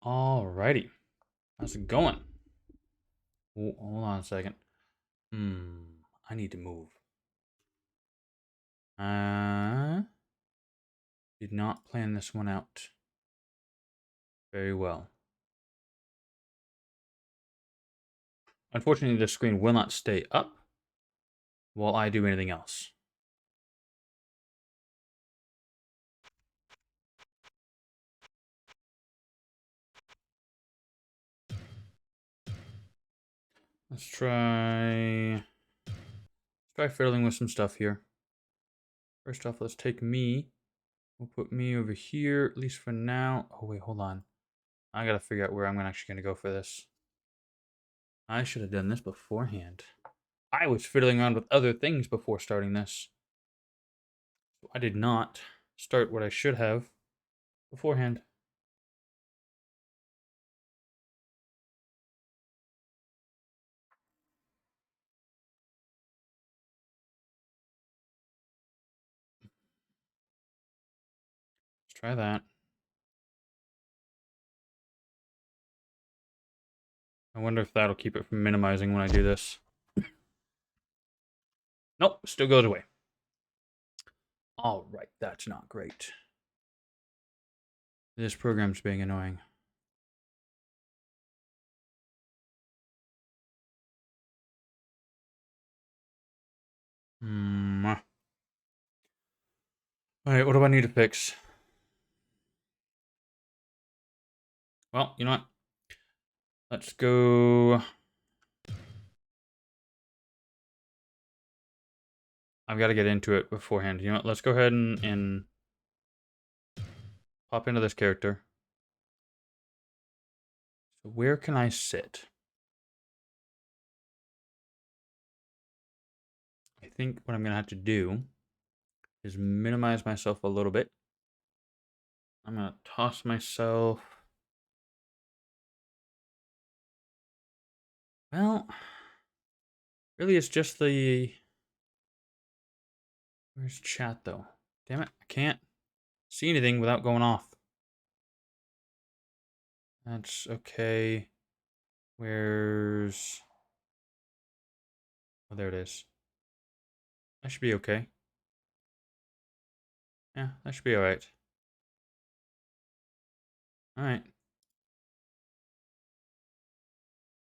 Alrighty. How's it going? Oh, hold on a second. I need to move. Did not plan this one out very well. Unfortunately, the screen will not stay up while I do anything else. Let's try fiddling with some stuff here. First off, let's take me. We'll put me over here, at least for now. Oh, wait, hold on. I gotta figure out where I'm actually gonna go for this. I should have done this beforehand. I was fiddling around with other things before starting this. I did not start what I should have beforehand. Let's try that. I wonder if that'll keep it from minimizing when I do this. Nope, still goes away. All right, that's not great. This program's being annoying. All right, what do I need to fix? Well, you know what? Let's go. I've got to get into it beforehand. You know what? Let's go ahead and pop into this character. So where can I sit? I think what I'm going to have to do is minimize myself a little bit. I'm going to toss myself. Well, really, it's just the... Where's chat, though? Damn it, I can't see anything without going off. That's okay. Where's... Oh, there it is. That should be okay. Yeah, that should be alright. Alright.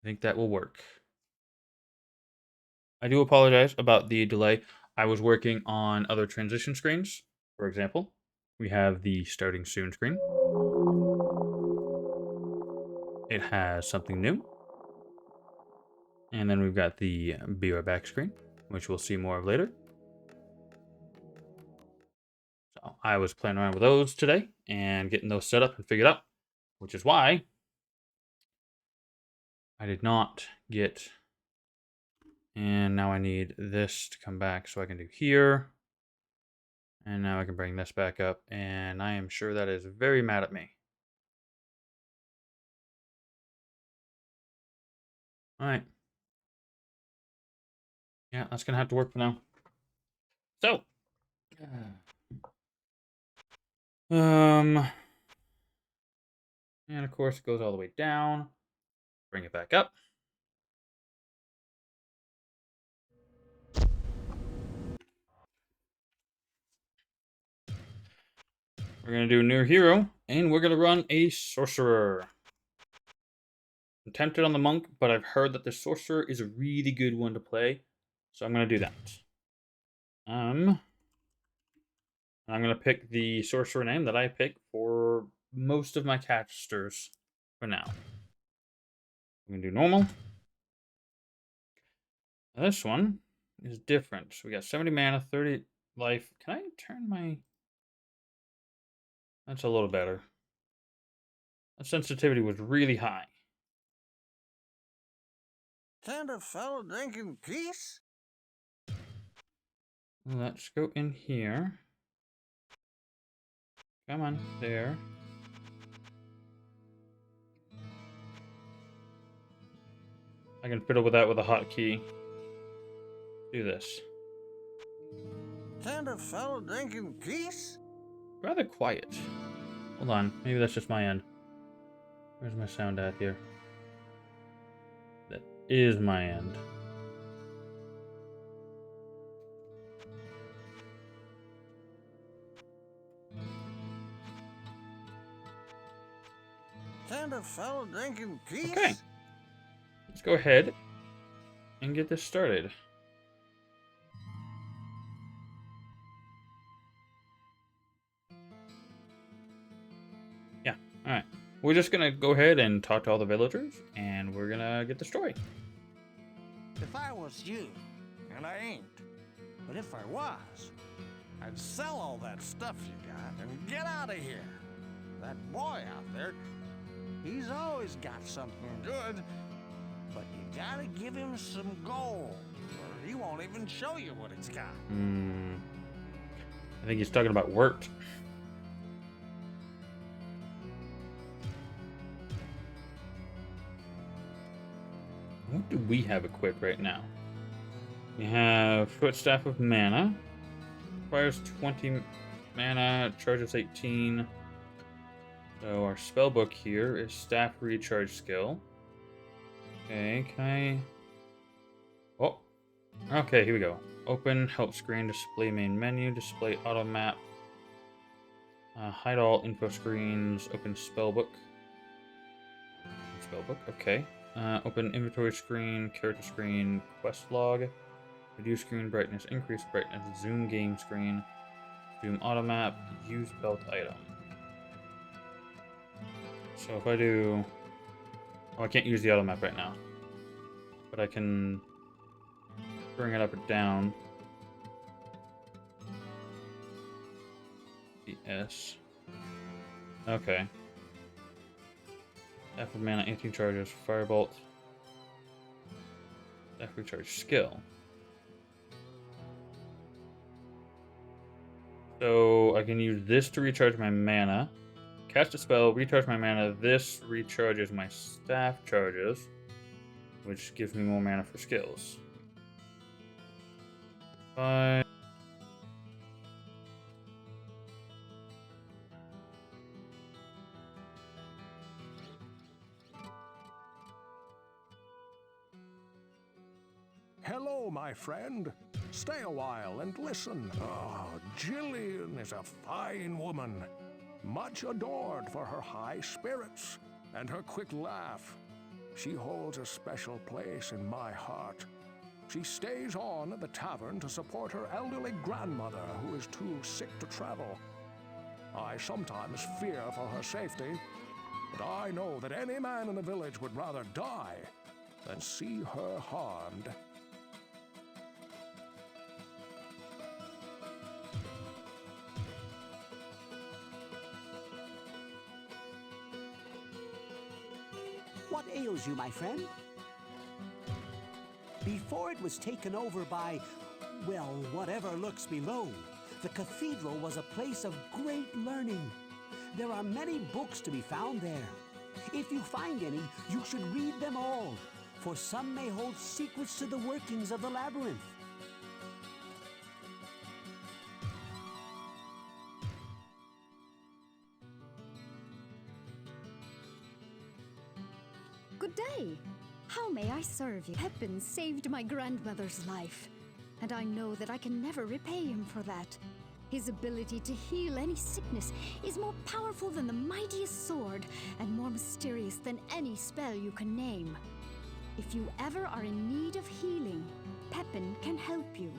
I think that will work. I do apologize about the delay. I was working on other transition screens. For example, we have the starting soon screen. It has something new. And then we've got the Be Right Back screen, which we'll see more of later. So I was playing around with those today and getting those set up and figured out, which is why I did not get... And now I need this to come back so I can do here. And now I can bring this back up. And I am sure that is very mad at me. Alright. Yeah, that's going to have to work for now. So. And of course it goes all the way down. Bring it back up. We're going to do a new hero, and we're going to run a Sorcerer. I'm tempted on the Monk, but I've heard that the Sorcerer is a really good one to play, so I'm going to do that. I'm going to pick the Sorcerer name that I pick for most of my casters for now. I'm going to do normal. Now this one is different. So we got 70 mana, 30 life. Can I turn my... That's a little better. That sensitivity was really high. Can't a fellow drink in peace? Let's go in here. Come on, there. I can fiddle with that with a hotkey. Do this. Can't a fellow drink in peace? Rather quiet. Hold on, maybe that's just my end. Where's my sound at here? That is my end. Can't a fellow drink in peace? Okay. Let's go ahead and get this started. Yeah, alright. We're just gonna go ahead and talk to all the villagers, and we're gonna get the story. If I was you, and I ain't, but if I was, I'd sell all that stuff you got and get out of here. That boy out there, he's always got something good, but you gotta give him some gold, or he won't even show you what he's got. I think he's talking about worked. What do we have equipped right now? We have Footstaff of Mana. Requires 20 mana, charges 18. So our spellbook here is Staff Recharge Skill. Okay, can I... Oh! Okay, here we go. Open, help screen, display main menu, display auto map. Hide all info screens, open spellbook. Spellbook, okay. Open inventory screen, character screen, quest log, reduce screen brightness, increase brightness, zoom game screen, zoom auto map, use belt item. So if I do... Oh, I can't use the auto map right now. But I can bring it up or down. The S. Okay. Staff of Mana, 18 charges, Firebolt. Staff Recharge Skill. So I can use this to recharge my mana. Cast a spell, recharge my mana. This recharges my staff charges, which gives me more mana for skills. 5. Hello, my friend. Stay a while and listen. Oh, Jillian is a fine woman, much adored for her high spirits and her quick laugh. She holds a special place in my heart. She stays on at the tavern to support her elderly grandmother, who is too sick to travel. I sometimes fear for her safety, but I know that any man in the village would rather die than see her harmed. What ails you, my friend? Before it was taken over by, well, whatever lurks below, the cathedral was a place of great learning. There are many books to be found there. If you find any, you should read them all, for some may hold secrets to the workings of the labyrinth. Good day. How may I serve you? Pepin saved my grandmother's life, and I know that I can never repay him for that. His ability to heal any sickness is more powerful than the mightiest sword, and more mysterious than any spell you can name. If you ever are in need of healing, Pepin can help you.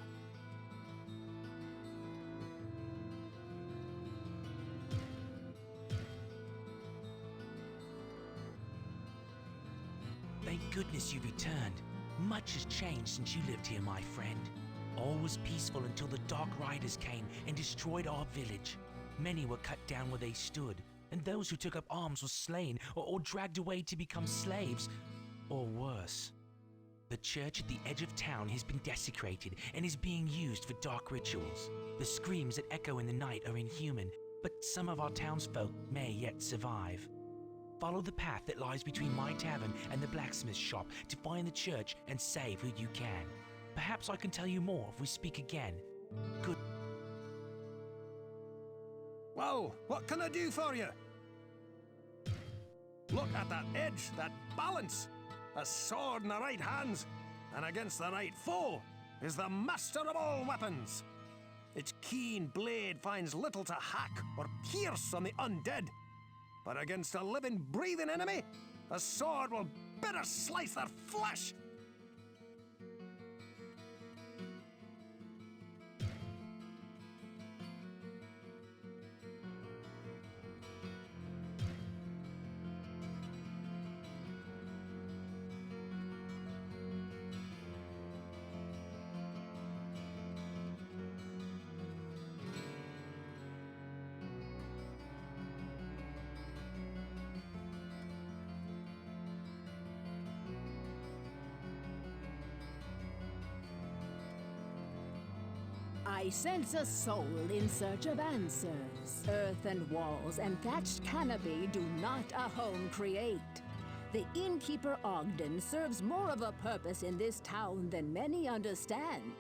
Thank goodness you returned. Much has changed since you lived here, my friend. All was peaceful until the Dark Riders came and destroyed our village. Many were cut down where they stood, and those who took up arms were slain or dragged away to become slaves, or worse. The church at the edge of town has been desecrated and is being used for dark rituals. The screams that echo in the night are inhuman, but some of our townsfolk may yet survive. Follow the path that lies between my tavern and the blacksmith's shop to find the church and save who you can. Perhaps I can tell you more if we speak again. Good. Well, what can I do for you? Look at that edge, that balance. A sword in the right hands, and against the right foe, is the master of all weapons. Its keen blade finds little to hack or pierce on the undead. But against a living, breathing enemy, a sword will better slice their flesh. I sense a soul in search of answers. Earthen walls and thatched canopy do not a home create. The innkeeper Ogden serves more of a purpose in this town than many understand.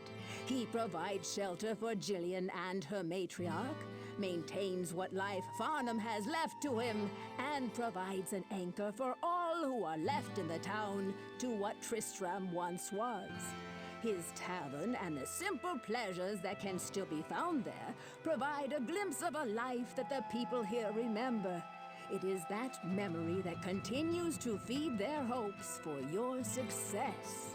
He provides shelter for Gillian and her matriarch, maintains what life Farnham has left to him, and provides an anchor for all who are left in the town to what Tristram once was. His tavern and the simple pleasures that can still be found there provide a glimpse of a life that the people here remember. It is that memory that continues to feed their hopes for your success.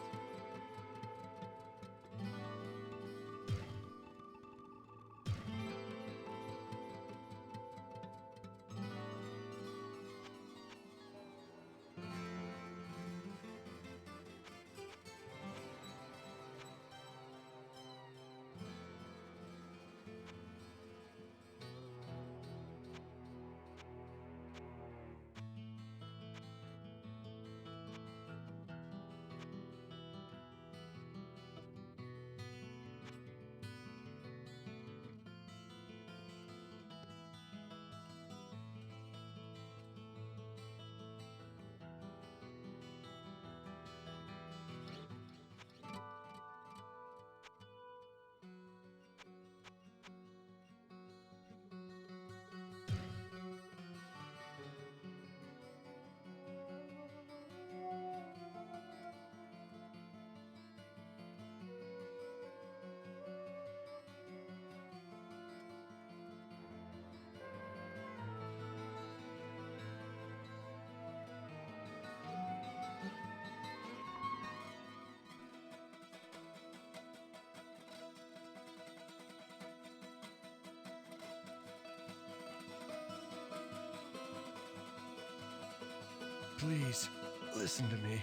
Please, listen to me.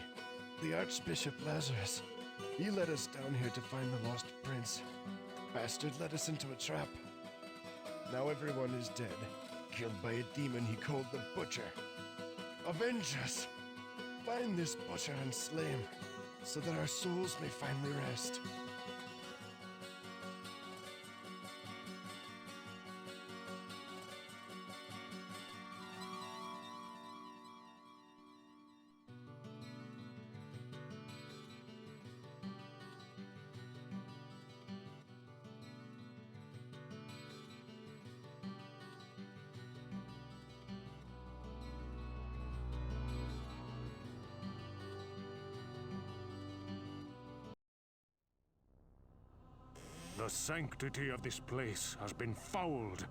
The Archbishop Lazarus. He led us down here to find the lost prince. Bastard led us into a trap. Now everyone is dead, killed by a demon he called the Butcher. Avenge us! Find this butcher and slay him, so that our souls may finally rest. The sanctity of this place has been fouled.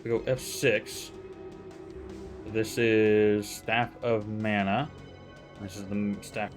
We go F6. This is Staff of Mana. This is the staff.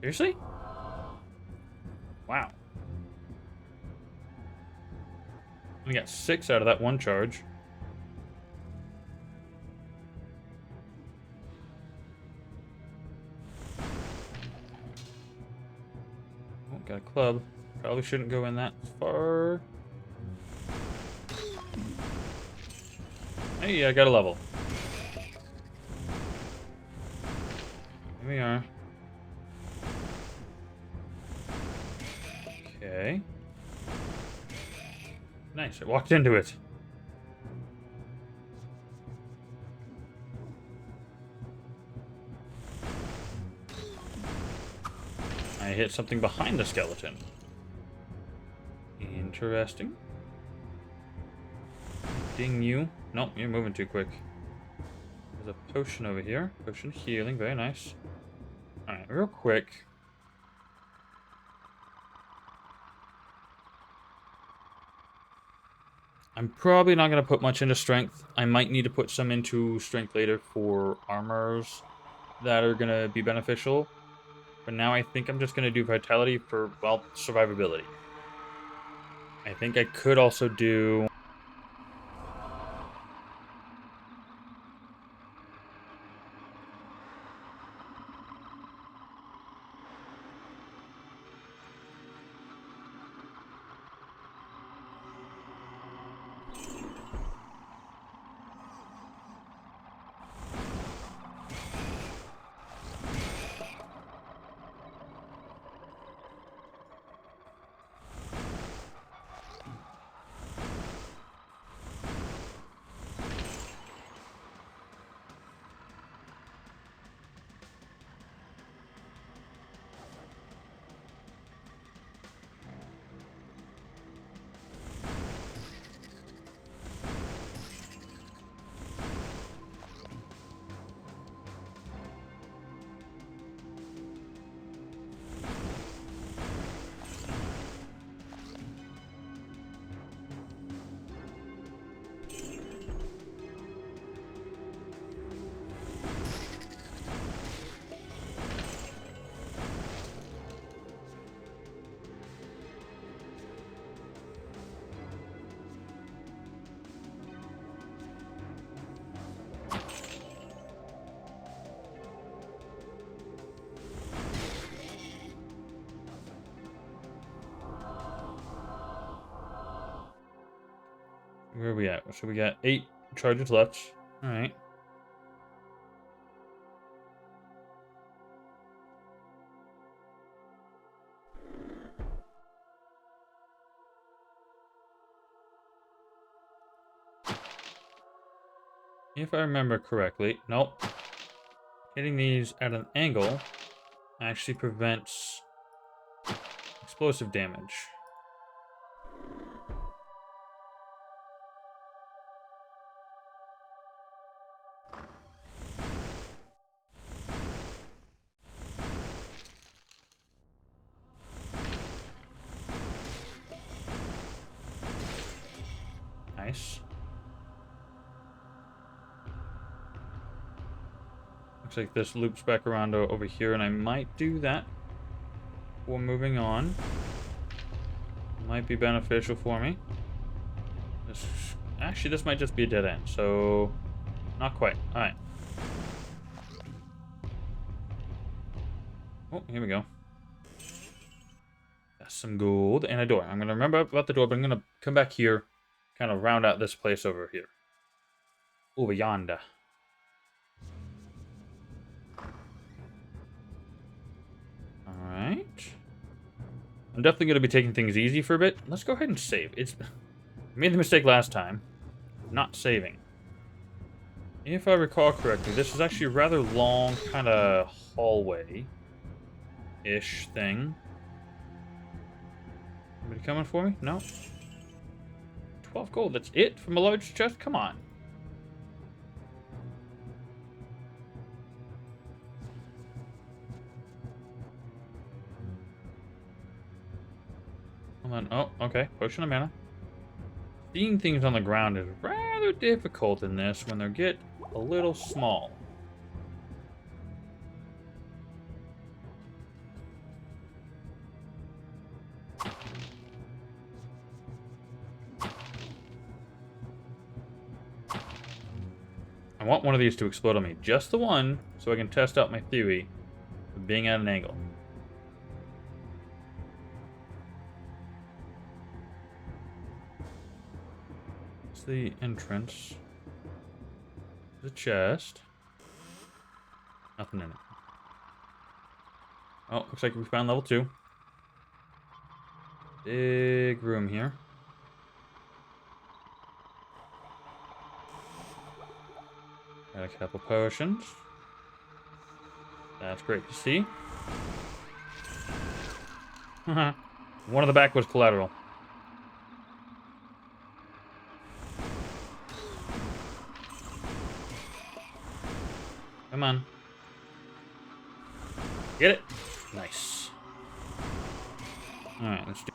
Seriously? Wow. We got 6 out of that one charge. Oh, got a club. Probably shouldn't go in that far. Hey, I got a level. Here we are. Okay. Nice, I walked into it. I hit something behind the skeleton. Interesting. Ding you. Nope, you're moving too quick. There's a potion over here. Potion healing, very nice. Alright, real quick. I'm probably not going to put much into strength. I might need to put some into strength later for armors that are going to be beneficial. But now I think I'm just going to do vitality for, well, survivability. I think I could also do... Where are we at? So we got 8 charges left. Alright. If I remember correctly, nope. Hitting these at an angle actually prevents explosive damage. Nice. Looks like this loops back around over here, and I might do that before moving on. Might be beneficial for me. Actually, this might just be a dead end, so not quite. Alright. Oh, here we go. That's some gold and a door. I'm going to remember about the door, but I'm going to come back here, kind of round out this place over here. Over yonder. Alright. I'm definitely going to be taking things easy for a bit. Let's go ahead and save. I made the mistake last time. Not saving. If I recall correctly, this is actually a rather long kind of hallway-ish thing. Anybody coming for me? No? 12 gold, that's it? From a large chest? Come on. Hold on. Oh, okay. Potion of mana. Seeing things on the ground is rather difficult in this when they get a little small. I want one of these to explode on me. Just the one, so I can test out my theory of being at an angle. It's the entrance. The chest. Nothing in it. Oh, looks like we found level 2. Big room here. Got a couple potions. That's great to see. One of the back was collateral. Come on. Get it? Nice. Alright, let's do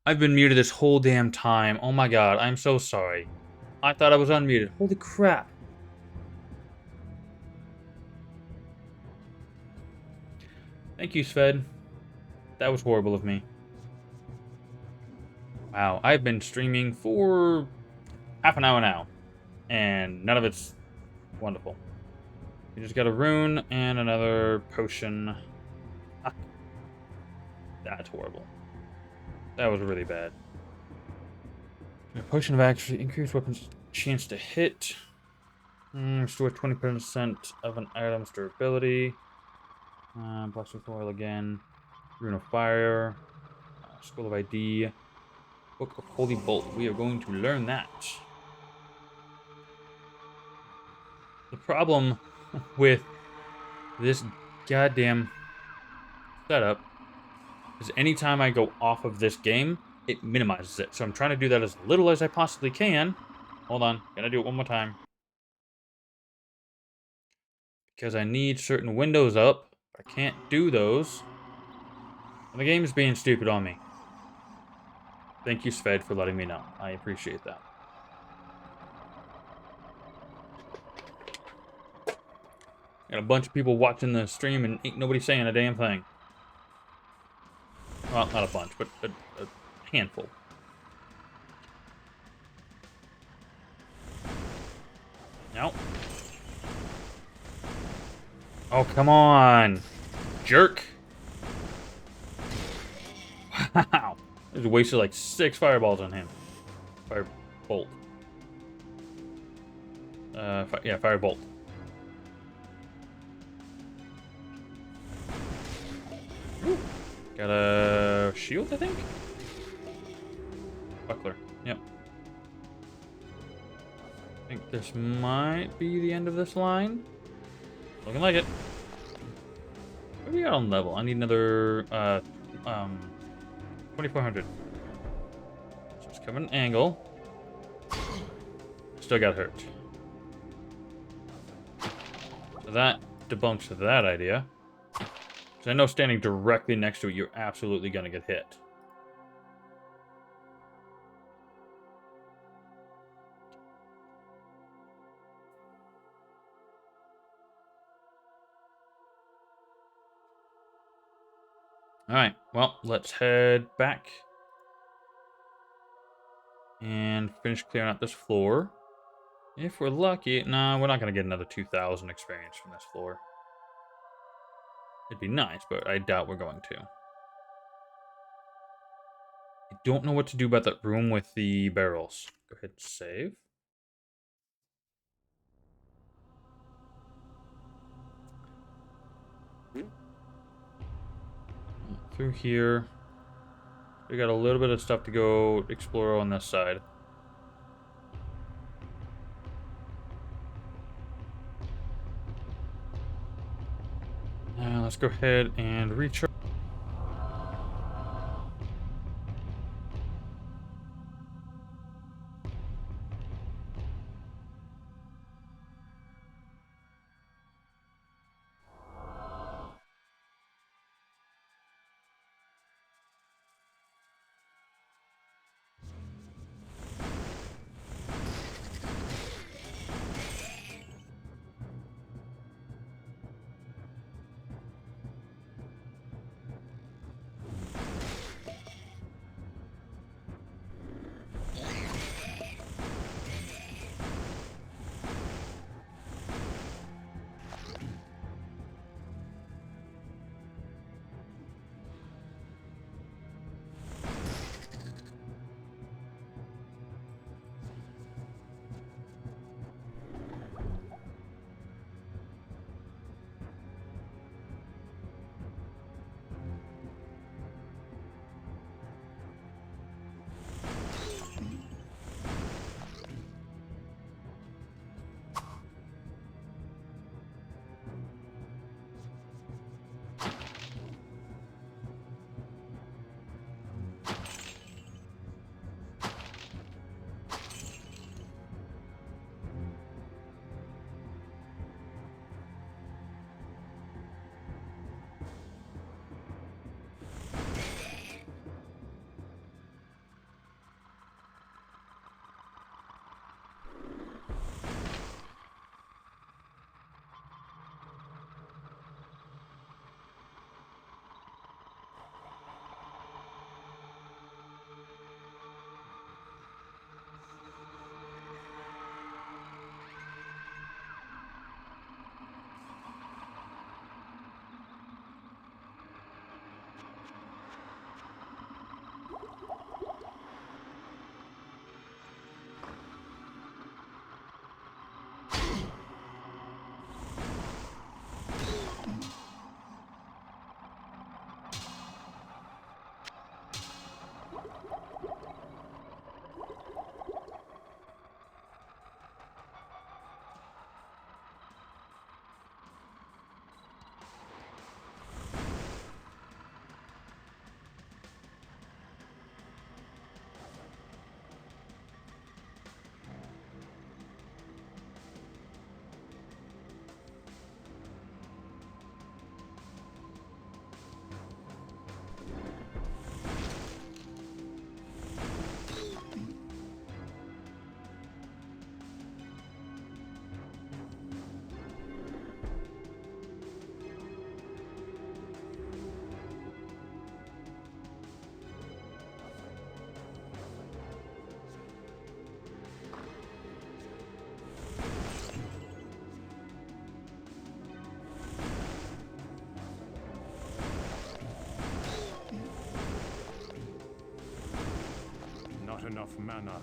I've been muted this whole damn time. Oh my god, I'm so sorry. I thought I was unmuted. Holy crap. Thank you, Sved. That was horrible of me. Wow, I've been streaming for half an hour now, and none of it's wonderful. We just got a rune and another potion. Ah, that's horrible. That was really bad. A potion of actually increased weapons chance to hit. Restore 20% of an item's durability. Blacksmith oil again. Rune of fire. Scroll of ID. Book of Holy Bolt. We are going to learn that. The problem with this goddamn setup is anytime I go off of this game, it minimizes it. So I'm trying to do that as little as I possibly can. Hold on. Gotta do it one more time. Because I need certain windows up. I can't do those. And the game is being stupid on me. Thank you, Sved, for letting me know. I appreciate that. Got a bunch of people watching the stream and ain't nobody saying a damn thing. Well, not a bunch, but a handful. No. Oh, come on. Jerk. Wow. I just wasted like 6 fireballs on him. Firebolt. Yeah, firebolt. Got a shield, I think? Buckler. Yep. I think this might be the end of this line. Looking like it. What do we got on level? I need another 2400. So it's coming an angle. Still got hurt. So that debunks that idea. Because I know standing directly next to it, you're absolutely going to get hit. Alright, well, let's head back. And finish clearing out this floor. If we're lucky... Nah, we're not going to get another 2,000 experience from this floor. It'd be nice, but I doubt we're going to. I don't know what to do about that room with the barrels. Go ahead and save. Through here. We got a little bit of stuff to go explore on this side. Let's go ahead and recharge. enough mana.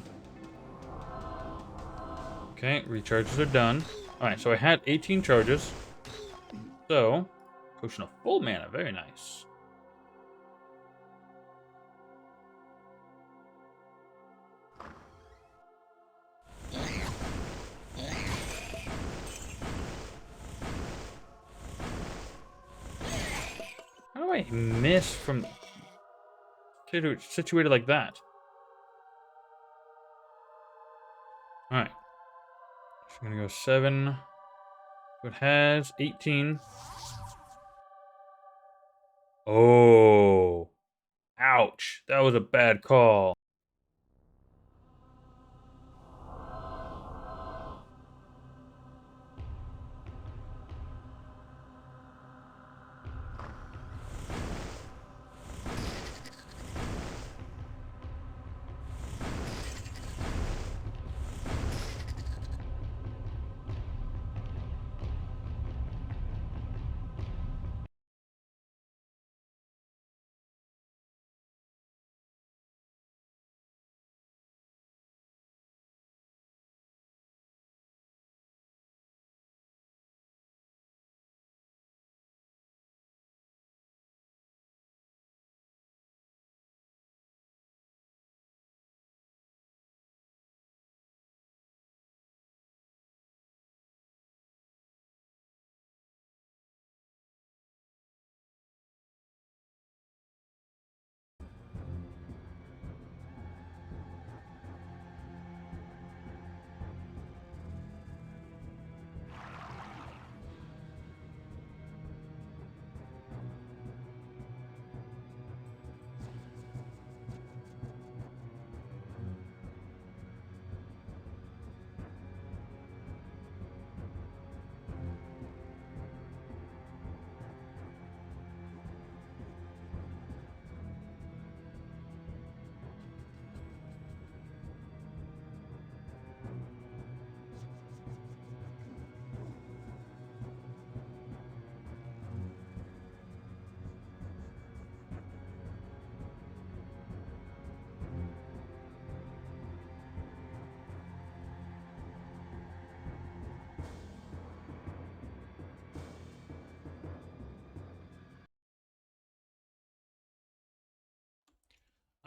Okay, recharges are done. Alright, so I had 18 charges. So, potion of full mana, very nice. How do I miss from situated like that? Alright. So I'm gonna go 7. So it has 18. Oh. Ouch. That was a bad call.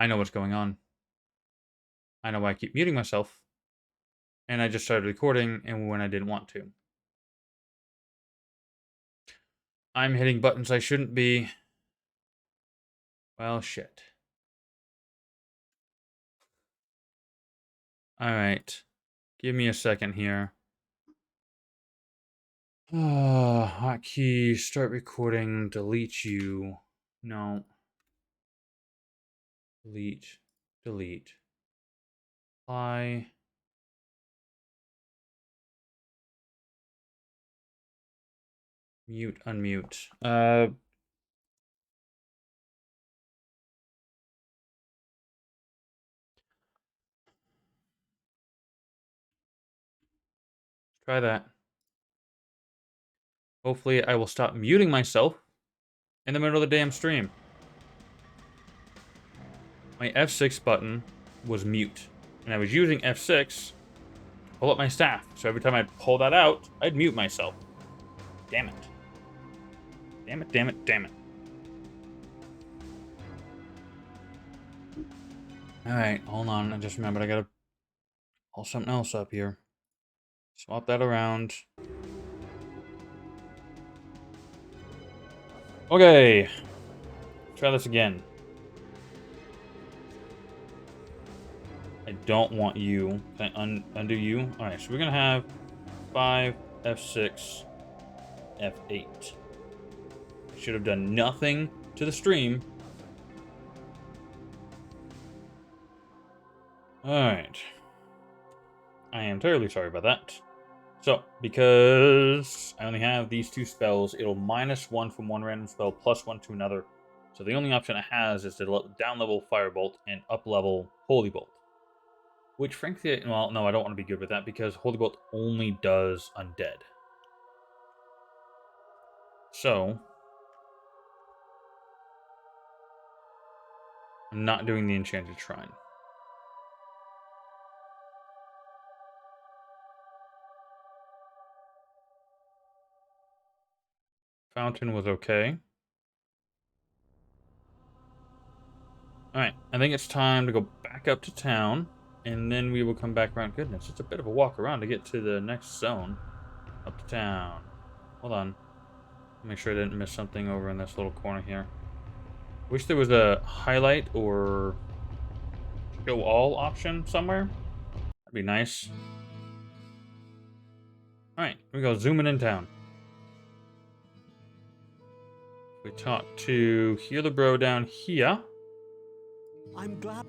I know what's going on. I know why I keep muting myself. And I just started recording and when I didn't want to. I'm hitting buttons I shouldn't be. Well, shit. Alright. Give me a second here. Hotkey, start recording, delete you. No. Delete. Delete. Apply. Mute, unmute. Try that. Hopefully I will stop muting myself in the middle of the damn stream. My F6 button was mute. And I was using F6 to pull up my staff. So every time I'd pull that out, I'd mute myself. Damn it. Damn it, damn it, damn it. Alright, hold on. I just remembered I gotta pull something else up here. Swap that around. Okay. Try this again. I don't want you. Can I undo you? Alright, so we're gonna have 5, F6, F8. I should have done nothing to the stream. Alright. I am terribly sorry about that. So, because I only have these 2 spells, it'll -1 from one random spell, +1 to another. So the only option it has is to down-level Firebolt and up-level Holy Bolt. Which, frankly, well, no, I don't want to be good with that, because Holy Bolt only does Undead. So, I'm not doing the Enchanted Shrine. Fountain was okay. Alright, I think it's time to go back up to town, and then we will come back around. Goodness, it's a bit of a walk around to get to the next zone. Up to town. Hold on. Make sure I didn't miss something over in this little corner here. Wish there was a highlight or show all option somewhere. That'd be nice. Alright, we go zooming in town. We talk to Healer Bro down here. I'm glad.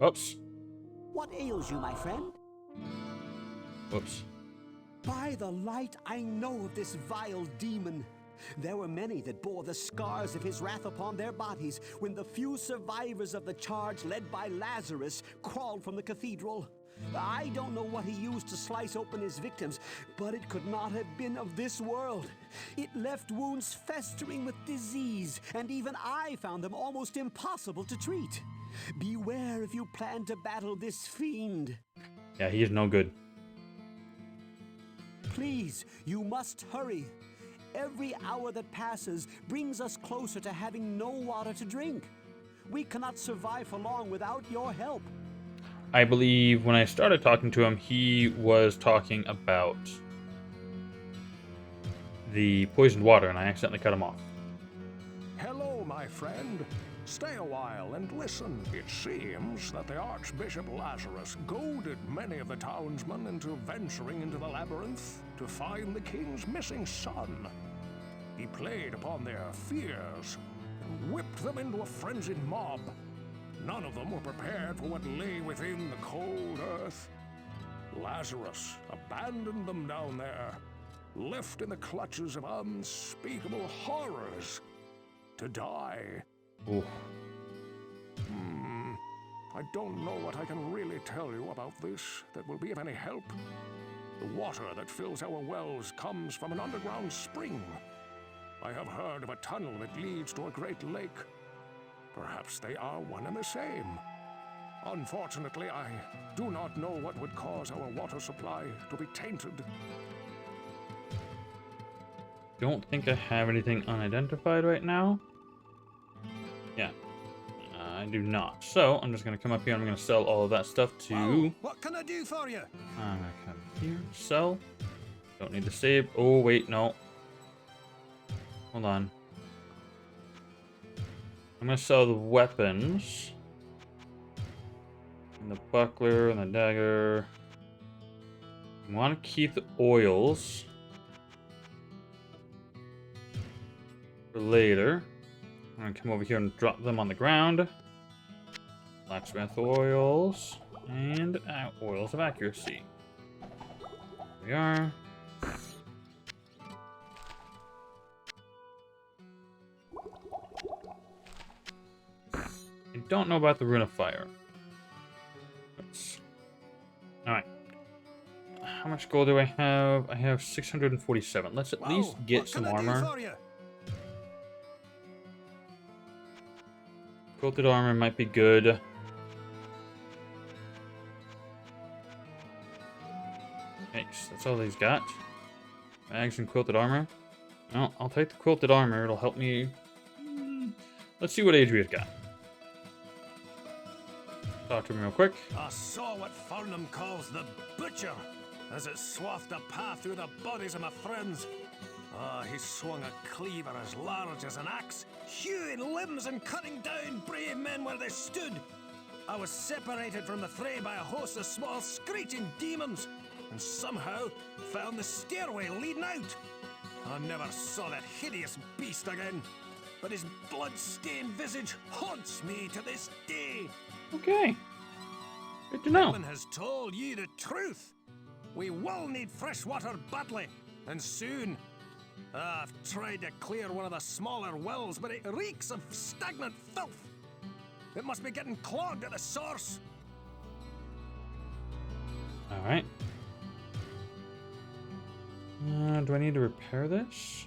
Oops. What ails you, my friend? Whoops. By the light, I know of this vile demon. There were many that bore the scars of his wrath upon their bodies when the few survivors of the charge led by Lazarus crawled from the cathedral. I don't know what he used to slice open his victims, but it could not have been of this world. It left wounds festering with disease, and even I found them almost impossible to treat. Beware if you plan to battle this fiend. Yeah, he's no good. Please, you must hurry. Every hour that passes brings us closer to having no water to drink. We cannot survive for long without your help. I believe when I started talking to him, he was talking about the poisoned water, and I accidentally cut him off. Hello, my friend. Stay a while and listen. It seems that the Archbishop Lazarus goaded many of the townsmen into venturing into the labyrinth to find the king's missing son. He played upon their fears and whipped them into a frenzied mob. None of them were prepared for what lay within the cold earth. Lazarus abandoned them down there, left in the clutches of unspeakable horrors, to die. Ooh. I don't know what I can really tell you about this that will be of any help. The water that fills our wells comes from an underground spring. I have heard of a tunnel that leads to a great lake. Perhaps they are one and the same. Unfortunately, I do not know what would cause our water supply to be tainted. Don't think I have anything unidentified right now. Yeah, I do not. So I'm just gonna come up here and I'm gonna sell all of that stuff to. Whoa, what can I do for you? I'm gonna come here, sell. Don't need to save. Oh wait, no. Hold on. I'm gonna sell the weapons, and the buckler and the dagger. I want to keep the oils for later. I'm gonna come over here and drop them on the ground. Blacksmith oils and oils of accuracy. Here we are. I don't know about the Rune of Fire. Alright. How much gold do I have? I have 647. Let's at least get some armor. Quilted armor might be good. Thanks. That's all he's got. Bags and quilted armor. Well, I'll take the quilted armor. It'll help me. Let's see what Adria's got. Talk to him real quick. I saw what Farnham calls the butcher as it swathed a path through the bodies of my friends. He swung a cleaver as large as an axe, hewing limbs and cutting down brave men where they stood. I was separated from the fray by a host of small screeching demons, and somehow found the stairway leading out. I never saw that hideous beast again, but his blood-stained visage haunts me to this day. Okay. Good to know. Woman has told you the truth. We will need fresh water badly, and soon. I've tried to clear one of the smaller wells, but it reeks of stagnant filth. It must be getting clogged at the source. Alright. Do I need to repair this?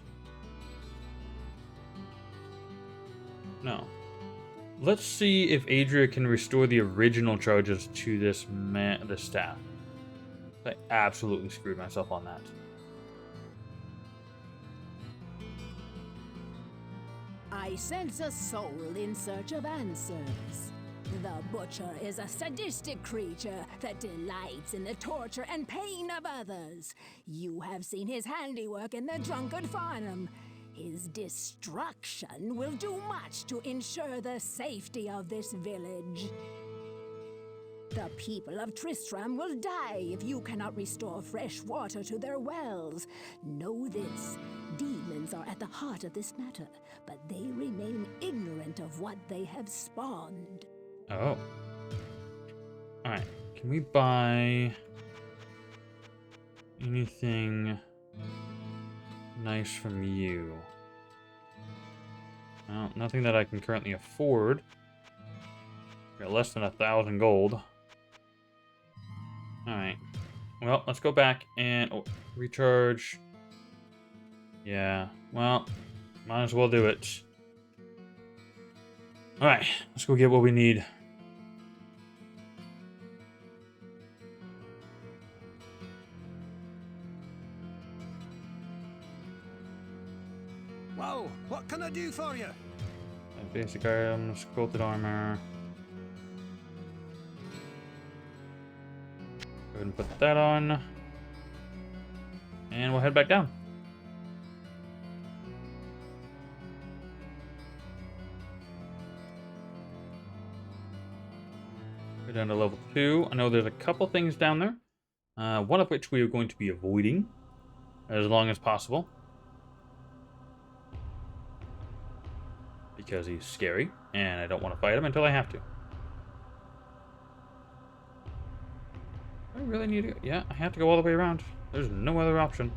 No. Let's see if Adria can restore the original charges to this the staff. I absolutely screwed myself on that. I sense a soul in search of answers. The Butcher is a sadistic creature that delights in the torture and pain of others. You have seen his handiwork in the Drunkard Farnham. His destruction will do much to ensure the safety of this village. The people of Tristram will die if you cannot restore fresh water to their wells. Know this. Demons are at the heart of this matter, but they remain ignorant of what they have spawned. Oh. Alright. Can we buy anything nice from you? Well, nothing that I can currently afford. Got less than 1,000 gold. Alright. Well, let's go back and recharge. Yeah, well, might as well do it. Alright, let's go get what we need. Whoa, what can I do for you? Basic items, quilted armor. Go ahead and put that on. And we'll head back down. Go down to level 2. I know there's a couple things down there. One of which we are going to be avoiding as long as possible. Because he's scary, and I don't want to fight him until I have to. I really need to go. Yeah, I have to go all the way around. There's no other option.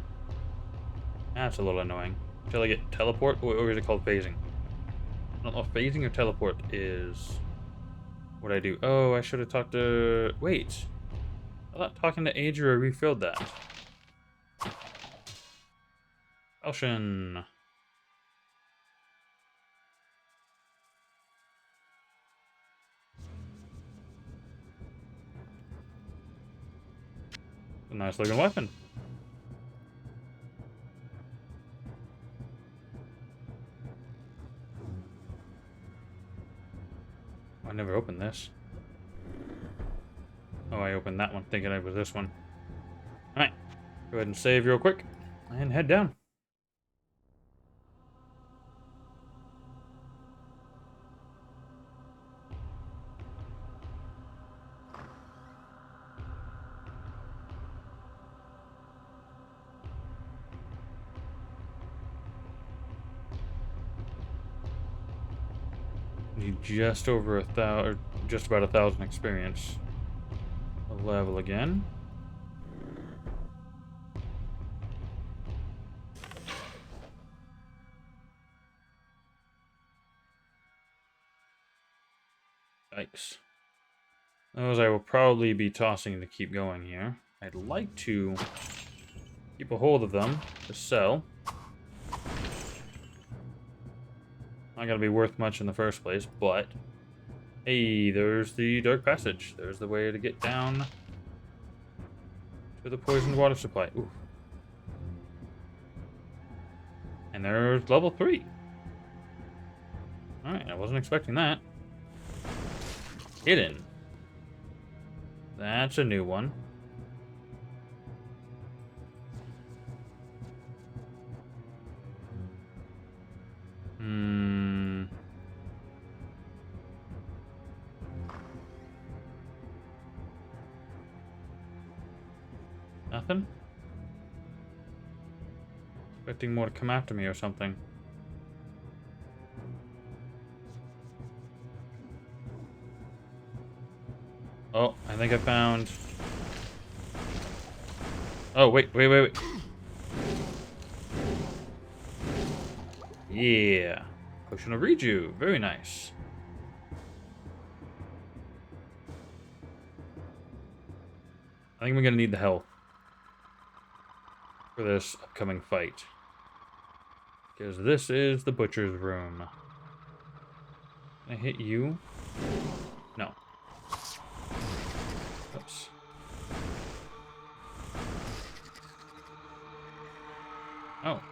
That's a little annoying. Until I get teleport, or is it called phasing? I don't know if phasing or teleport is what I do. Oh, I should have talked to... Wait. I thought talking to Adria refilled that. Elshin. A nice looking weapon. I never opened this. Oh, I opened that one thinking it was this one. Alright. Go ahead and save real quick and head down. Need just over 1,000, or just about 1,000 experience. A level again. Yikes. Those I will probably be tossing to keep going here. I'd like to keep a hold of them to sell. Not gonna be worth much in the first place, but hey, there's the dark passage. There's the way to get down to the poisoned water supply. Ooh. And there's level 3. Alright, I wasn't expecting that. Hidden. That's a new one. Nothing? Expecting more to come after me or something. Oh, I think I found... Oh, wait. Yeah. Potion of Reju. Very nice. I think we're gonna need the health for this upcoming fight. Because this is the Butcher's Room. Can I hit you? No. Oops. Oh.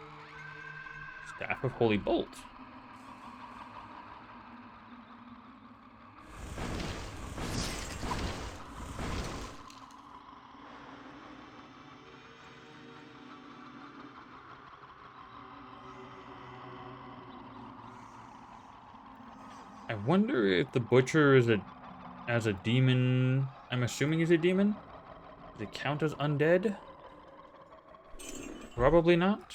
Staff of Holy Bolt. I wonder if the butcher is as a demon. I'm assuming he's a demon. Does it count as undead? Probably not.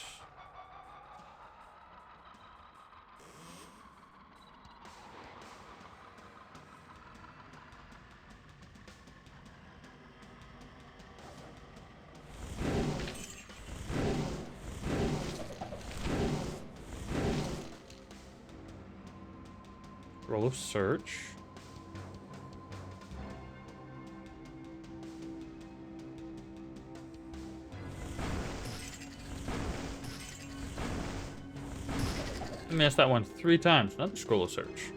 Roll of search. I missed that one 3 times. Another scroll of search.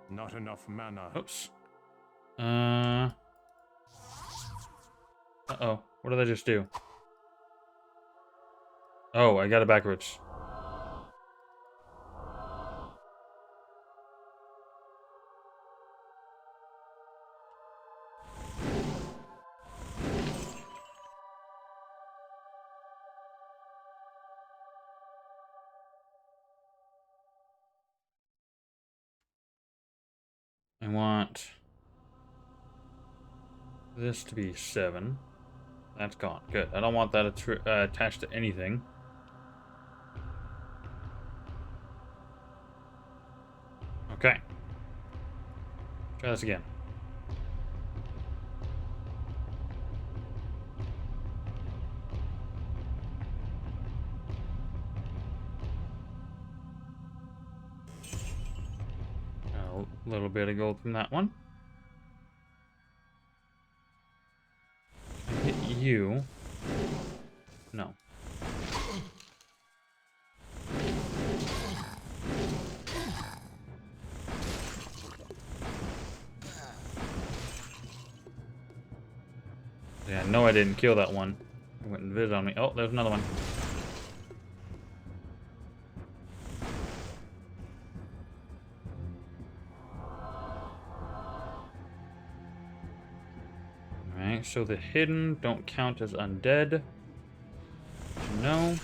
Not enough mana. Oops. Uh-oh. What did I just do? Oh, I got it backwards. I want this to be 7. That's gone. Good. I don't want that attached to anything. Okay. Try this again. A little bit of gold from that one. I hit you. No. Yeah, no, I didn't kill that one. It went invis on me. Oh, there's another one. Alright, so the hidden don't count as undead. No.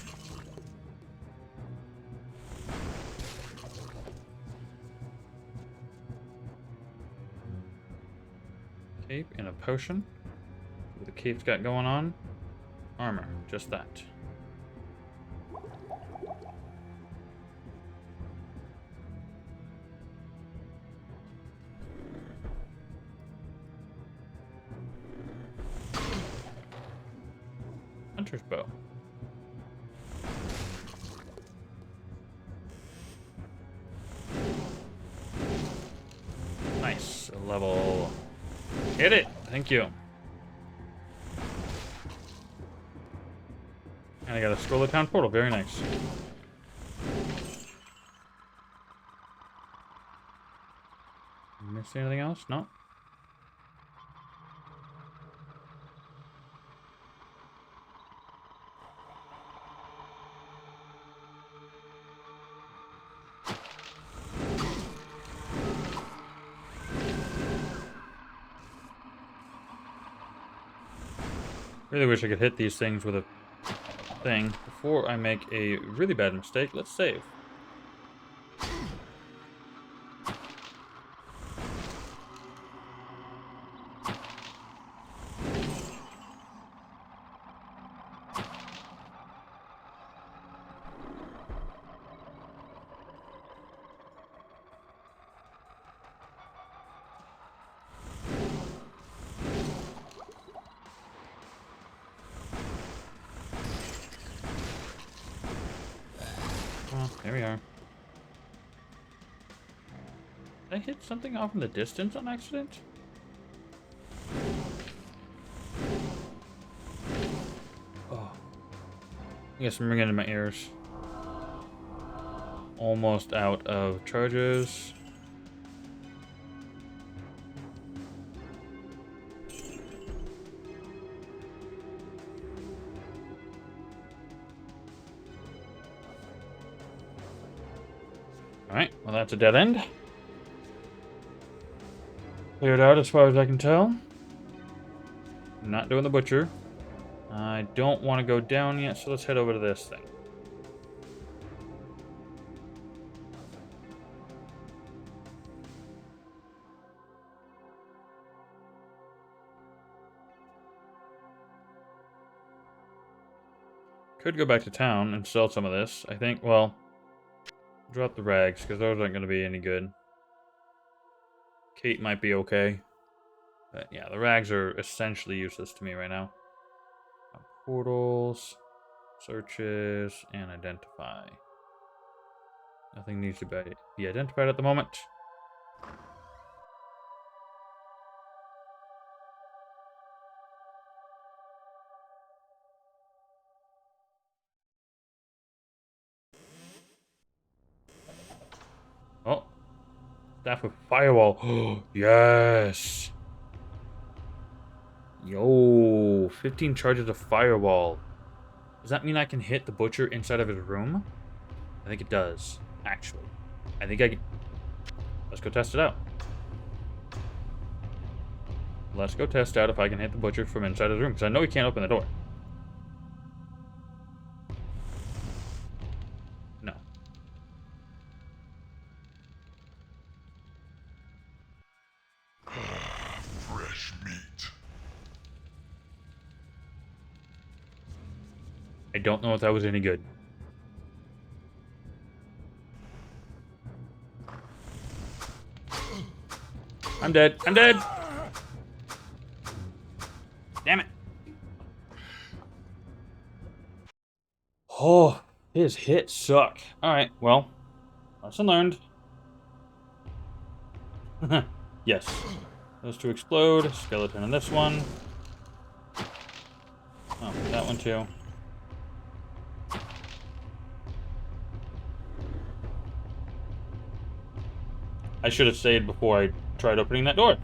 Cape and a potion. What the cape's got going on? Armor, just that. Hunter's bow. Nice. A level. Hit it. Thank you. And I got a scroll of town portal. Very nice. Miss anything else? No. Really wish I could hit these things with a thing before I make a really bad mistake. Let's save. Oh, there we are. Did I hit something off in the distance on accident? Oh. I guess I'm ringing in my ears. almost out of charges. Alright, well that's a dead end. Cleared out as far as I can tell. Not doing the butcher. I don't want to go down yet, so let's head over to this thing. Could go back to town and sell some of this. I think, well, drop the rags, because those aren't going to be any good. Kate might be okay. But yeah, the rags are essentially useless to me right now. Portals, searches, and identify. Nothing needs to be identified at the moment. Oh, staff of firewall. Yes. Yo, 15 charges of firewall. Does that mean I can hit the butcher inside of his room? I think it does, actually. I think I can. Let's go test it out. Let's go test out if I can hit the butcher from inside his room, because I know he can't open the door. No. Fresh meat. I don't know if that was any good. I'm dead. I'm dead! Damn it. Oh, his hits suck. Alright, well, lesson learned. Yes. Those two explode. Skeleton in this one. Oh, that one too. I should have stayed before I tried opening that door.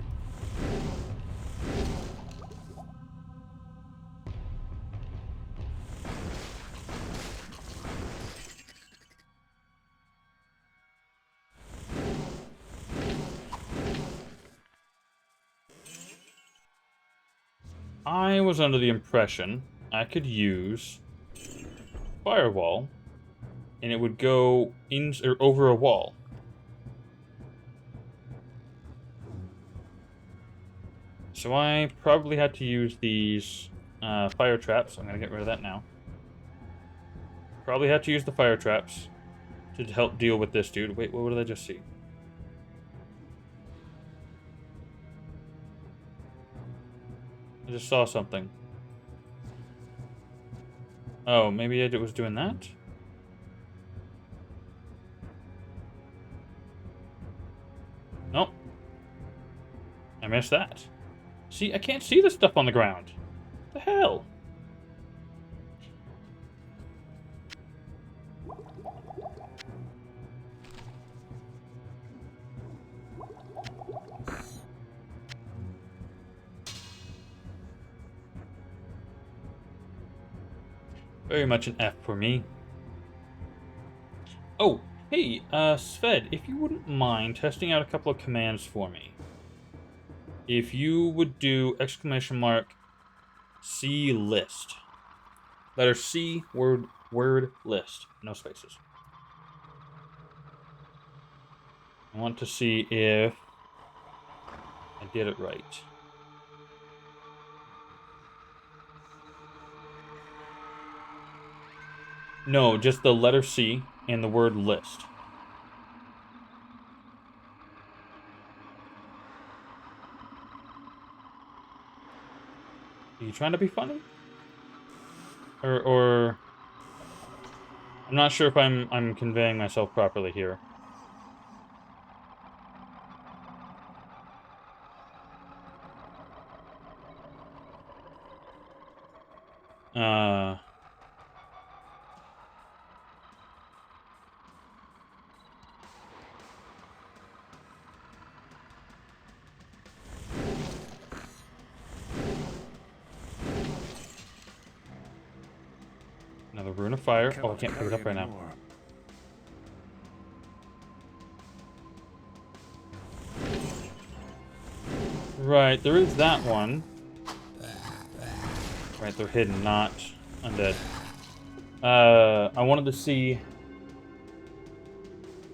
I was under the impression I could use firewall and it would go in or over a wall. So I probably had to use these fire traps. I'm going to get rid of that now. Probably had to use the fire traps to help deal with this dude. Wait, what did I just see? I just saw something. Oh, maybe it was doing that? Nope. I missed that. See, I can't see the stuff on the ground. What the hell? Very much an F for me. Oh, hey, Sved, if you wouldn't mind testing out a couple of commands for me. If you would do !C list. Letter C, word list. No spaces. I want to see if I did it right. No, just the letter C and the word list. Are you trying to be funny? Or I'm not sure if I'm conveying myself properly here. Another rune of fire. Oh, I Cannot can't pick it carry up right now. anymore. Right, there is that one. Right, they're hidden, not undead. I wanted to see...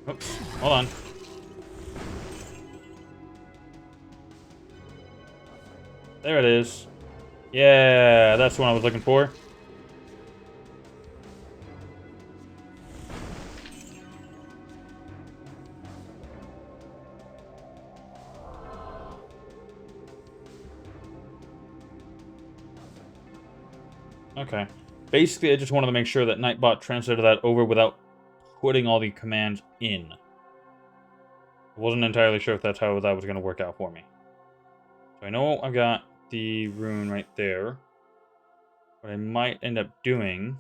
Oops, hold on. There it is. Yeah, that's the one I was looking for. Okay. Basically, I just wanted to make sure that Nightbot translated that over without putting all the commands in. I wasn't entirely sure if that's how that was going to work out for me. So I know I've got the rune right there. What I might end up doing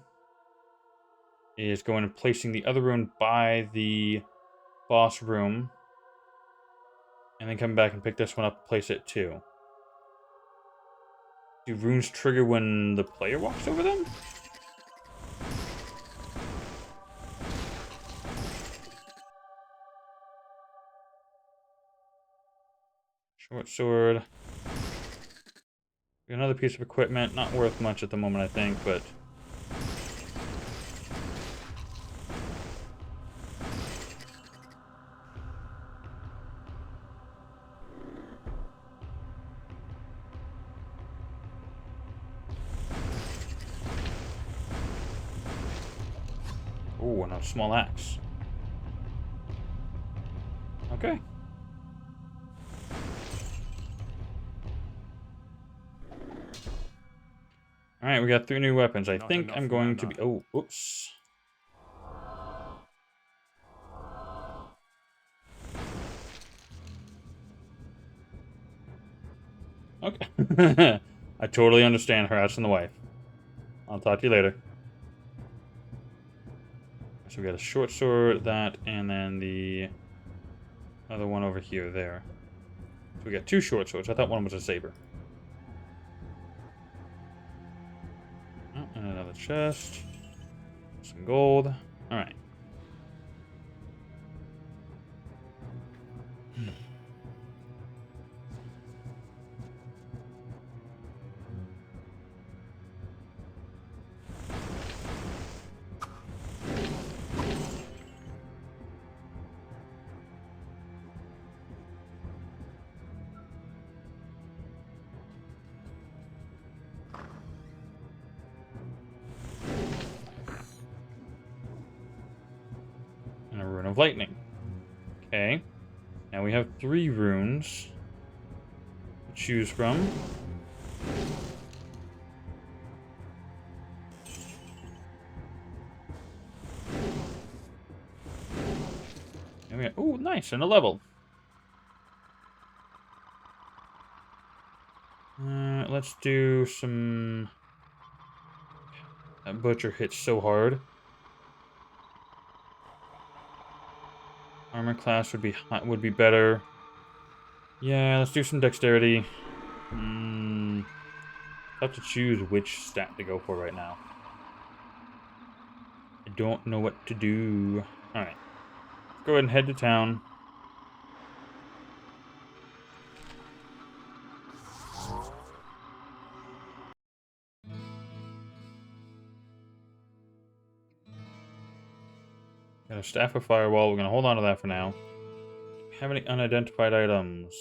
is going and placing the other rune by the boss room. And then come back and pick this one up and place it too. Do runes trigger when the player walks over them? Short sword. Another piece of equipment. Not worth much at the moment, I think, but... Oh, and a small axe. Okay. Alright, we got 3 new weapons. I Not think enough I'm going to mana. be... Oh, oops. Okay. I totally understand harassing the wife. I'll talk to you later. So we got a short sword, that, and then the other one over here, there. So we got 2 short swords. I thought one was a saber. Oh, and another chest. Some gold. Alright. And a rune of lightning. Okay. Now we have 3 runes to choose from. And we got, oh, nice, and a level. Let's do some... That butcher hits so hard. Armor class would be better. Yeah, let's do some dexterity. Have to choose which stat to go for right now. I don't know what to do. Alright. Let's go ahead and head to town. Got a staff of firewall. We're going to hold on to that for now. Have any unidentified items?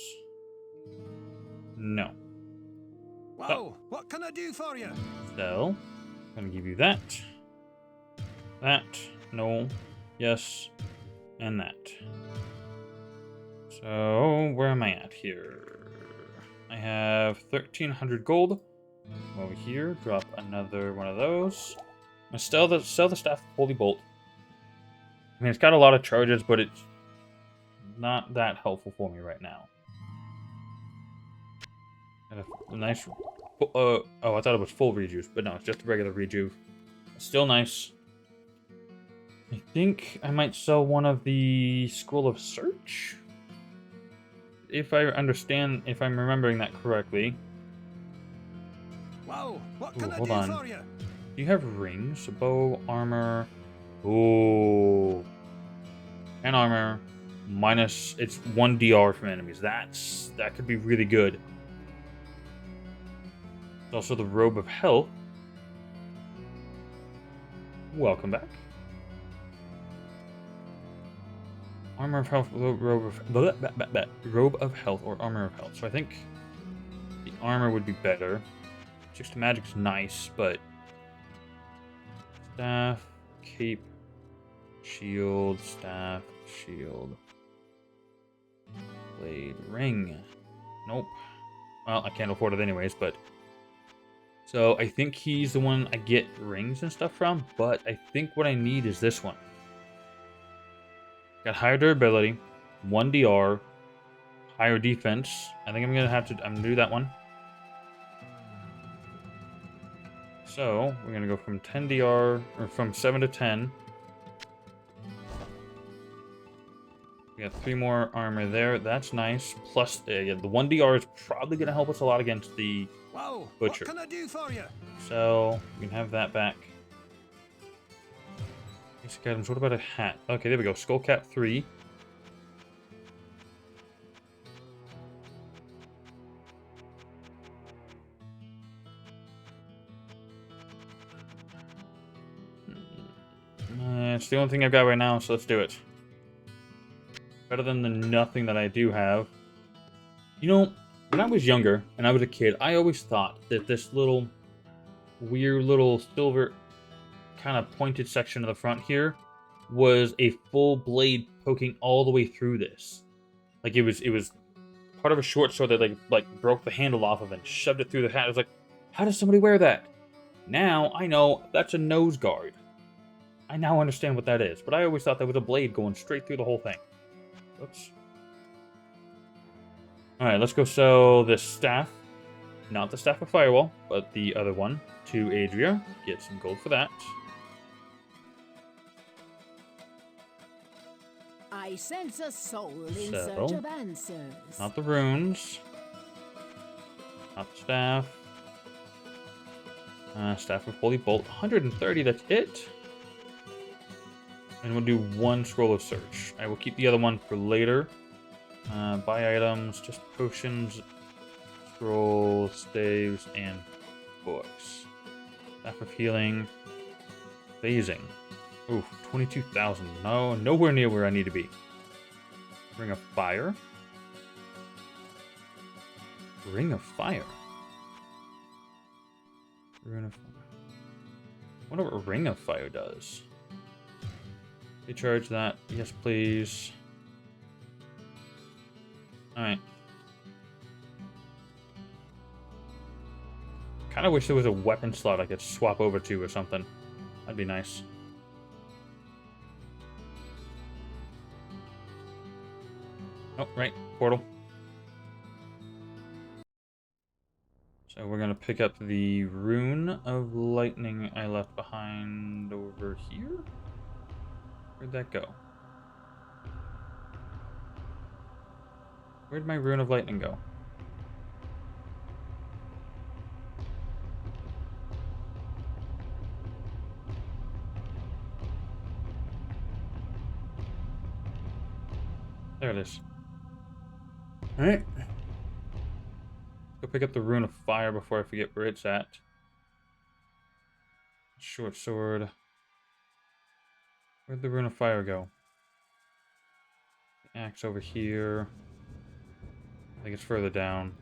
No. Whoa, what can I do for you? So, I'm going to give you that. That. No. Yes. And that. So, where am I at here? I have 1,300 gold. Come over here, drop another one of those. I'm gonna sell the staff of Holy Bolt. I mean, it's got a lot of charges, but it's not that helpful for me right now. Got a nice... oh, I thought it was full rejuve, but no, it's just a regular rejuve. Still nice. I think I might sell one of the Scroll of Search? If I'm remembering that correctly. Whoa, what Ooh, can I hold do on. for you? you have rings? Bow, armor. Ooh. And armor. Minus, it's 1 DR from enemies. That could be really good. There's also the Robe of Health. Welcome back. Armor of Health, Robe of Health, or Armor of Health. So I think the armor would be better. 6 to magic's nice, but staff, cape, shield, staff, shield, blade, ring. Nope. Well, I can't afford it anyways, but so I think he's the one I get rings and stuff from, but I think what I need is this one. Got higher durability, 1 DR, higher defense. I think I'm gonna do that one. So we're gonna go from 10 DR, or from 7 to 10. We got 3 more armor there. That's nice. Plus, yeah, the 1 DR is probably gonna help us a lot against the Whoa, Butcher. what can I do for you? So we can have that back. Basic items. What about a hat? Okay, there we go. Skull cap 3. It's the only thing I've got right now, so let's do it. Better than the nothing that I do have. You know, when I was younger and I was a kid, I always thought that this little weird little silver kind of pointed section of the front here was a full blade poking all the way through this. Like it was part of a short sword that like broke the handle off of and shoved it through the hat. I was like, how does somebody wear that? Now I know that's a nose guard. I now understand what that is, but I always thought that was a blade going straight through the whole thing. Oops. Alright, let's go sell this staff. Not the Staff of Firewall, but the other one to Adria. Get some gold for that. I sense a soul in search of answers. Not the runes. Not the staff. Staff of Holy Bolt. 130, that's it. And we'll do 1 scroll of search. I will keep the other one for later. Buy items, just potions, scrolls, staves, and books. Staff of Healing. Phasing. Ooh, 22,000. No, nowhere near where I need to be. Ring of Fire. Ring of Fire. Ring of Fire. I wonder what Ring of Fire does. Recharge that. Yes, please. Alright. Kind of wish there was a weapon slot I could swap over to or something. That'd be nice. Oh, right. Portal. So we're going to pick up the Rune of Lightning I left behind over here. Where'd that go? Where'd my Rune of Lightning go? There it is. Alright. Go pick up the Rune of Fire before I forget where it's at. Short sword. Where'd the Rune of Fire go? The axe over here. I think it's further down.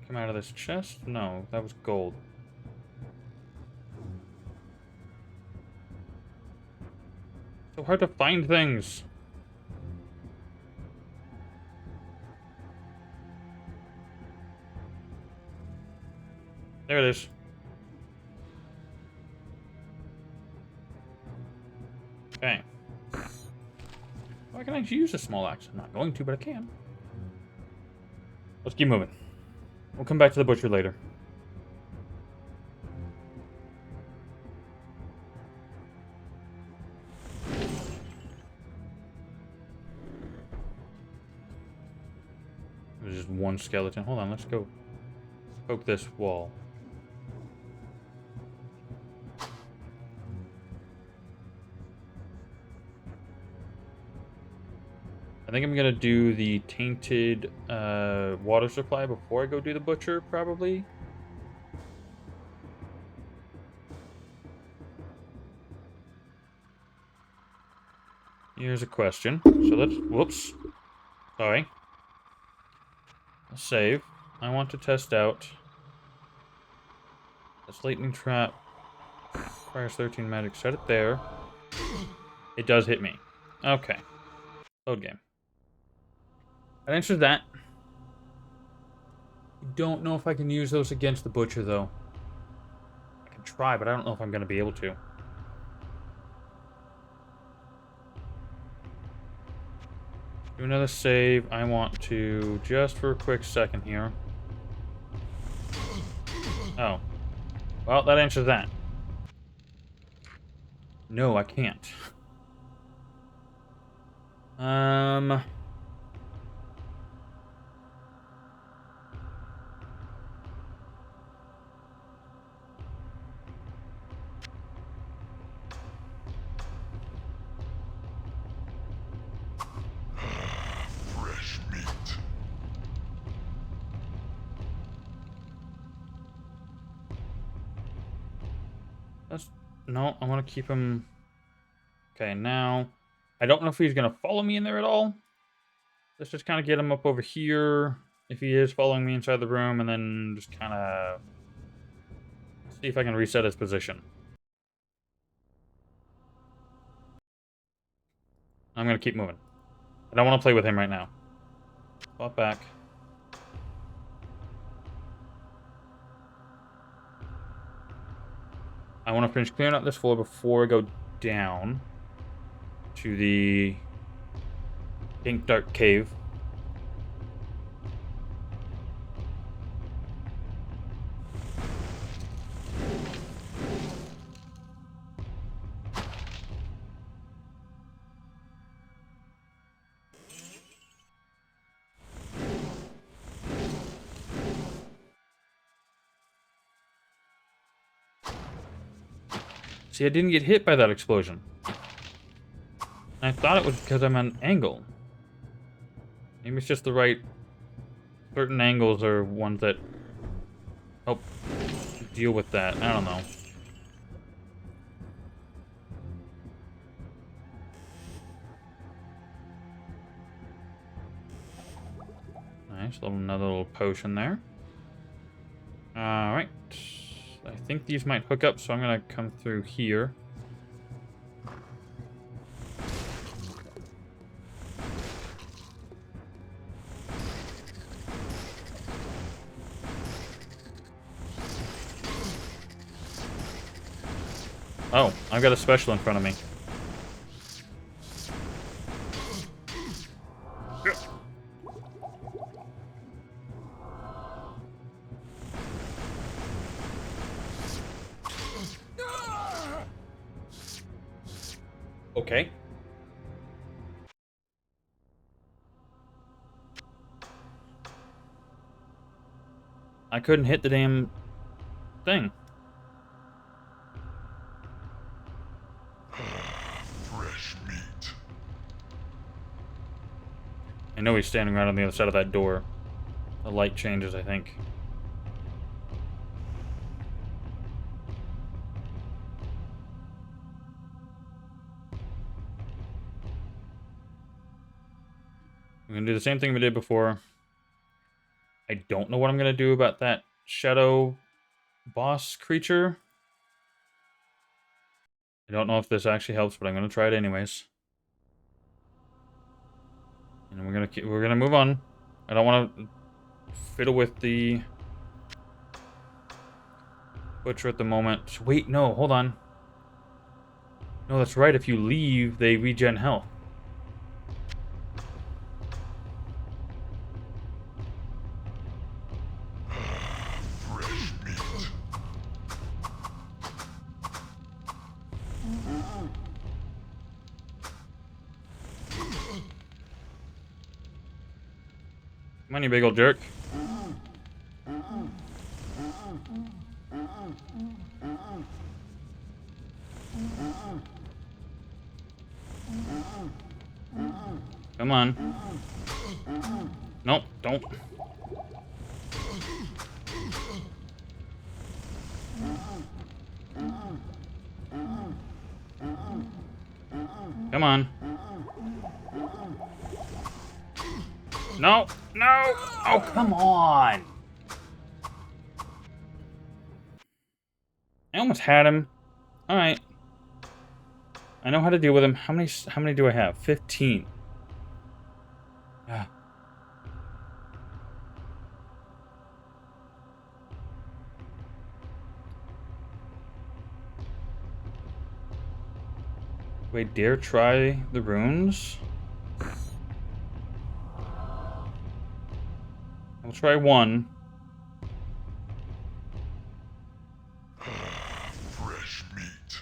Come out of this chest? No, that was gold. So hard to find things. There it is. Okay. Well, I can actually use a small axe. I'm not going to, but I can. Let's keep moving. We'll come back to the butcher later. There's just one skeleton. Hold on, let's go. poke this wall. I think I'm gonna do the tainted water supply before I go do the butcher, probably. Here's a question. So let's, whoops. Sorry. I'll save. I want to test out this lightning trap. Fires 13 magic. Set it there. It does hit me. Okay. Load game. That answers that. Don't know if I can use those against the butcher, though. I can try, but I don't know if I'm going to be able to. Do another save. I want to, just for a quick second here. Oh. Well, that answers that. No, I can't. Fresh meat. No, I want to keep him. Okay, now I don't know if he's gonna follow me in there at all. Let's just kind of get him up over here. If he is following me inside the room, and then just kind of see if I can reset his position. I'm gonna keep moving. I don't want to play with him right now. Swap back. I want to finish clearing out this floor before I go down to the pink dark cave. See, I didn't get hit by that explosion. I thought it was because I'm on an angle. Maybe it's just the right... Certain angles are ones that help deal with that. I don't know. Nice, another little potion there. Alright. I think these might hook up, so I'm gonna come through here. Oh, I've got a special in front of me. Okay. I couldn't hit the damn thing. Fresh meat. I know he's standing right on the other side of that door. The light changes, I think. We're gonna do the same thing we did before. I don't know what I'm gonna do about that shadow boss creature. I don't know if this actually helps, but I'm gonna try it anyways. And we're gonna move on. I don't want to fiddle with the butcher at the moment. Wait, no, hold on. No, that's right. If you leave, they regen health. Fresh meat. Come on, you big old jerk. Come on. Nope, don't. Come on. No, no. Oh, come on. I almost had him. All right. I know how to deal with him. How many do I have? 15. Ah. Wait, dare try the runes? I'll try one. Fresh meat.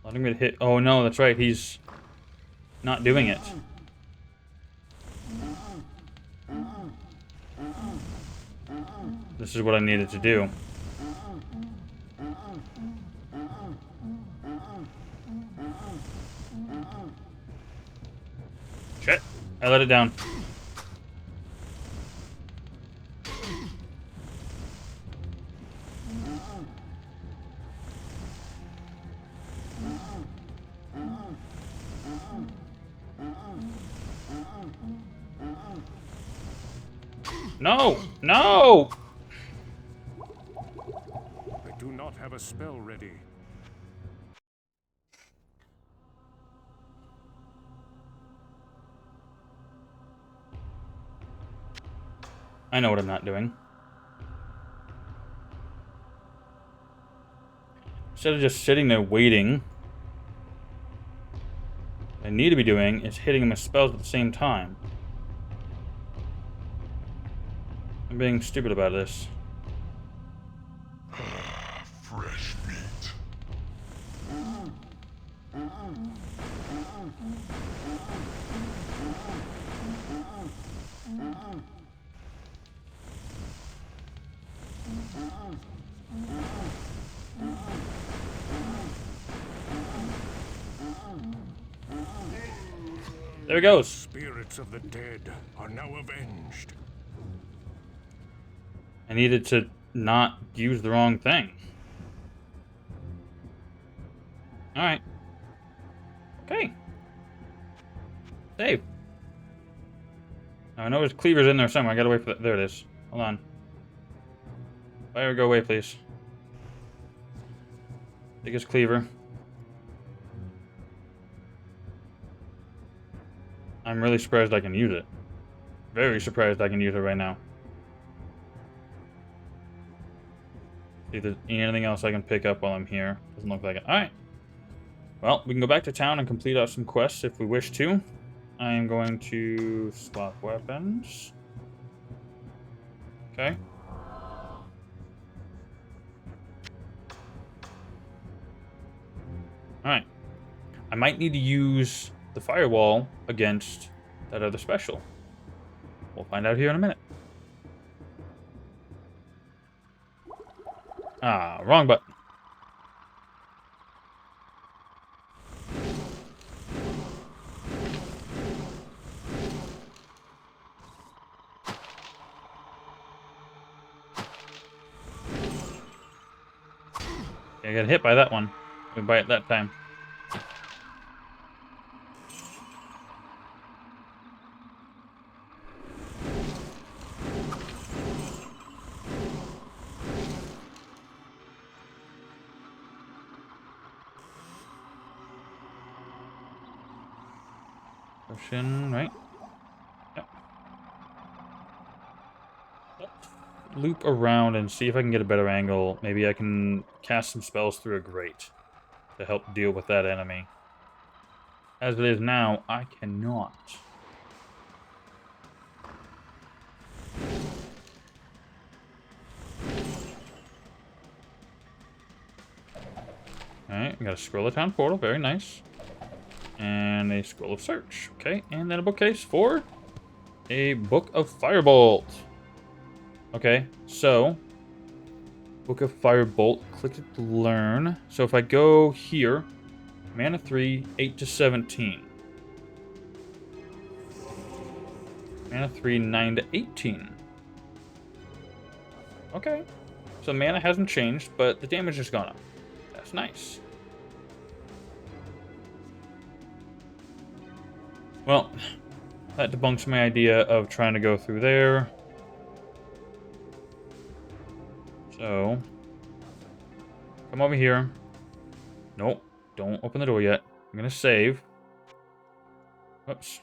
Letting me hit. Oh no, that's right. He's not doing it. This is what I needed to do. Shit. I let it down. No! No! I do not have a spell ready. I know what I'm not doing. Instead of just sitting there waiting, what I need to be doing is hitting him with spells at the same time. I'm being stupid about this. Fresh meat. There he goes. Spirits of the dead are now avenged. I needed to not use the wrong thing. Alright. Okay. Save. Now I know his cleaver's in there somewhere. I gotta wait for that. There it is. Hold on. Fire, go away, please. Take his cleaver. I'm really surprised I can use it. Very surprised I can use it right now. See if there's anything else I can pick up while I'm here. Doesn't look like it. Alright. Well, we can go back to town and complete out some quests if we wish to. I am going to swap weapons. Okay. Alright. I might need to use the firewall against that other special. We'll find out here in a minute. Ah, wrong button. I got hit by that one. By it that time. Potion, right? Yep. Loop around and see if I can get a better angle. Maybe I can cast some spells through a grate to help deal with that enemy. As it is now, I cannot. Alright, we got a scroll of town portal, very nice. And a scroll of search. Okay, and then a bookcase for a book of firebolt. Okay, so Book of Firebolt. Click to learn. So if I go here, mana 3, 8 to 17. Mana 3, 9 to 18. Okay. So mana hasn't changed, but the damage has gone up. That's nice. Well, that debunks my idea of trying to go through there. So, come over here. Nope, don't open the door yet. I'm gonna save. Oops.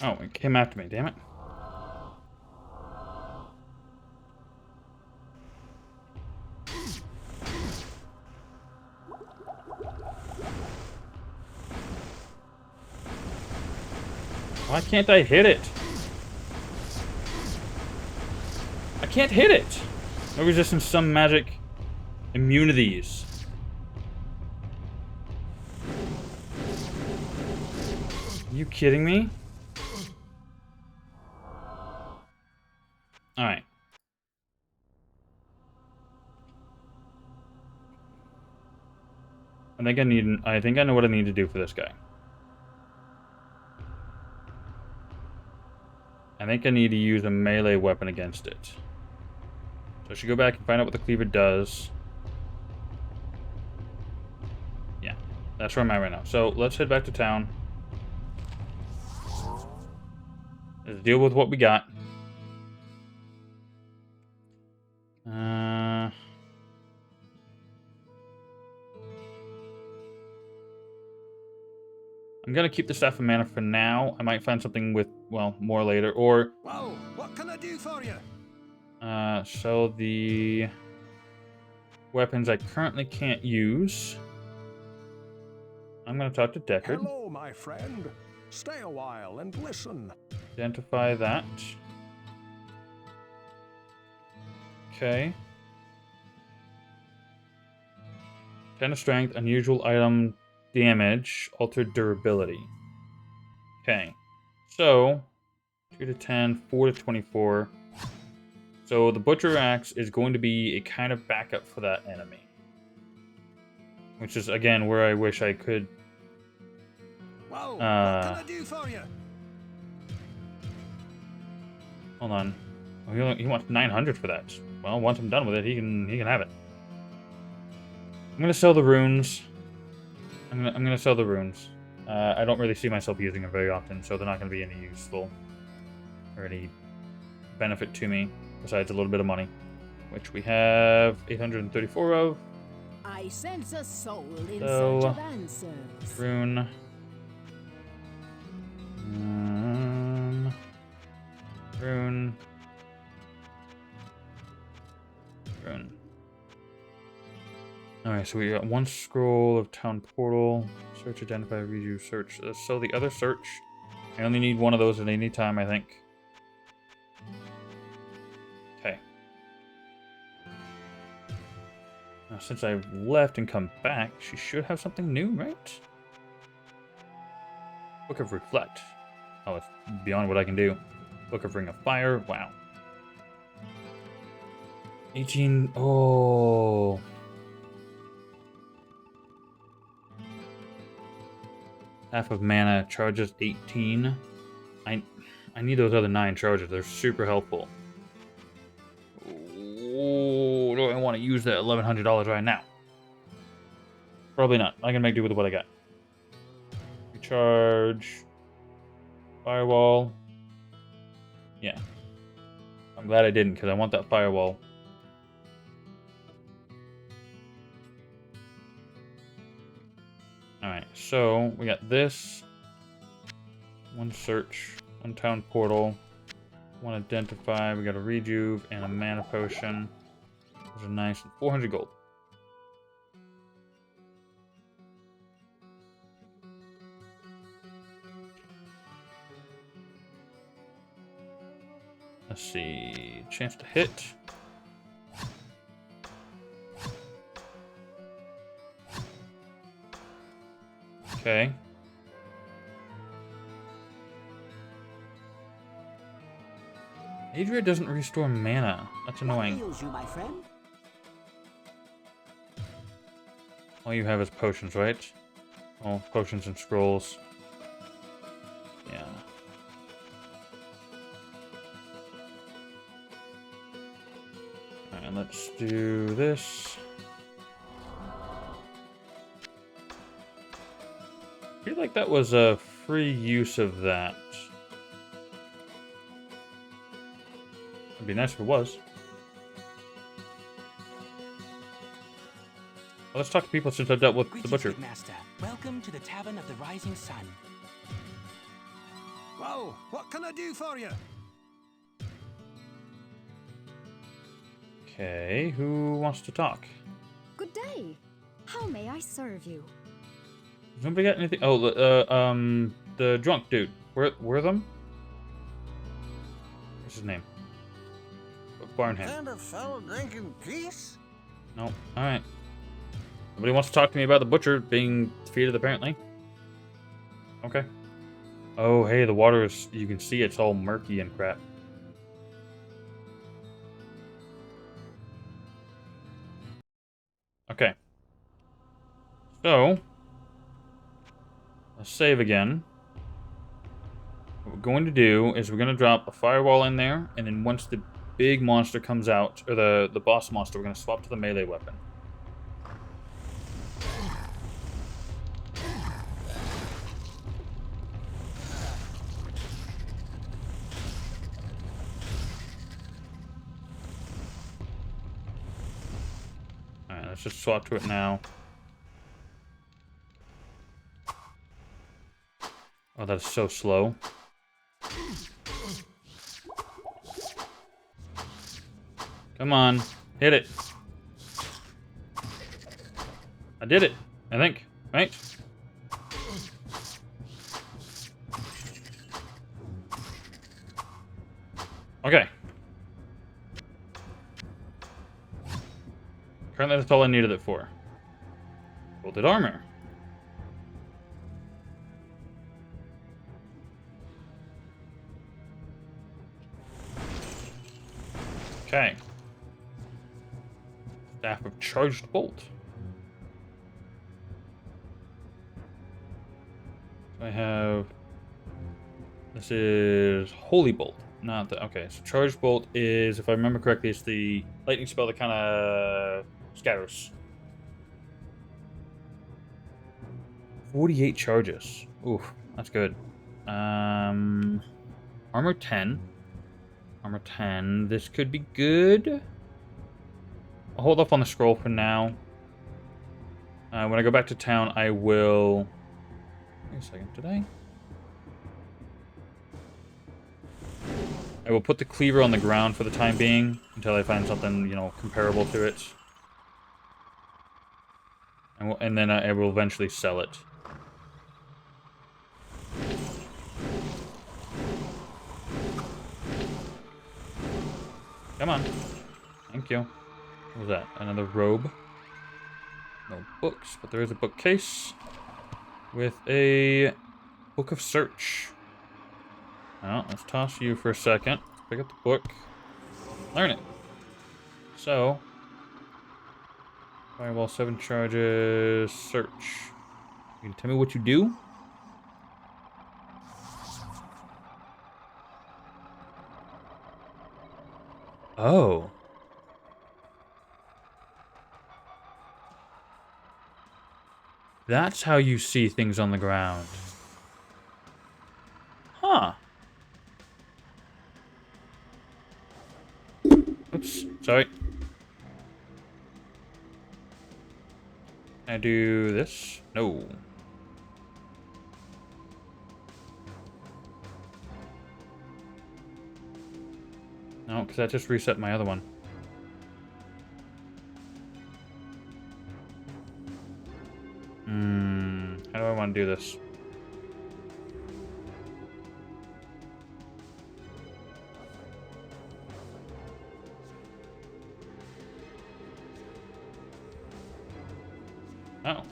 Oh, it came after me, damn it. Why can't I hit it? I can't hit it! No resistance, some magic immunities. Are you kidding me? Alright. I think I know what I need to do for this guy. I think I need to use a melee weapon against it. So I should go back and find out what the cleaver does. Yeah, that's where I'm at right now. So let's head back to town. Let's deal with what we got. I'm gonna keep the Staff of Mana for now. I might find something with, well, more later, or Well, what can I do for you? sell the weapons I currently can't use. I'm gonna talk to Deckard. Hello, my friend. Stay a while and listen. Identify that. Okay. 10 of strength, unusual item damage, altered durability. Okay. So, 2 to 10, 4 to 24. So the Butcher Axe is going to be a kind of backup for that enemy. Which is, again, where I wish I could... Well, what can I do for you? Hold on. Oh, he wants 900 for that. Well, once I'm done with it, he can have it. I'm gonna sell the runes. I'm gonna sell the runes. I don't really see myself using them very often, so they're not gonna be any useful or any benefit to me besides a little bit of money, which we have 834 of. I sense a soul in So, search of answers. Rune. Rune. Rune. Alright, so we got one scroll of town portal. Search, identify, redo, search. So the other search. I only need one of those at any time, I think. Okay. Now, since I've left and come back, she should have something new, right? Book of Reflect. Oh, it's beyond what I can do. Book of Ring of Fire. Wow. 18. Oh. Half of mana charges 18. I need those other 9 charges. They're super helpful. Oh, do I want to use that $1,100 right now? Probably not. I can make do with what I got. Recharge. Firewall. Yeah. I'm glad I didn't, because I want that firewall. Alright, so we got this. One search. One town portal. One identify. We got a rejuve and a mana potion. Those are nice. 400 gold. Let's see. Chance to hit. Okay. Adria doesn't restore mana. That's annoying. What ails you, my friend? All you have is potions, right? Oh, potions and scrolls. Yeah. Alright, let's do this. I feel like that was a free use of that. It'd be nice if it was. Well, let's talk to people since I've dealt with the Greetings, butcher. good master. Welcome to the Tavern of the Rising Sun. Well, what can I do for you? Okay, who wants to talk? Good day. How may I serve you? Has nobody got anything? Oh, the drunk dude. Were them? What's his name? Barnham. Kind of fellow drinking peace? No. All right. Nobody wants to talk to me about the butcher being defeated, apparently. Okay. Oh, hey, the water is... You can see it's all murky and crap. Okay. So... Let's save again. What we're going to do is we're going to drop a firewall in there, and then once the big monster comes out, or the boss monster, we're going to swap to the melee weapon. Alright, let's just swap to it now. Oh, that's so slow. Come on, hit it. I did it, I think, right? Okay. Currently, that's all I needed it for. Bolted armor. Okay. Staff of Charged Bolt. So I have... This is Holy Bolt. Not the... Okay, so Charged Bolt is, if I remember correctly, it's the lightning spell that kind of scatters. 48 charges. Oof, that's good. Armor 10. Armor 10. This could be good. I'll hold off on the scroll for now. When I go back to town, I will... Wait a second, did I will put the cleaver on the ground for the time being, until I find something, you know, comparable to it. And then I will eventually sell it. Come on. Thank you. What was that? Another robe? No books, but there is a bookcase with a book of search. Now, let's toss you for a second. Pick up the book. Learn it. So, Fireball 7 charges, search. You can tell me what you do? Oh. That's how you see things on the ground. Huh. Oops, sorry. Can I do this? No. No, because that just reset my other one. How do I want to do this? Oh.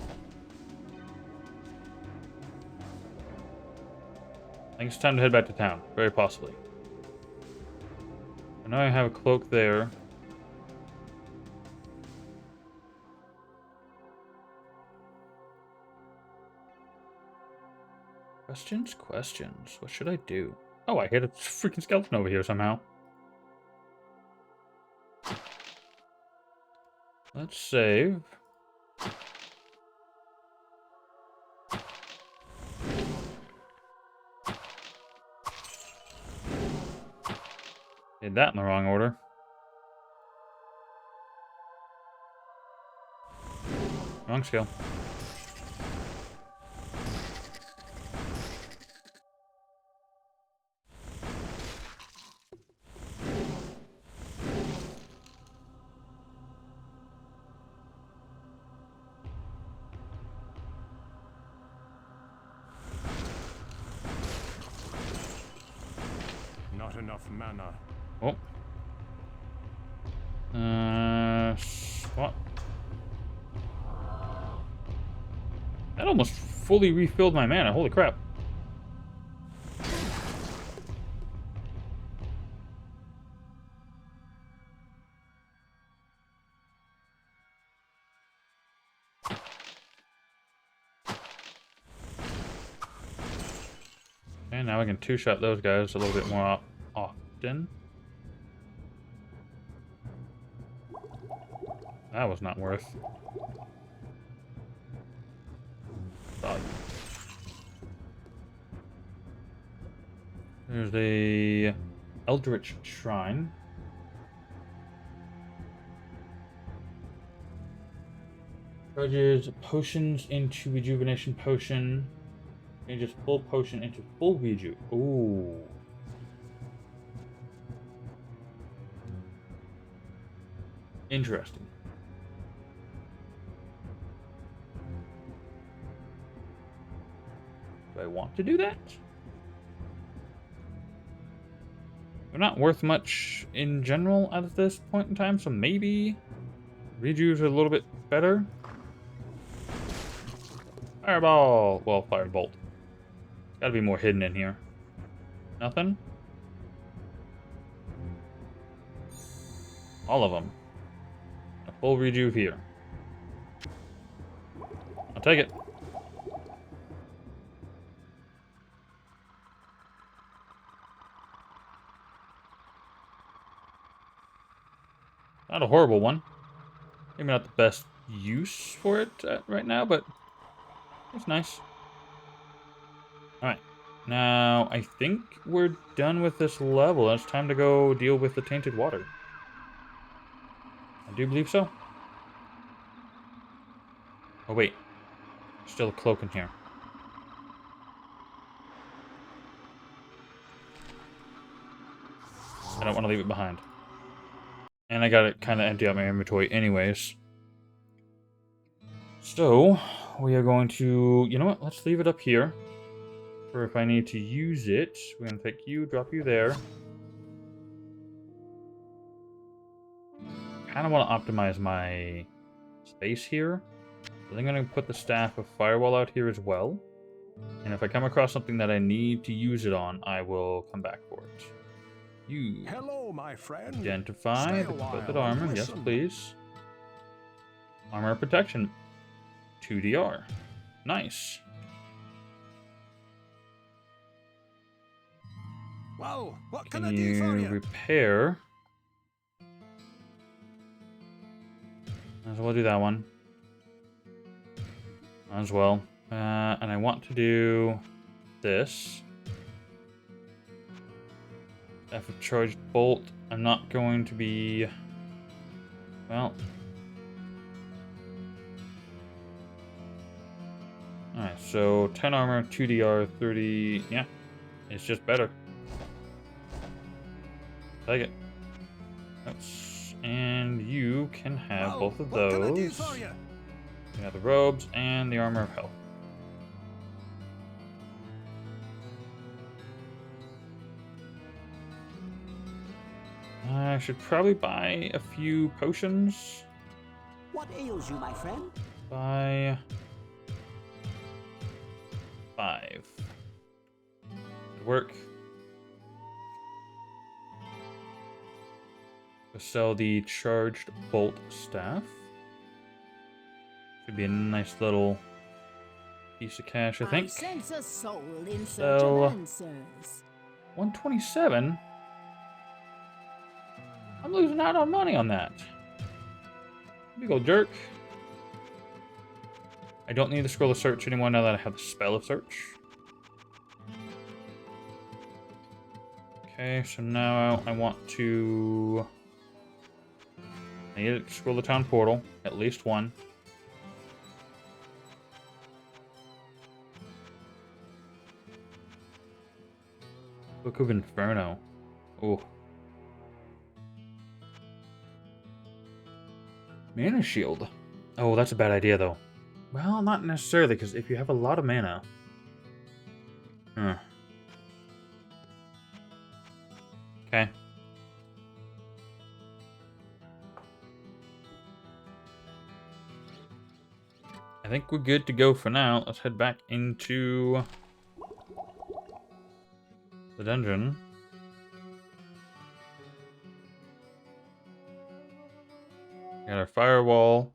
I think it's time to head back to town. Very possibly. I know I have a cloak there. Questions? Questions. What should I do? Oh, I hit a freaking skeleton over here somehow. Let's save. Did that in the wrong order. Wrong skill. Not enough mana. Oh. What? That almost fully refilled my mana. Holy crap. And now I can two-shot those guys a little bit more often. That was not worth. Thought. There's a Eldritch Shrine. Charges potions into rejuvenation potion. Changes full potion into full reju. Ooh. Interesting. Do I want to do that? They're not worth much in general at this point in time, so maybe reju's a little bit better. Fireball! Well, firebolt. Gotta be more hidden in here. Nothing? All of them. A full rejuve here. I'll take it. Not a horrible one. Maybe not the best use for it right now, but it's nice. Alright. Now, I think we're done with this level. It's time to go deal with the tainted water. I do believe so. Oh, wait. Still a cloak in here. I don't want to leave it behind. And I got it kind of empty out my inventory anyways. So, we are going to... You know what? Let's leave it up here. For if I need to use it. We're going to take you, drop you there. Kind of want to optimize my space here. So I'm going to put the Staff of Firewall out here as well. And if I come across something that I need to use it on, I will come back for it. You Hello, my friend. identify the quilted armor. Yes, please. Armor protection. 2DR. Nice. Well, what can Can I do for you you? repair? As well do that one. As well. And I want to do this. F of charged bolt. I'm not going to be... Well... Alright, so 10 armor, 2DR, 30... Yeah. It's just better. Take it. Oops. And you can have Well, both of what can I do those. for you? You have the robes and the armor of health. I should probably buy a few potions. What ails you, my friend? Buy 5. Good work. Go sell the charged bolt staff. Should be a nice little piece of cash, I I think. sense a soul in search So, of answers. 127. I'm losing out on money on that. Big old jerk. I don't need the scroll of search anymore now that I have the spell of search. Okay, so now I want to... I need to scroll the town portal, at least one. Book of Inferno. Oh. Mana shield. Oh, that's a bad idea, though. Well, not necessarily, because if you have a lot of mana... Okay. I think we're good to go for now. Let's head back into the dungeon. Got our firewall,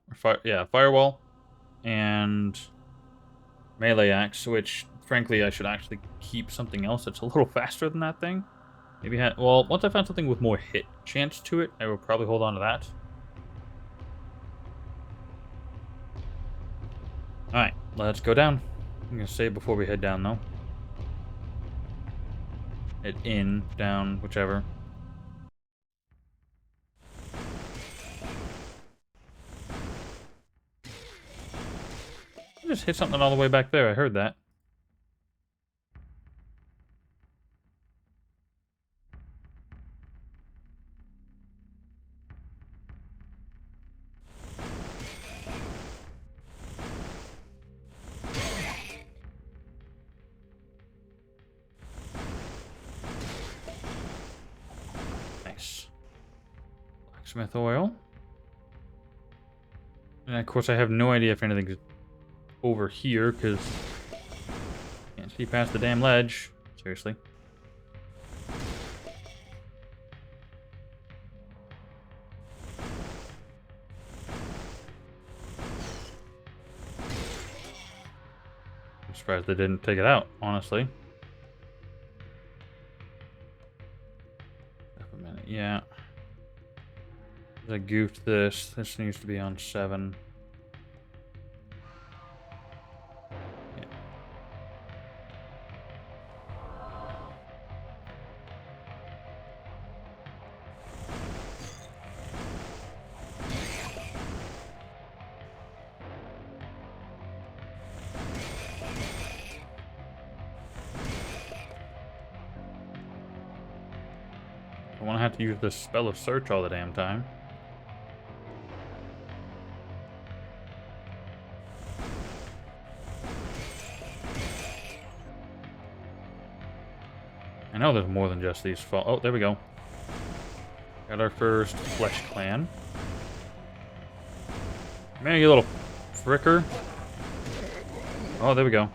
firewall, and melee axe, which, frankly, I should actually keep something else that's a little faster than that thing. Maybe, well, once I find something with more hit chance to it, I will probably hold on to that. Alright, let's go down. I'm gonna save before we head down, though. Head in, down, whichever. I just hit something all the way back there. I heard that. Nice. Blacksmith oil. And of course I have no idea if anything's over here, because can't see past the damn ledge. Seriously. I'm surprised they didn't take it out, honestly. Half a minute, yeah. I goofed this. This needs to be on 7. Yeah. I want to have to use this spell of search all the damn time. I know there's more than just these fall. Oh, there we go. Got our first flesh clan. Man, you little fricker. Oh, there we go.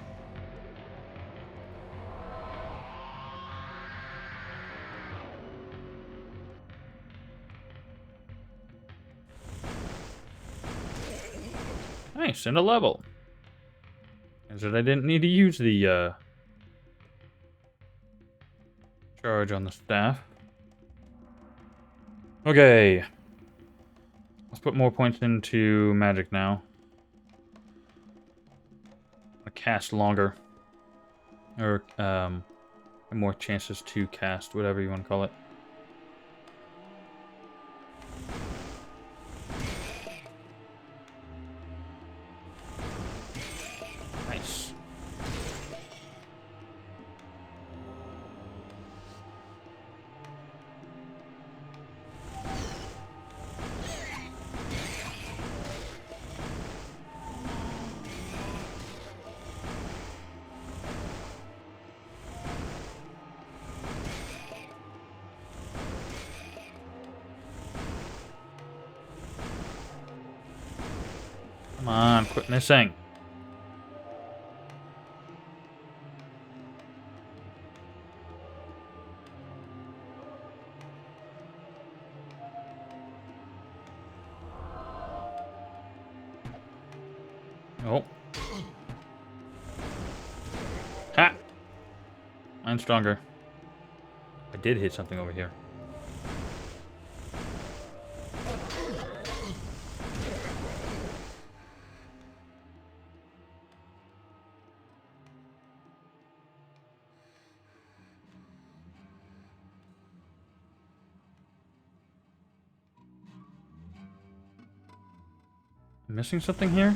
Nice, and a level. I said I didn't need to use the charge on the staff. Okay. Let's put more points into magic now. I cast longer. Or, more chances to cast, whatever you want to call it. Nice. Come on, quit missing. Oh. Ha! Mine's stronger. I did hit something over here. Missing something here?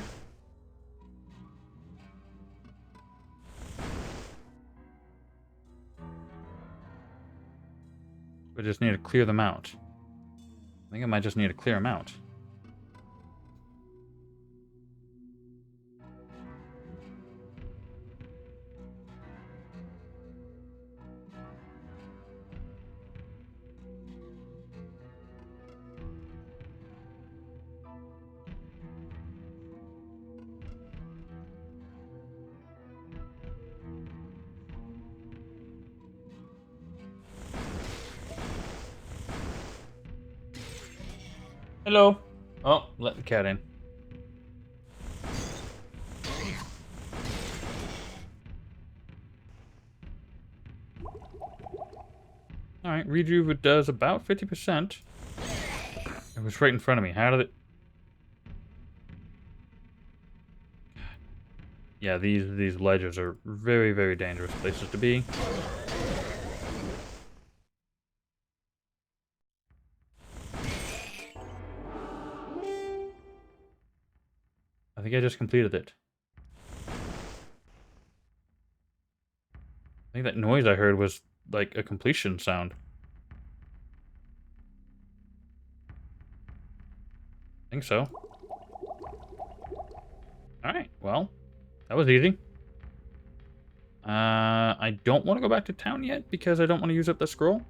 We just need to clear them out. I think I might just need to clear them out. Hello. Oh, let the cat in. Alright, rejuve does about 50%. It was right in front of me. How did it... Yeah, these ledges are very, very dangerous places to be. I think I just completed it. I think that noise I heard was like a completion sound. I think so. Alright, well, that was easy. I don't want to go back to town yet because I don't want to use up the scroll.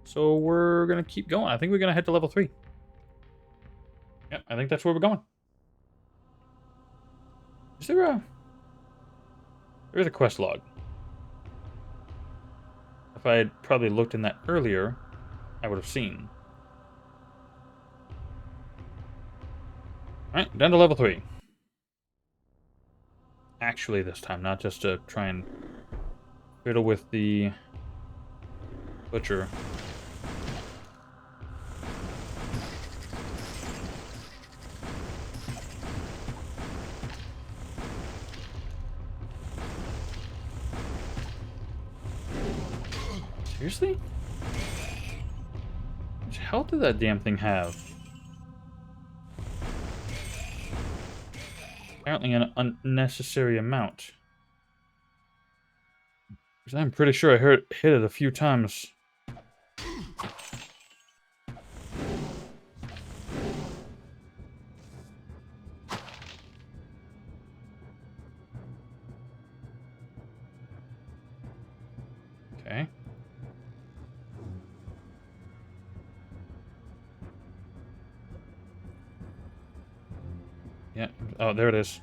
So we're going to keep going. I think we're going to head to level 3. Yep, I think that's where we're going. Is there a... There is a quest log. If I had probably looked in that earlier, I would have seen. Alright, down to level 3. Actually this time, not just to try and fiddle with the butcher. Seriously? How much health did that damn thing have? Apparently an unnecessary amount. Because I'm pretty sure I hit it a few times. Okay. Yeah. Oh, there it is.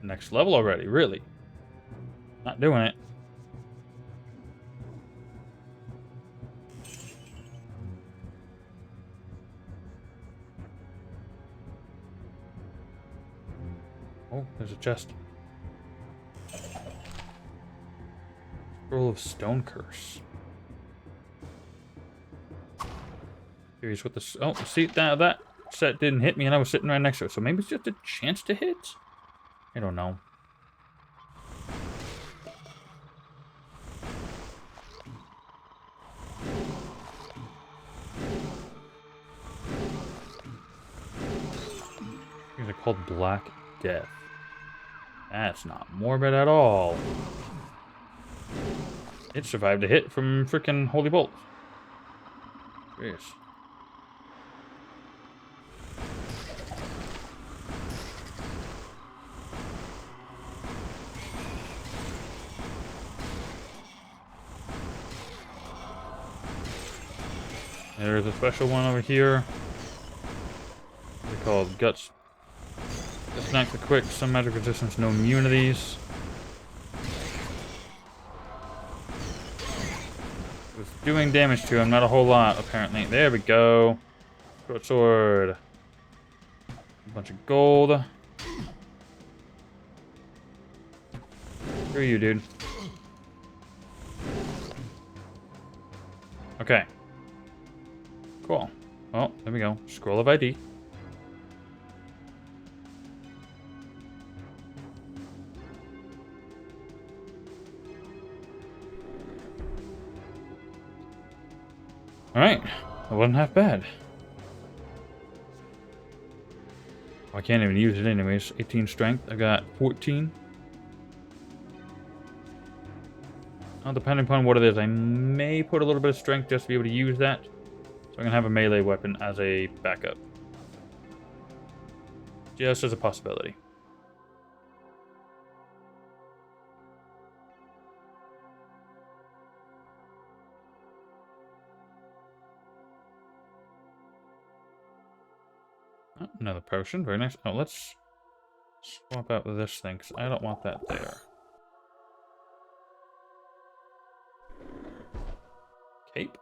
Next level already, really? Not doing it. Oh, there's a chest. Scroll of Stone Curse. Curious what this... Oh, see, that set didn't hit me and I was sitting right next to it. So maybe it's just a chance to hit? I don't know. These are called black death. That's not morbid at all. It survived a hit from freaking holy bolts. Jeez. There's a special one over here. They're called Guts. Snack the quick, some magic resistance, no immunities. It was doing damage to him, not a whole lot, apparently. There we go. Short sword. A bunch of gold. Screw you, dude. Okay. Cool. Well, there we go. Scroll of ID. Alright. That wasn't half bad. Oh, I can't even use it anyways. 18 strength. I got 14. Well, depending upon what it is, I may put a little bit of strength just to be able to use that. So I'm going to have a melee weapon as a backup. Just as a possibility. Oh, another potion. Very nice. Oh, let's swap out with this thing, because I don't want that there. Cape.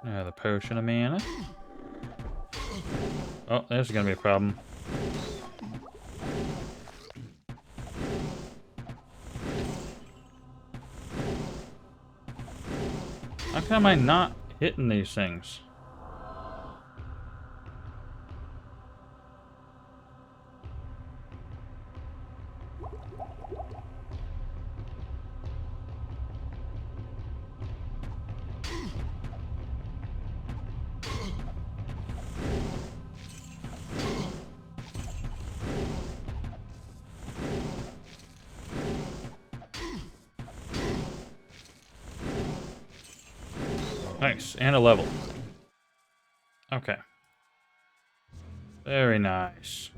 The potion of mana. Oh, there's gonna be a problem. How come I not hitting these things? Nice, and a level. Okay. Very nice.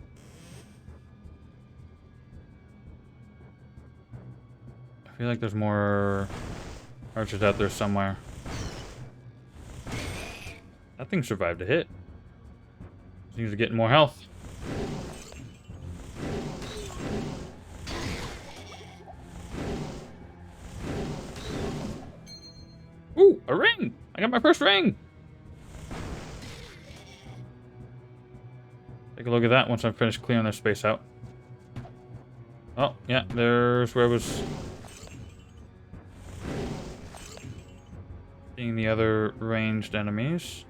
I feel like there's more archers out there somewhere. That thing survived a hit. Seems to get more health. Ooh, a ring! I got my first ring! Take a look at that once I'm finished clearing this space out. Oh, yeah, there's where I was seeing the other ranged enemies.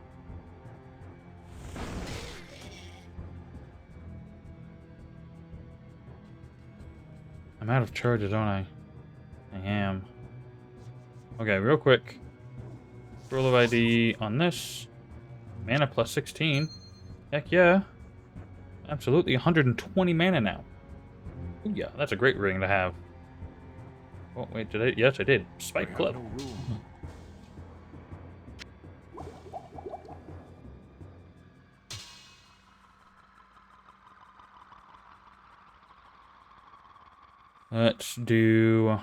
I'm out of charges, don't I? I am. Okay, real quick. Roll of ID on this. Mana plus 16. Heck yeah. Absolutely 120 mana now. Ooh, yeah, that's a great ring to have. Oh, wait, did I? Yes, I did. Spike Club. Let's do...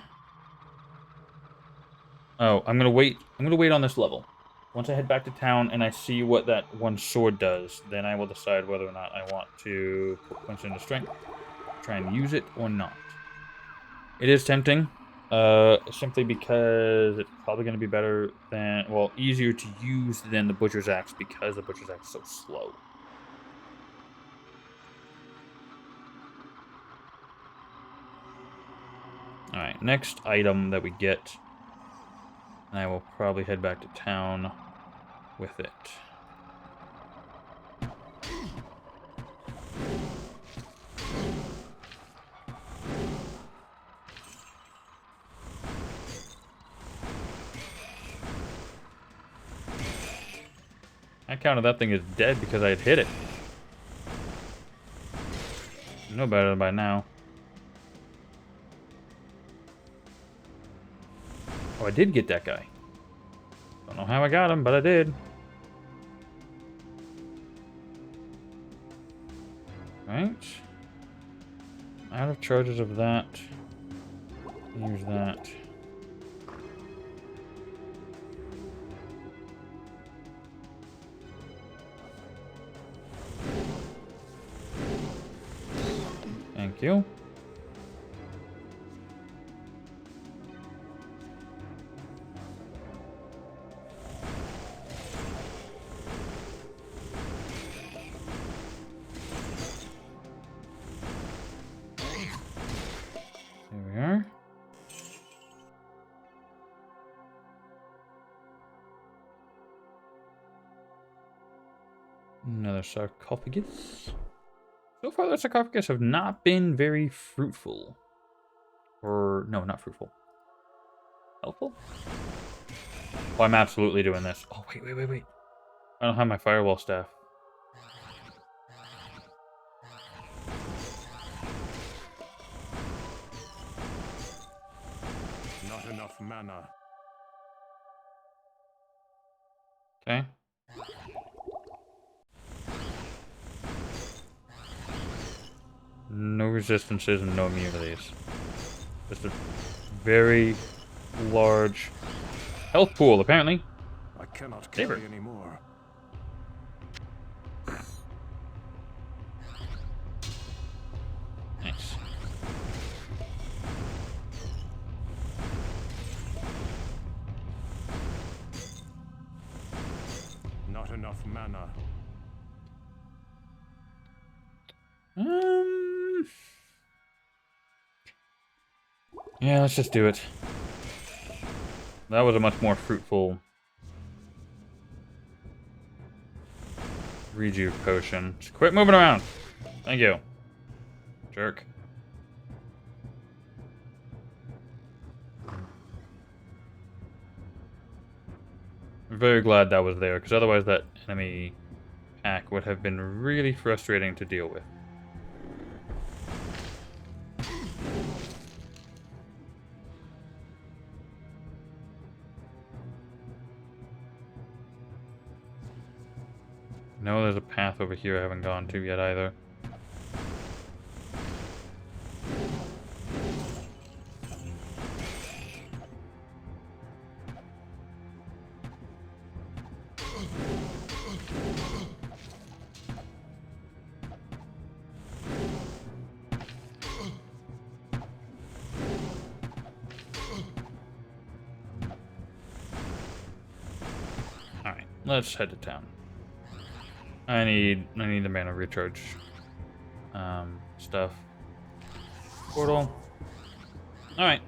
Oh, I'm gonna wait on this level. Once I head back to town and I see what that one sword does, then I will decide whether or not I want to put points into strength, try and use it or not. It is tempting, simply because it's probably going to be better than, well, easier to use than the Butcher's Axe because the Butcher's Axe is so slow. Alright, next item that we get, and I will probably head back to town with it. I counted that thing as dead because I had hit it. No better by now. Oh, I did get that guy. Don't know how I got him, but I did. Right. Out of charges of that. Use that. Thank you. There we are. Another sarcophagus. So far, the sarcophagus have not been very fruitful. Or, no, not fruitful. Helpful? Oh, I'm absolutely doing this. Oh, wait. I don't have my firewall staff. Not enough mana. Okay. No resistances and no immunities. Just a very large health pool, apparently. I cannot Saber. carry anymore. Nice. Not enough mana. Yeah, let's just do it. That was a much more fruitful rejuve potion. Just quit moving around. Thank you. Jerk. I'm very glad that was there, because otherwise that enemy pack would have been really frustrating to deal with. No, there's a path over here I haven't gone to yet either. Alright, let's head to town. I need the mana recharge stuff. Portal. Alright.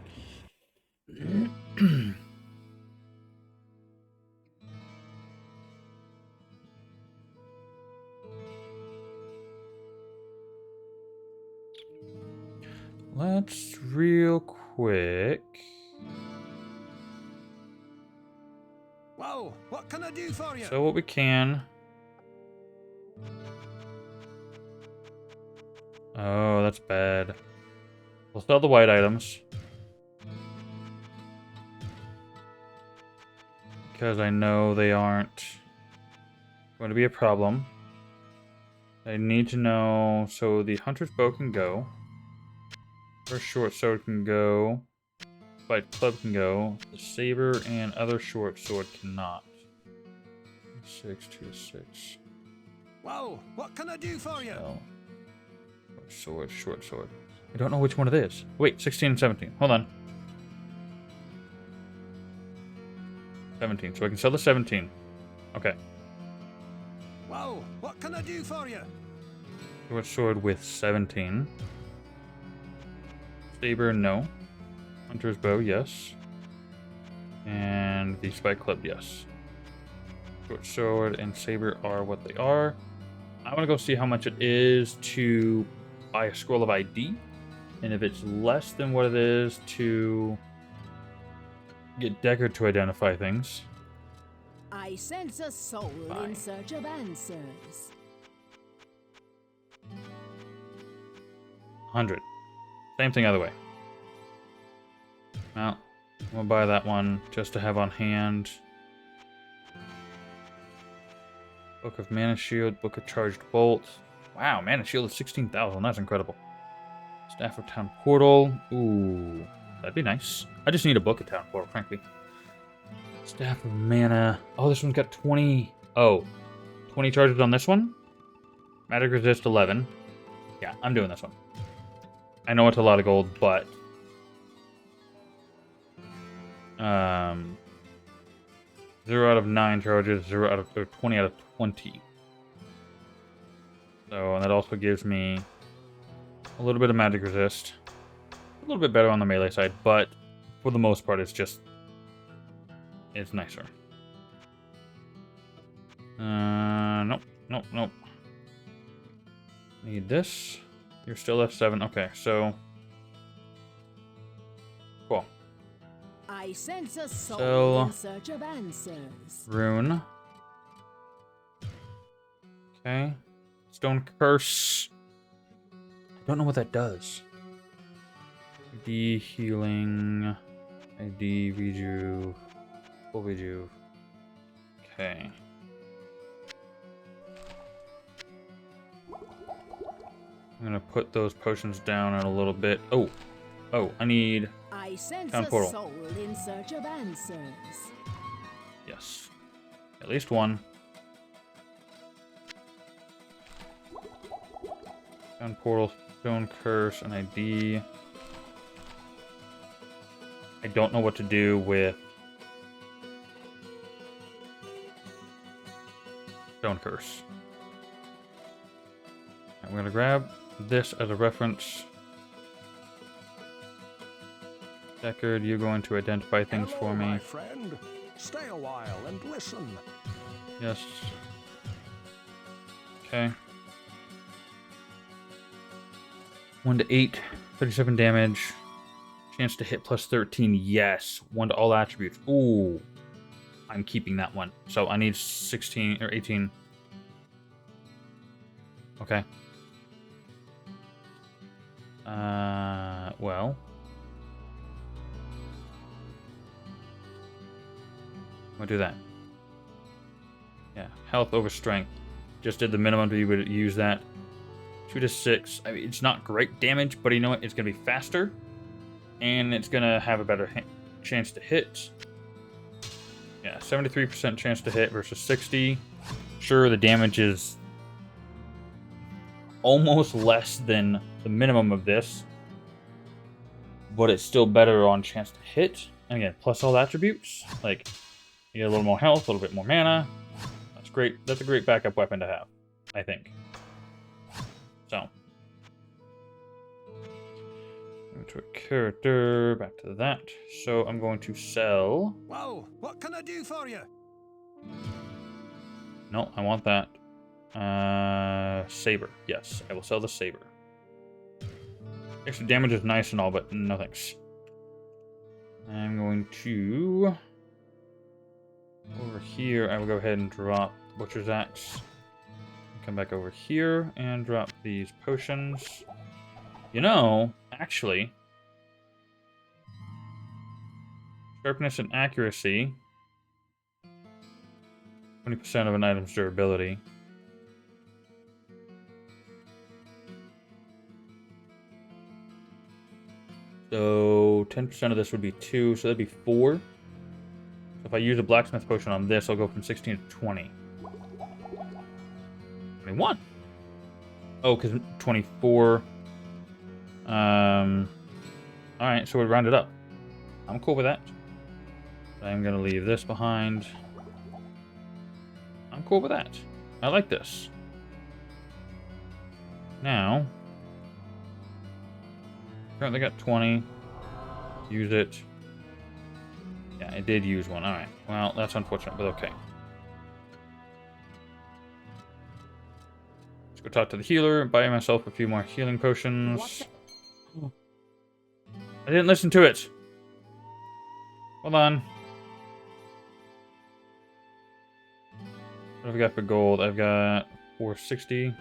Let's real quick. Whoa, what can I do for you? So what we can. Oh, that's bad. We'll sell the white items. Because I know they aren't going to be a problem. I need to know, so the Hunter's Bow can go. First Short Sword can go. Fight Club can go. The Saber and other Short Sword cannot. 6, 2, 6. Whoa, what can I do for you? So, Short Sword. I don't know which one it is. Wait, 16 and 17. Hold on. 17. So I can sell the 17. Okay. Whoa, what can I do for you? Short Sword with 17. Saber, no. Hunter's Bow, yes. And the Spike Club, yes. Short Sword and Saber are what they are. I want to go see how much it is to buy a Scroll of ID. And if it's less than what it is to get Deckard to identify things. I sense a soul Fine. in search of answers. 100. Same thing other way. Well, we'll buy that one just to have on hand. Book of Mana Shield, Book of Charged Bolt. Wow, Mana Shield is 16,000. That's incredible. Staff of Town Portal. Ooh, that'd be nice. I just need a Book of Town Portal, frankly. Staff of Mana. Oh, this one's got 20. Oh, 20 charges on this one. Magic Resist 11. Yeah, I'm doing this one. I know it's a lot of gold, but 0 out of 9 charges, 0 out of or 20 out of 20. So, and that also gives me a little bit of magic resist. A little bit better on the melee side, but for the most part, it's nicer. Nope, nope, nope. Need this. You're still F7. Okay, so cool. I sense a soul So, in search of answers. Rune. Okay. Stone Curse. I don't know what that does. ID healing. ID rejuve. Full rejuve. Okay. I'm gonna put those potions down in a little bit. Oh, I need I sense Town a portal. soul in search of answers. yes, at least one. Town portal, stone curse, and ID. I don't know what to do with stone curse. I'm gonna grab this as a reference. Deckard, you're going to identify things Hello, for me. my friend. Stay a while and listen. Yes. Okay. 1 to 8, 37 damage. Chance to hit plus 13. Yes. 1 to all attributes. Ooh. I'm keeping that one. So I need 16 or 18. Okay. Well. We'll do that. Yeah, health over strength. Just did the minimum to would use that. 2 to 6. I mean, it's not great damage, but you know what? It's going to be faster. And it's going to have a better chance to hit. Yeah, 73% chance to hit versus 60. Sure, the damage is almost less than the minimum of this. But it's still better on chance to hit. And again, plus all attributes. Like, you get a little more health, a little bit more mana. That's great. That's a great backup weapon to have, I think. So. Into a character, back to that. So I'm going to sell. Well, what can I do for you? No, I want that. Saber. Yes, I will sell the saber. Extra damage is nice and all, but no thanks. I'm going to... Over here, I will go ahead and drop Butcher's Axe. Come back over here and drop these potions. You know, actually... Sharpness and accuracy. 20% of an item's durability. So 10% of this would be 2, so that'd be 4. So if I use a blacksmith potion on this, I'll go from 16 to 20. 21. Oh, because 24. Alright, so we round it up. I'm cool with that. I'm gonna leave this behind. I'm cool with that. I like this. Now, currently got 20. Use it. Yeah, I did use one. Alright. Well, that's unfortunate, but okay. Let's go talk to the healer, buy myself a few more healing potions. I didn't listen to it. Hold on. What have I got for gold? I've got 460.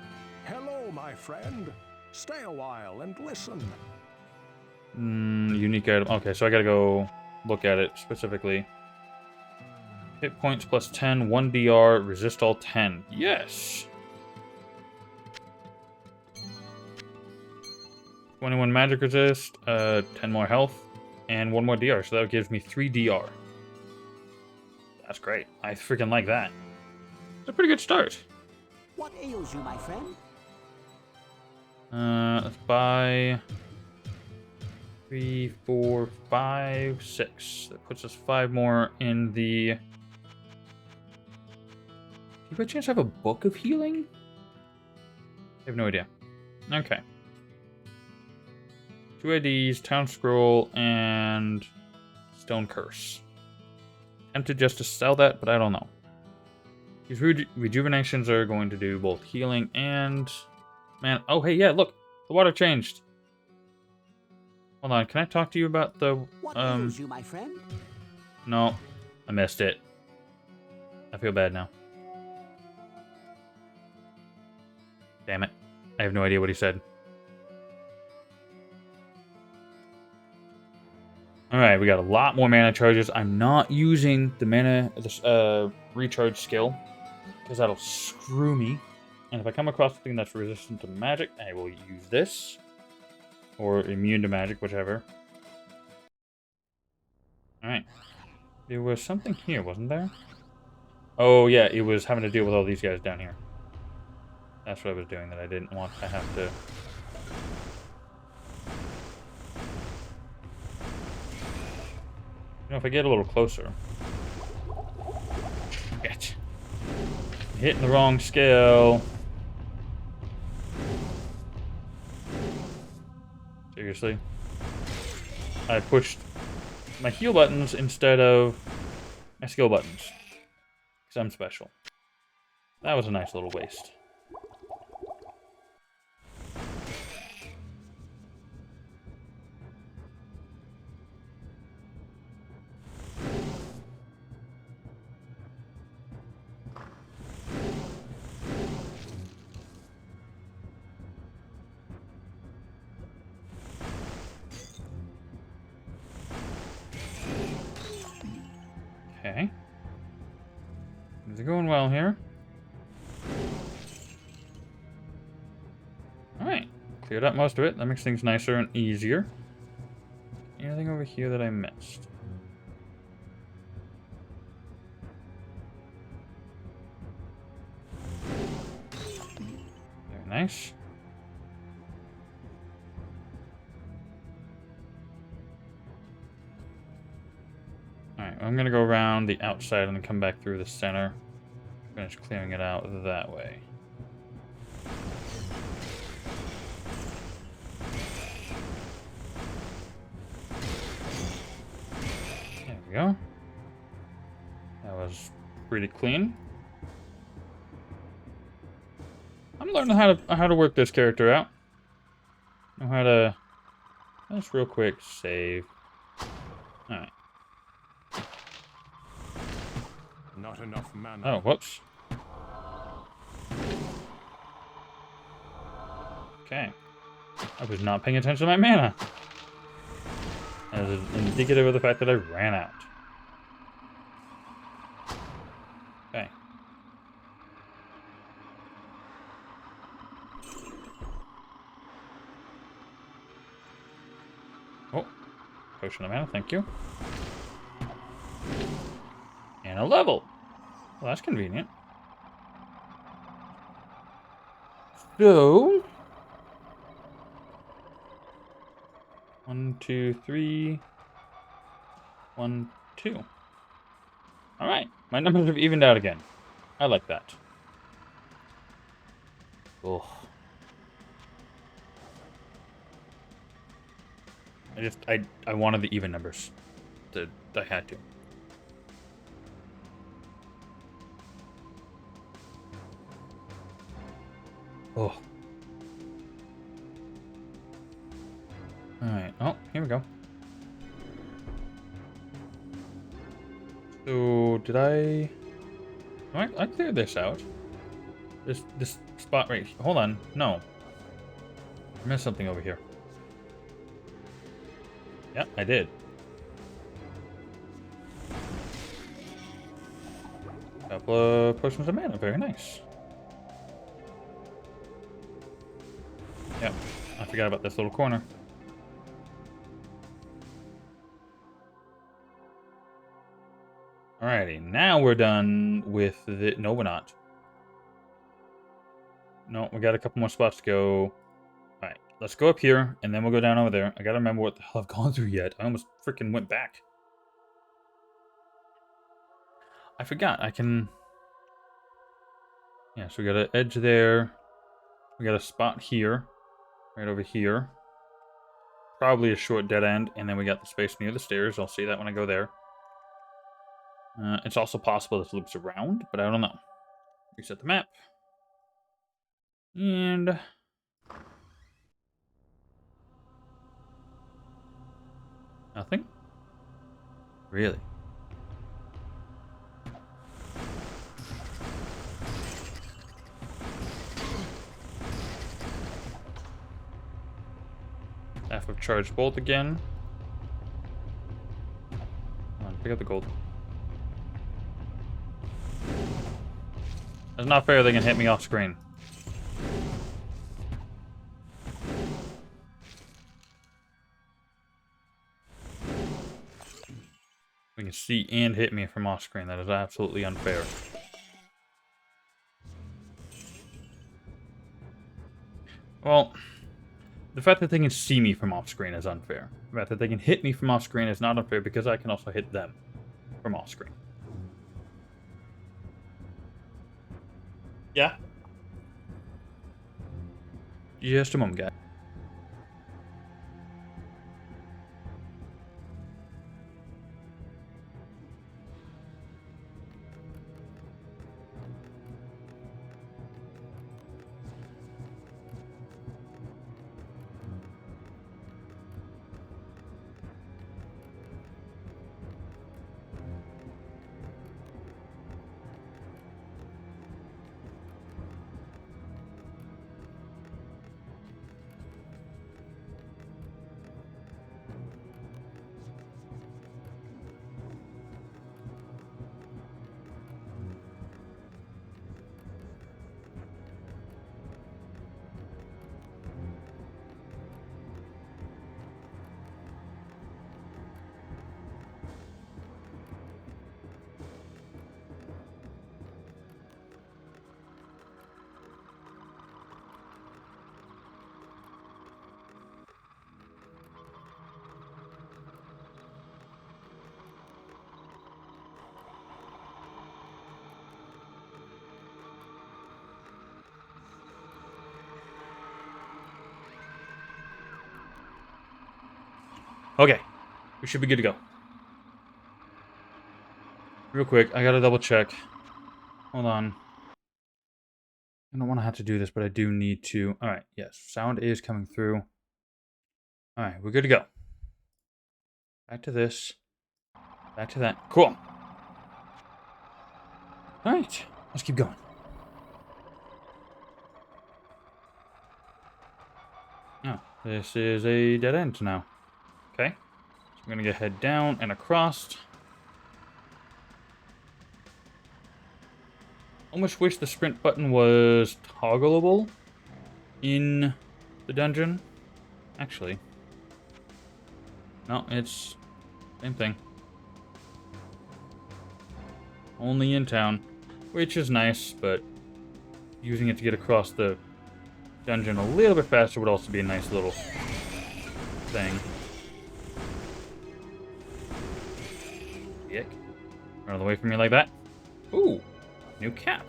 Hello, my friend. Stay a while and listen. Unique item. Okay, so I gotta go look at it specifically. Hit points plus 10, 1 DR, resist all 10. Yes! 21 magic resist, 10 more health, and 1 more DR, so that gives me 3 DR. That's great. I freaking like that. It's a pretty good start. What ails you, my friend? Let's buy 3, 4, 5, 6. That puts us 5 more in the... Do you by chance have a book of healing? I have no idea. Okay. 2 IDs, Town Scroll, and Stone Curse. Tempted just to sell that, but I don't know. These rejuvenations are going to do both healing and... Man, oh hey, yeah, look! The water changed! Hold on, can I talk to you about the... What ails you, my friend? No, I missed it. I feel bad now. Damn it. I have no idea what he said. Alright, we got a lot more mana charges. I'm not using the mana, recharge skill, because that'll screw me. And if I come across something that's resistant to magic, I will use this. Or immune to magic, whichever. Alright. There was something here, wasn't there? Oh, yeah, it was having to deal with all these guys down here. That's what I was doing, that I didn't want to have to... You know, if I get a little closer... Get. Hitting the wrong scale. Seriously? I pushed my heal buttons instead of my skill buttons. Because I'm special. That was a nice little waste. Okay. Things are going well here. Alright. Cleared up most of it. That makes things nicer and easier. Anything over here that I missed? Very nice. Alright, I'm gonna go around the outside and then come back through the center. Finish clearing it out that way. There we go. That was pretty clean. I'm learning how to work this character out. Know how to... Let's real quick save. Alright. Not enough mana. Oh, whoops. Okay. I was not paying attention to my mana. As indicative of the fact that I ran out. Okay. Oh. Potion of mana, thank you. And a level. Well, that's convenient. So... 1, 2, 3. 1, 2. Alright. My numbers have evened out again. I like that. Ugh. I wanted the even numbers. I had to. Oh. Alright. Oh, here we go. So, did I... I cleared this out. This spot right here. Hold on. No. I missed something over here. Yep, I did. Couple of potions of mana. Very nice. Yep. I forgot about this little corner. Alrighty. Now we're done with the... No, we're not. No, we got a couple more spots to go. Alright. Let's go up here, and then we'll go down over there. I gotta remember what the hell I've gone through yet. I almost freaking went back. I forgot. I can... Yeah, so we got an edge there. We got a spot here. Right over here. Probably a short dead end. And then we got the space near the stairs. I'll see that when I go there. It's also possible this loops around, but I don't know. Reset the map. And... Nothing? Really? Half of charged bolt again. Come on, pick up the gold. It's not fair they can hit me off screen. They can see and hit me from off screen. That is absolutely unfair. Well, the fact that they can see me from off screen is unfair. The fact that they can hit me from off screen is not unfair because I can also hit them from off screen. Yeah? Just a moment, guys. Okay, we should be good to go. Real quick, I gotta double check. Hold on. I don't want to have to do this, but I do need to. Alright, yes, sound is coming through. Alright, we're good to go. Back to this. Back to that. Cool. Alright, let's keep going. Oh, this is a dead end now. Okay. So I'm gonna head down and across. Almost wish the sprint button was toggleable in the dungeon. Actually. No, it's same thing. Only in town, which is nice, but using it to get across the dungeon a little bit faster would also be a nice little thing. Yuck. Run away from me like that. Ooh, new cap.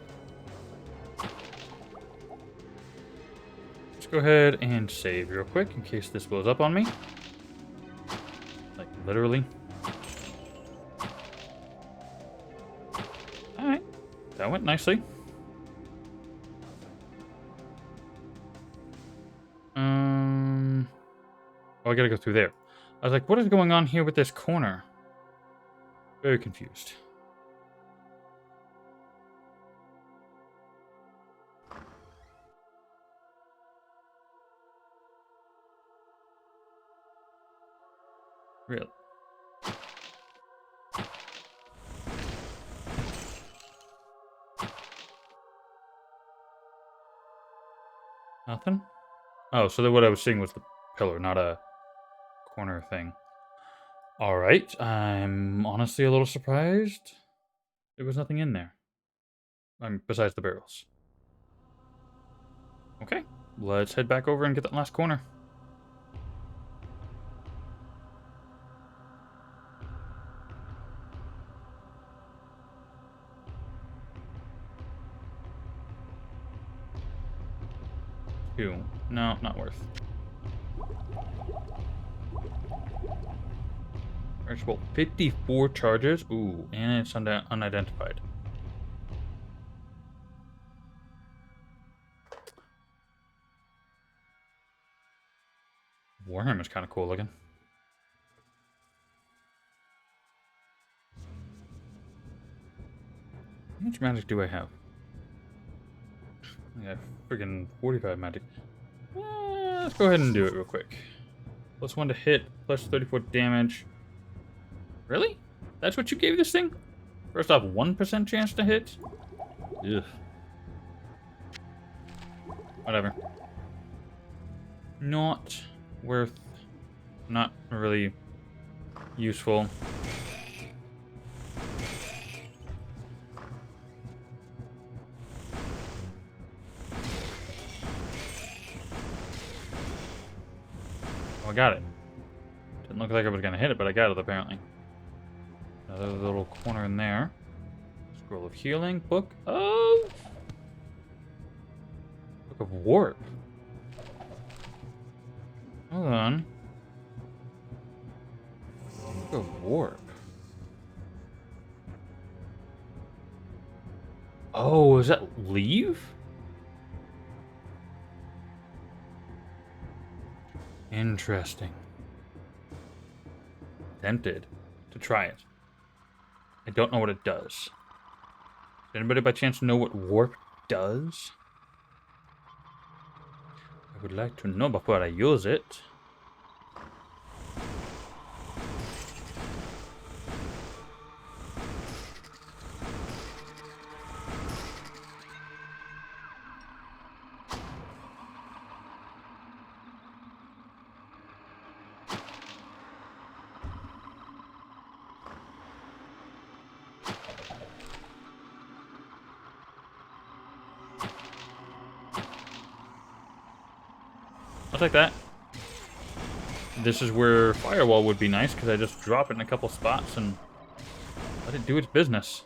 Let's go ahead and save real quick in case this blows up on me. Like, literally. Alright. That went nicely. Oh, I gotta go through there. I was like, what is going on here with this corner? Very confused. Really? Nothing? Oh, so what I was seeing was the pillar, not a corner thing. Alright, I'm honestly a little surprised there was nothing in there. Besides the barrels. Okay, let's head back over and get that last corner. Two. No, not worth. Well, 54 charges. Ooh, and it's unidentified. Warhammer is kind of cool looking. How much magic do I have? I got friggin' 45 magic. Let's go ahead and do it real quick. +1 to hit, plus 34 damage. Really? That's what you gave this thing? First off, 1% chance to hit? Ugh. Whatever. Not worth... Not really useful. Oh, I got it. Didn't look like I was gonna hit it, but I got it apparently. Another little corner in there. Scroll of healing. Book of... Book of warp. Hold on. Book of warp. Oh, is that leave? Interesting. Tempted to try it. I don't know what it does. Does anybody by chance know what warp does? I would like to know before I use it. I'll take that. This is where Firewall would be nice, because I just drop it in a couple spots and let it do its business.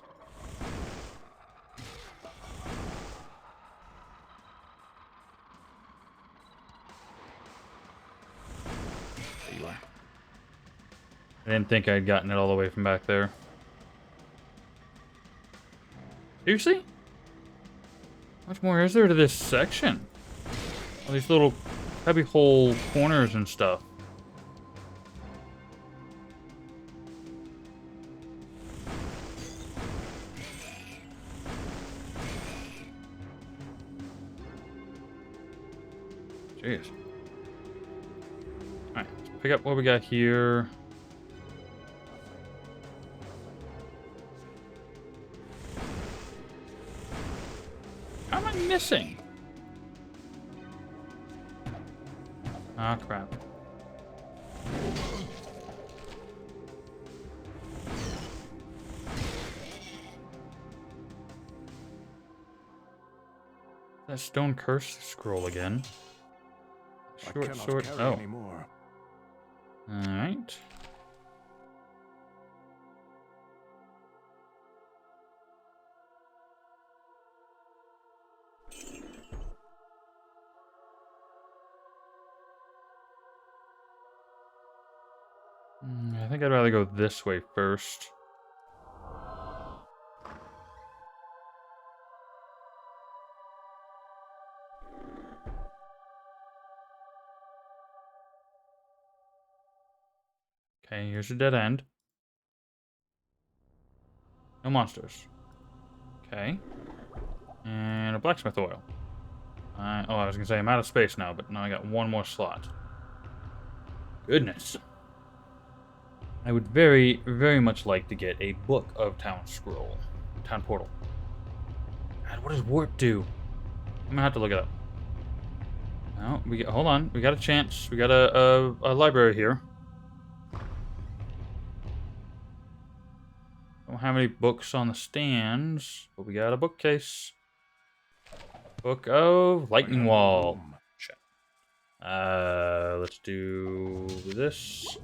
There you are. I didn't think I'd gotten it all the way from back there. Seriously? How much more is there to this section? All these little cubby hole corners and stuff. Jeez. Alright, let's pick up what we got here. How am I missing? Ah, crap. That stone curse scroll again. Short I cannot sword. carry Oh. anymore. Alright. I think I'd rather go this way first. Okay, here's a dead end. No monsters. Okay. And a blacksmith oil. I was gonna say I'm out of space now, but now I got one more slot. Goodness. I would very, very much like to get a Book of Town Scroll. Town Portal. God, what does warp do? I'm gonna have to look it up. No, hold on. We got a chance. We got a library here. Don't have any books on the stands, but we got a bookcase. Book of Lightning Wall. Shit. Let's do this.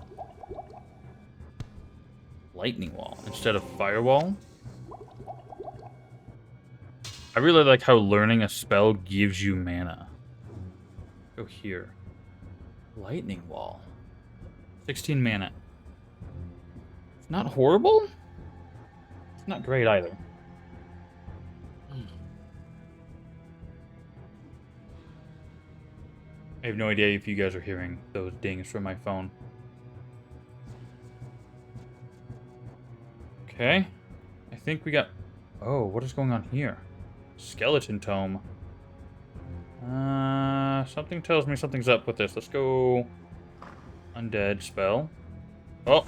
Lightning Wall instead of Firewall. I really like how learning a spell gives you mana. Go here. Lightning Wall. 16 mana. It's not horrible. It's not great either. I have no idea if you guys are hearing those dings from my phone. Okay. I think we got... Oh, what is going on here? Skeleton Tome. Something tells me something's up with this. Let's go... Undead spell. Oh!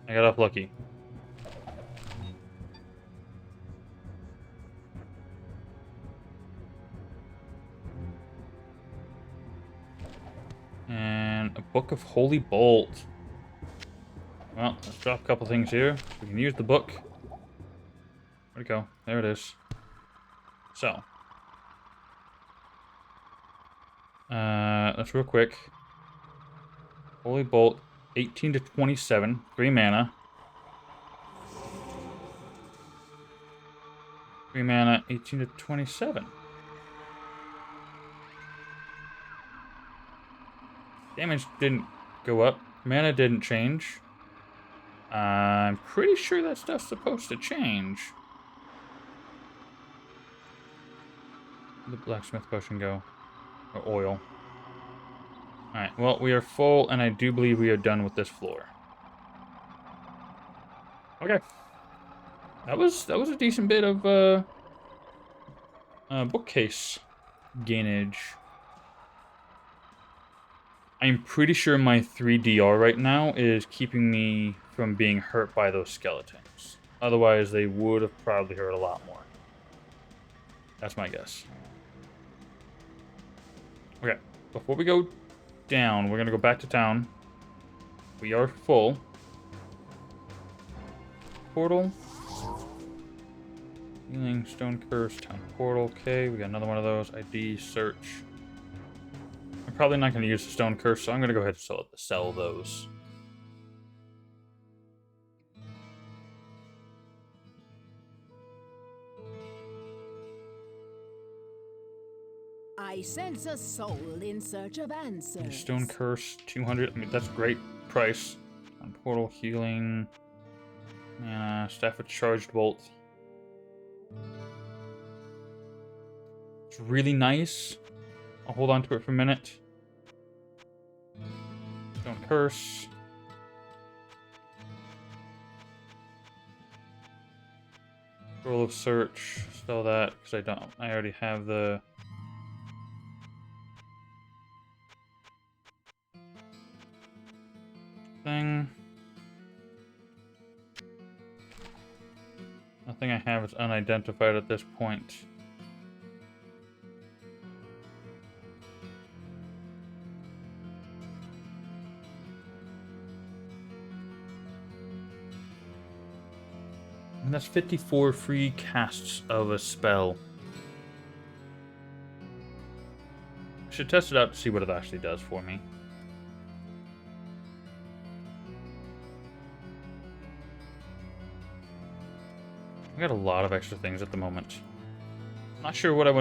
I got off lucky. And a Book of Holy Bolt. Well, let's drop a couple things here. We can use the book. Where'd it go? There it is. So. That's real quick. Holy Bolt, 18 to 27. 3 mana. 3 mana, 18 to 27. Damage didn't go up. Mana didn't change. I'm pretty sure that stuff's supposed to change. Where'd the blacksmith potion go? Or oil. Alright, well, we are full, and I do believe we are done with this floor. Okay. That was a decent bit of bookcase gainage. I'm pretty sure my 3DR right now is keeping me from being hurt by those skeletons. Otherwise, they would have probably hurt a lot more. That's my guess. Okay, before we go down, we're going to go back to town. We are full. Portal. Healing, Stone Curse, Town Portal. Okay, we got another one of those. ID, search. I'm probably not going to use the Stone Curse, so I'm going to go ahead and sell those. I sense a soul in search of answers. Stone Curse, 200. I mean, that's a great price. Town Portal, healing. Staff of Charged Bolt. It's really nice. I'll hold on to it for a minute. Stone Curse. Scroll of Search. Sell that because I already have the thing. Nothing I have is unidentified at this point. And that's 54 free casts of a spell. I should test it out to see what it actually does for me. I got a lot of extra things at the moment. I'm not sure what I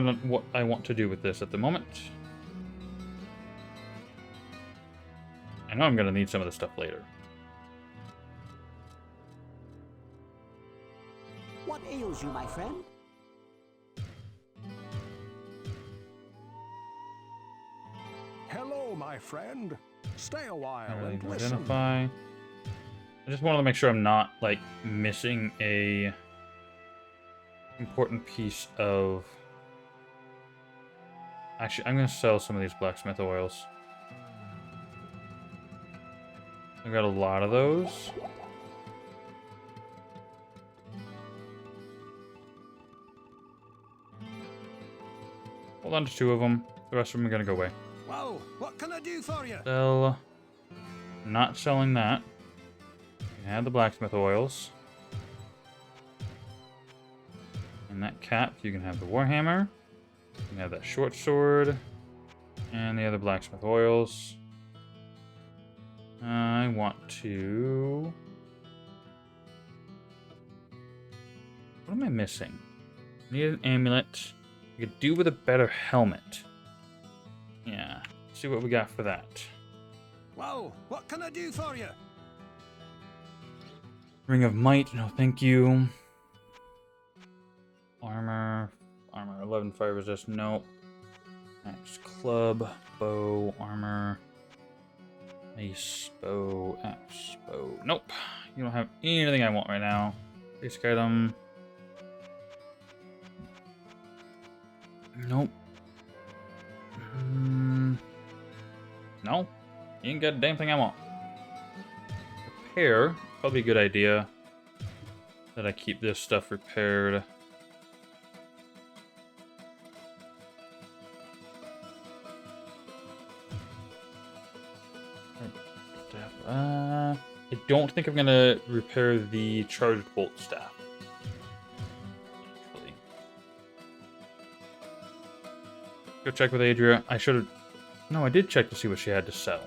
want to do with this at the moment. I know I'm going to need some of this stuff later. What ails you, my friend? Hello, my friend. Stay a while Not really and listen. identify. I just wanted to make sure I'm not, like, missing a important piece of Actually, I'm gonna sell some of these blacksmith oils. I got a lot of those. Hold on to 2 of them. The rest of them are gonna go away. Whoa, what can I do for you? Sell. Not selling that. You can have the blacksmith oils. And that cap, you can have the warhammer. You can have that short sword. And the other blacksmith oils. I want to... What am I missing? I need an amulet. I could do with a better helmet. Yeah. Let's see what we got for that. Whoa, what can I do for you? Ring of Might, no thank you. Armor. 11 fire resist, nope. Axe, club, bow, armor. Mace, bow, axe, bow. Nope. You don't have anything I want right now. Basic item. Nope. No. You ain't got a damn thing I want. Repair. Probably a good idea that I keep this stuff repaired. I don't think I'm gonna repair the charged bolt staff. Actually. Go check with Adria. I should have... No, I did check to see what she had to sell.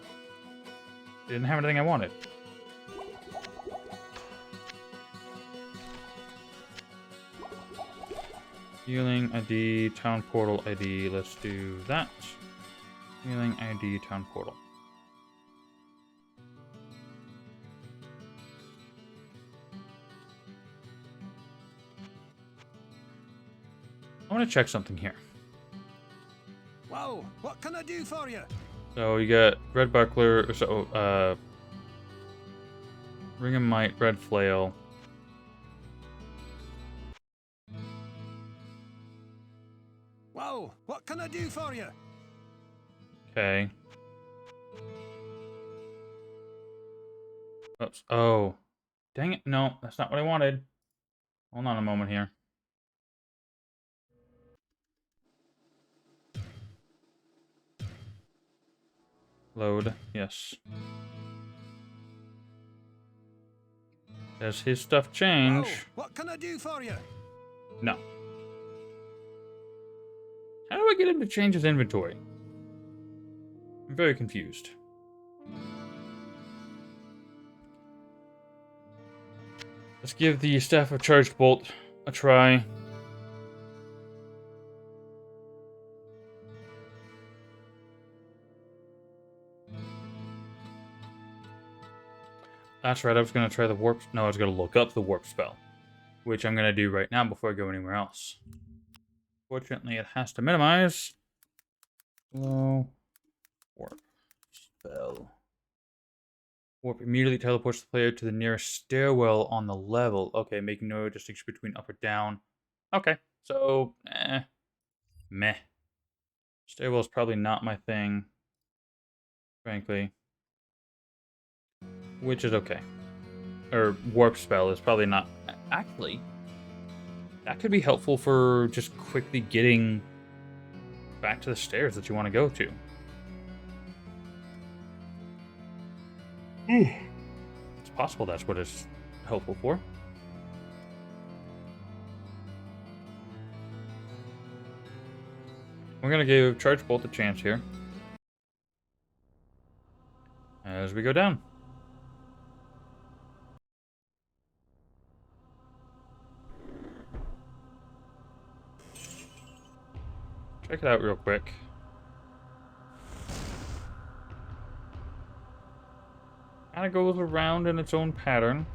She didn't have anything I wanted. Healing ID, town portal ID. Let's do that. Healing ID, town portal. I want to check something here. Whoa, what can I do for you? So you got red buckler, ring of might, red flail. Whoa, what can I do for you? Okay. Oops. Oh. Dang it. No, that's not what I wanted. Hold on a moment here. Load. Yes. Does his stuff change? Whoa, what can I do for you? No. How do I get him to change his inventory? I'm very confused. Let's give the Staff of Charged Bolt a try. That's right, I was going to try the warp... No, I was going to look up the warp spell. Which I'm going to do right now before I go anywhere else. Fortunately, it has to minimize. Slow. Warp spell. Warp immediately teleports the player to the nearest stairwell on the level. Okay, making no distinction between up or down. Okay, so, meh. Stairwell's probably not my thing, frankly. Which is okay. Or warp spell is probably not... Actually, that could be helpful for just quickly getting back to the stairs that you want to go to. It's possible that's what it's helpful for. We're going to give Charge Bolt a chance here. As we go down. Check it out real quick. Kind of goes around in its own pattern.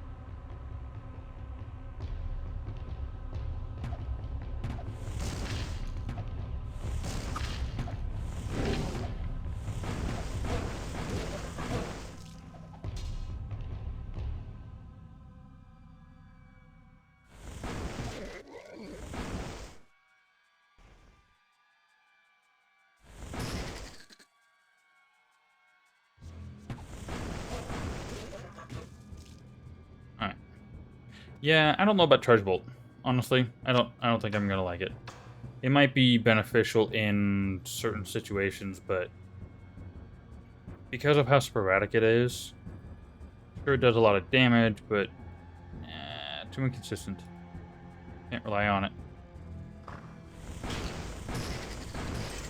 Yeah, I don't know about Charge Bolt. Honestly, I don't think I'm gonna like it. It might be beneficial in certain situations, but because of how sporadic it is, sure it does a lot of damage, but too inconsistent. Can't rely on it.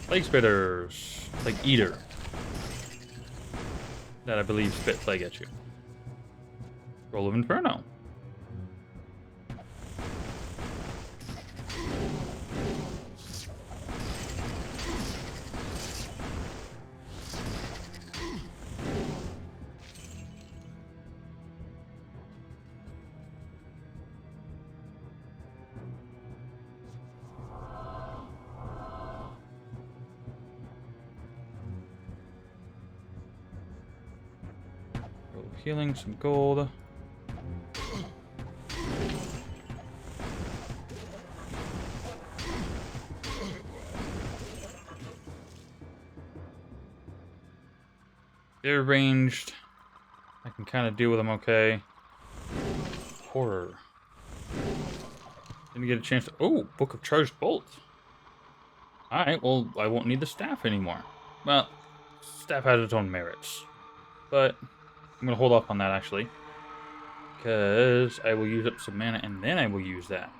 Plague Spitters. Plague Eater. That I believe spit plague at you. Roll of Inferno. Roll of healing, some gold. They're ranged. I can kind of deal with them okay. Horror. Didn't get a chance to... Oh, Book of Charged Bolt. Alright, well, I won't need the staff anymore. Well, staff has its own merits. But I'm going to hold off on that, actually. Because I will use up some mana, and then I will use that.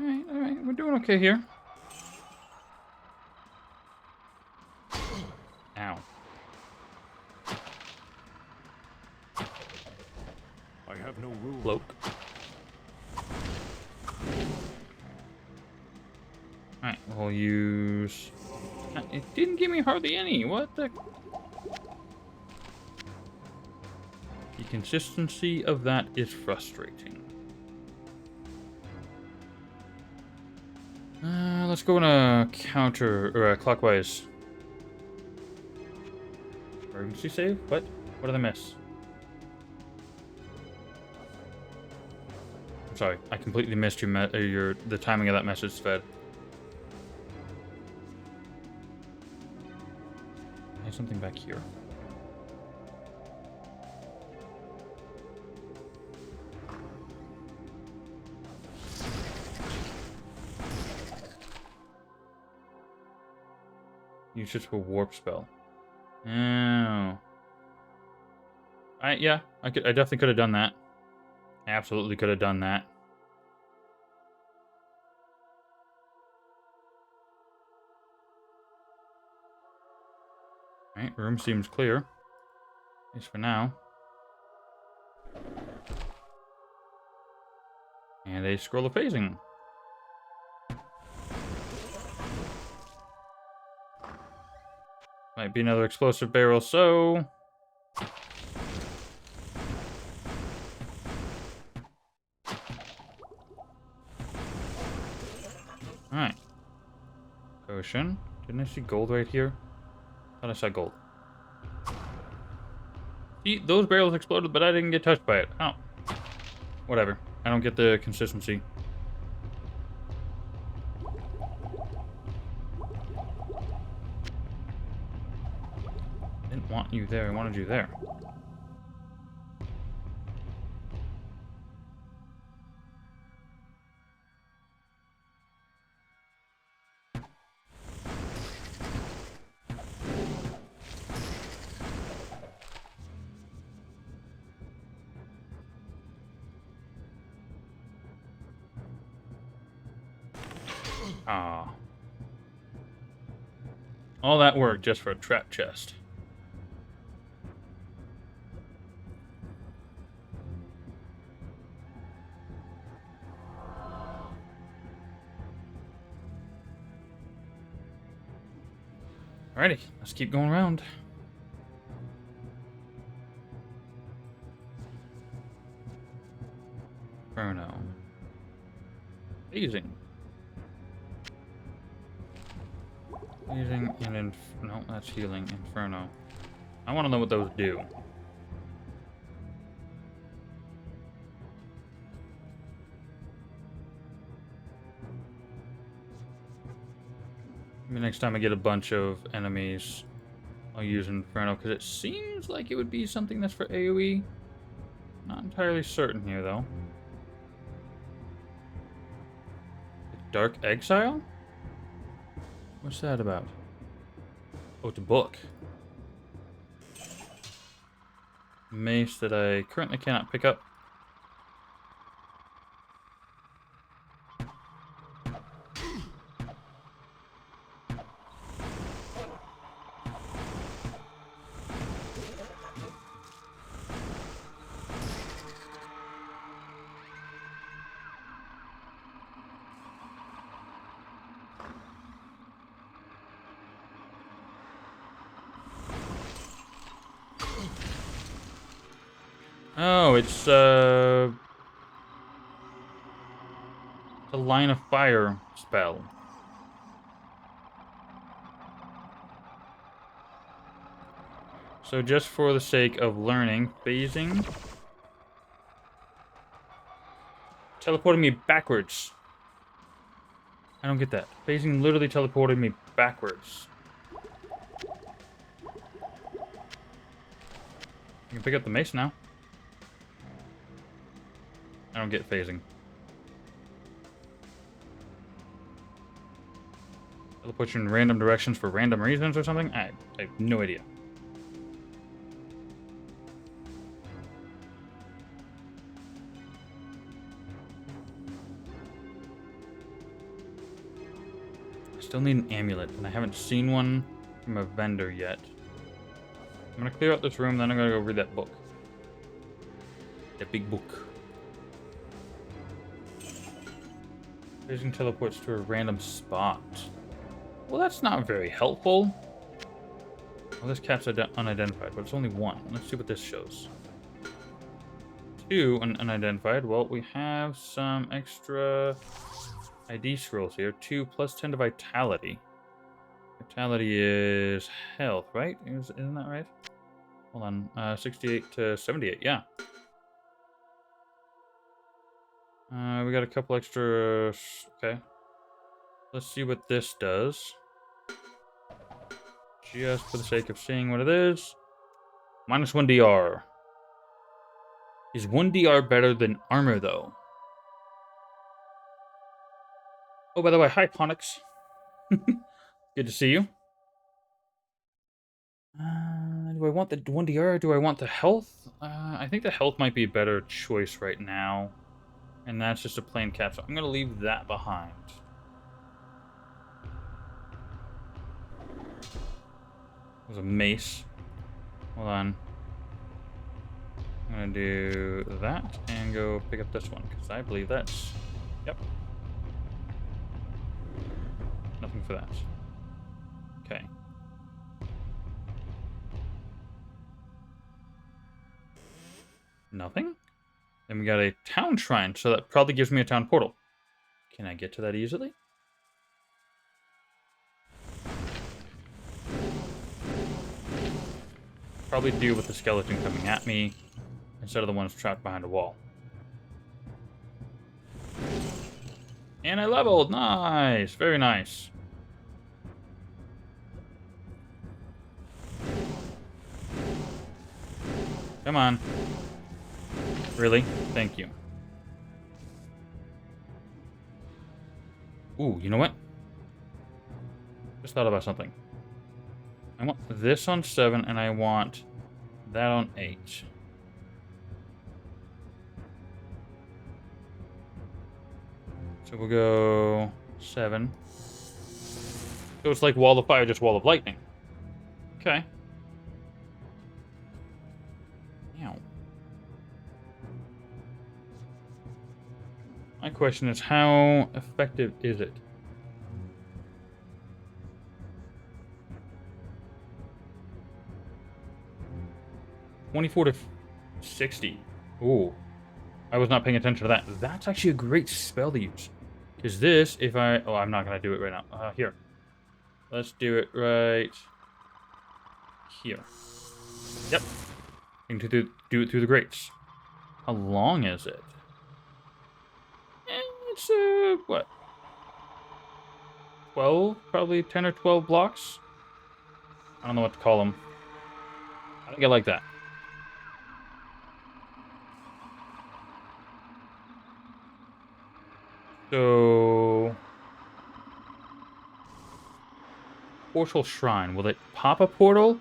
Alright, we're doing okay here. Ow. I have no room. Cloak. Alright, we'll use... It didn't give me hardly any. What the... The consistency of that is frustrating. Let's go in a counter, or clockwise. Emergency save? What? What did I miss? I'm sorry, I completely missed the timing of that message thread. There's something back here. Use just a warp spell. Oh. Yeah, I definitely could have done that. I absolutely could have done that. Alright, room seems clear. At least for now. And a scroll of phasing. Might be another explosive barrel, so... Alright. Potion. Didn't I see gold right here? Thought I saw gold. See, those barrels exploded, but I didn't get touched by it. Oh. Whatever. I don't get the consistency. Didn't want you there, I wanted you there. Ah. All that work just for a trap chest. Alrighty, let's keep going around. Inferno. Phasing. Freezing and no, that's healing. Inferno. I want to know what those do. Maybe next time I get a bunch of enemies, I'll use Inferno, because it seems like it would be something that's for AoE. Not entirely certain here, though. Dark Exile? What's that about? Oh, it's a book. Mace that I currently cannot pick up. Oh, it's a line of fire spell. So just for the sake of learning, phasing teleported me backwards. I don't get that. Phasing literally teleported me backwards. I can pick up the mace now. I don't get phasing. Teleport you in random directions for random reasons or something? I have no idea. I still need an amulet, and I haven't seen one from a vendor yet. I'm gonna clear out this room, then I'm gonna go read that book. That big book. Phasing teleports to a random spot. Well, that's not very helpful. Well, this cap's unidentified, but it's only one. Let's see what this shows. 2 unidentified. Well, we have some extra ID scrolls here. 2 plus 10 to vitality. Vitality is health, right? Isn't that right? Hold on. 68 to 78. Yeah. We got a couple extra. Okay. Let's see what this does. Just for the sake of seeing what it is. Minus 1 DR. Is 1 DR better than armor, though? Oh, by the way, hi, Ponix. Good to see you. Do I want the 1 DR or do I want the health? I think the health might be a better choice right now. And that's just a plain cap, so I'm going to leave that behind. There's a mace. Hold on. I'm going to do that and go pick up this one, because I believe that's... Yep. Nothing for that. Okay. Nothing? Then we got a town shrine, so that probably gives me a town portal. Can I get to that easily? Probably deal with the skeleton coming at me instead of the ones trapped behind a wall. And I leveled! Nice! Very nice. Come on. Really? Thank you. Ooh, you know what? Just thought about something. I want this on 7, and I want that on 8. So we'll go 7. So it's like wall of fire, just wall of lightning. Okay. Ow. My question is, how effective is it? $24 to $60. Ooh. I was not paying attention to that. That's actually a great spell to use. Because this, if I... Oh, I'm not going to do it right now. Here. Let's do it right here. Yep. You can do it through the grates. How long is it? It's, what? 12? Probably 10 or 12 blocks? I don't know what to call them. I think I like that. So... Portal Shrine. Will it pop a portal?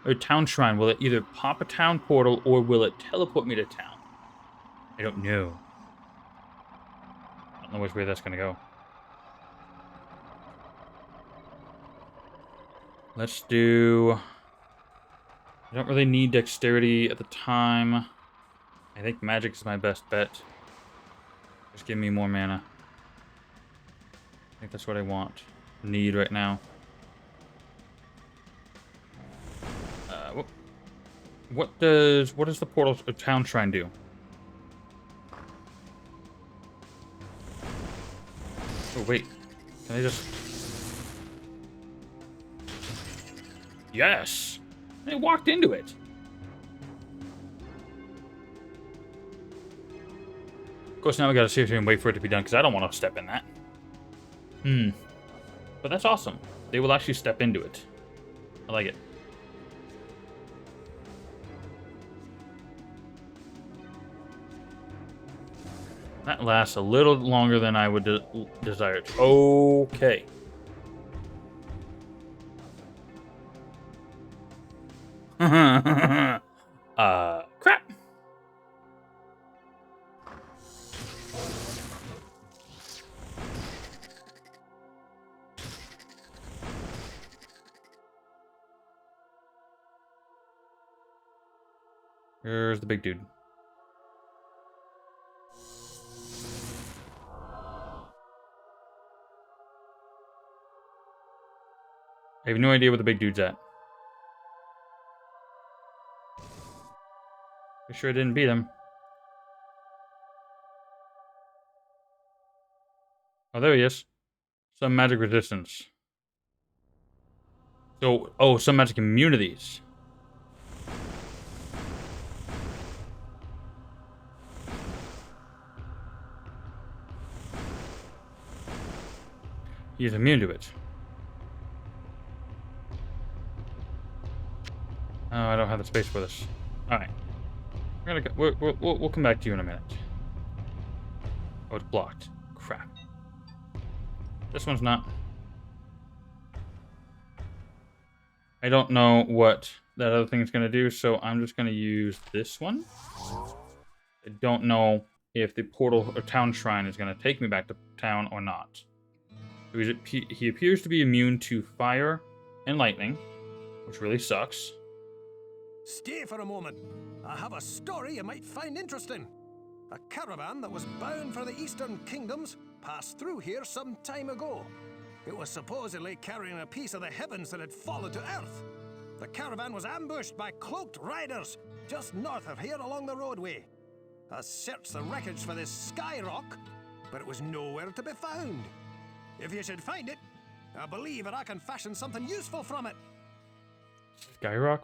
Or Town Shrine. Will it either pop a town portal or will it teleport me to town? I don't know. I don't know which way that's going to go. Let's do... I don't really need dexterity at the time. I think magic is my best bet. Just give me more mana. I think that's what I want. Need right now. What does the portal town shrine do? Oh wait. Can I just... Yes! I walked into it. Of course, now we gotta sit here and wait for it to be done, because I don't want to step in that. But that's awesome. They will actually step into it. I like it. That lasts a little longer than I would desire it. Okay. Crap. Here's the big dude. I have no idea where the big dude's at. For sure I didn't beat him. Oh, there he is. Some magic resistance. So, oh, some magic immunities. He's immune to it. Oh, I don't have the space for this. Alright. We're gonna go, we'll come back to you in a minute. Oh, it's blocked. Crap. This one's not. I don't know what that other thing is going to do, so I'm just going to use this one. I don't know if the portal or town shrine is going to take me back to town or not. He appears to be immune to fire and lightning, which really sucks. Stay for a moment. I have a story you might find interesting. A caravan that was bound for the Eastern Kingdoms passed through here some time ago. It was supposedly carrying a piece of the heavens that had fallen to earth. The caravan was ambushed by cloaked riders just north of here along the roadway. I searched the wreckage for this sky rock, but it was nowhere to be found. If you should find it, I believe that I can fashion something useful from it. Skyrock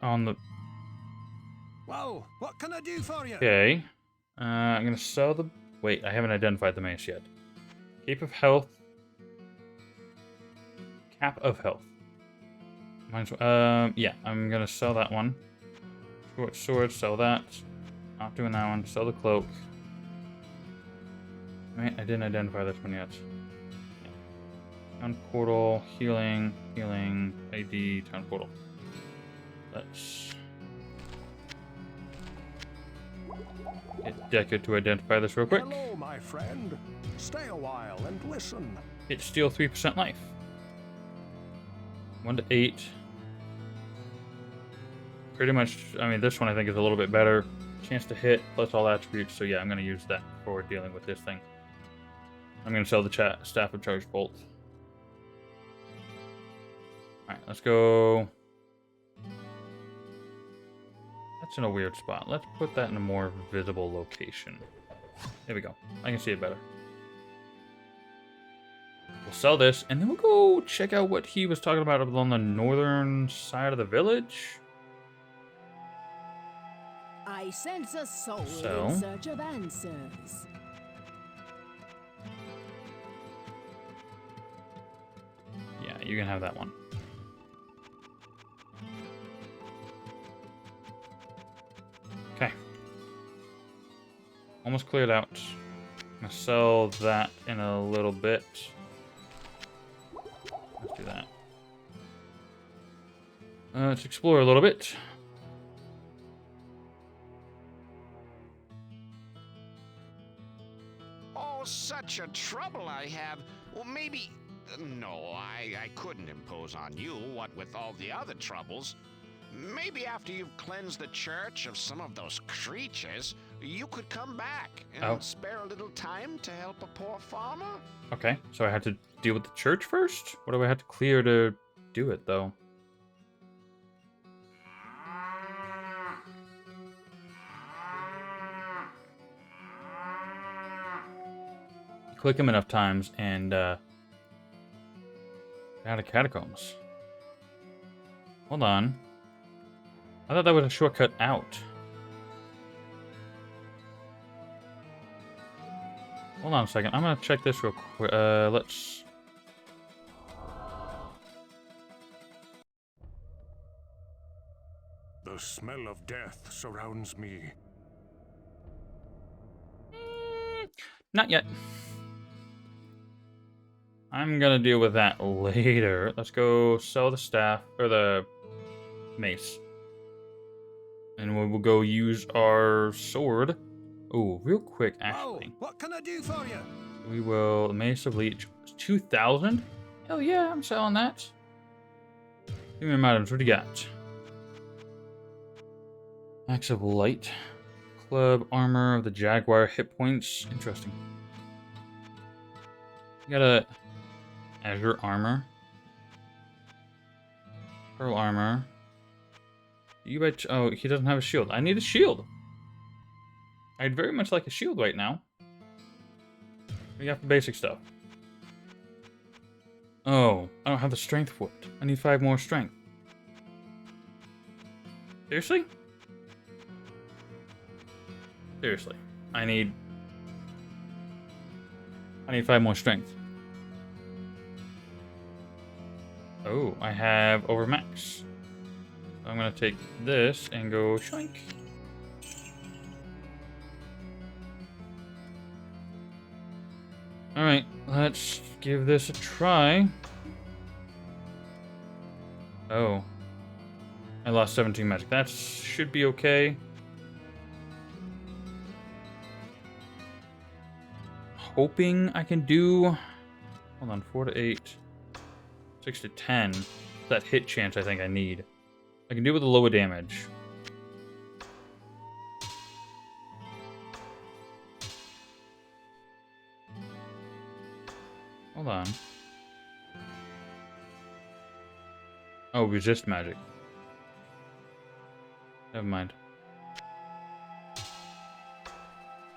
on the... Well, what can I do for you? Okay. I'm going to sell the... Wait, I haven't identified the mace yet. Cape of Health. Cap of Health. Yeah, I'm going to sell that one. Short sword, sell that. Not doing that one. Sell the cloak. Right, I didn't identify this one yet. Town portal, healing, ID, town portal. Let's hit Decker to identify this real quick. Hello, my friend. Stay a while and listen. Hit steal 3% life. 1 to 8. Pretty much, I mean, this one I think is a little bit better. Chance to hit plus all attributes. So yeah, I'm going to use that for dealing with this thing. I'm going to sell the Staff of Charged Bolt. Alright, let's go. That's in a weird spot. Let's put that in a more visible location. There we go. I can see it better. We'll sell this, and then we'll go check out what he was talking about on the northern side of the village. I sense a soul So? in search of answers. Yeah, you can have that one. Okay. Almost cleared out. I'm gonna sell that in a little bit. Let's do that. Let's explore a little bit. Oh, such a trouble I have. Well, maybe... No, I couldn't impose on you, what with all the other troubles. Maybe after you've cleansed the church of some of those creatures, you could come back and spare a little time to help a poor farmer? Okay, so I had to deal with the church first? What do I have to clear to do it, though? You click him enough times and, out of catacombs. Hold on. I thought that was a shortcut out. Hold on a second. I'm gonna check this real quick. Let's... The smell of death surrounds me. Not yet. I'm gonna deal with that later. Let's go sell the staff, or the mace. And we will go use our sword. Oh, real quick, actually. What can I do for you? We will, the Mace of Leech, 2,000? Hell yeah, I'm selling that. Give me my items, what do you got? Axe of Light. Club, armor of the Jaguar, hit points. Interesting. You got a Azure armor. Pearl armor. You bet. Oh, he doesn't have a shield. I need a shield. I'd very much like a shield right now. We got the basic stuff. Oh, I don't have the strength for it. I need 5 more strength. Seriously? Seriously. I need 5 more strength. Oh, I have overmax. So I'm gonna take this and go shoink. Alright, let's give this a try. Oh. I lost 17 magic. That should be okay. Hoping I can do... Hold on, 4 to 8. 6 to 10. That hit chance I think I need. I can do with the lower damage. Hold on. Oh, resist magic. Never mind.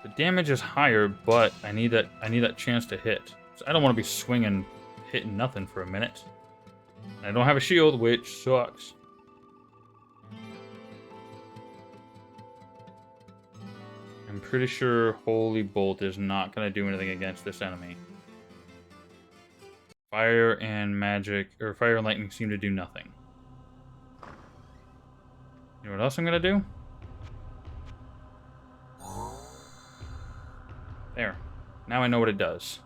The damage is higher, but I need that chance to hit. So I don't want to be swinging, hitting nothing for a minute. And I don't have a shield, which sucks. I'm pretty sure Holy Bolt is not going to do anything against this enemy. Fire and magic, or fire and lightning seem to do nothing. You know what else I'm going to do? There. Now I know what it does.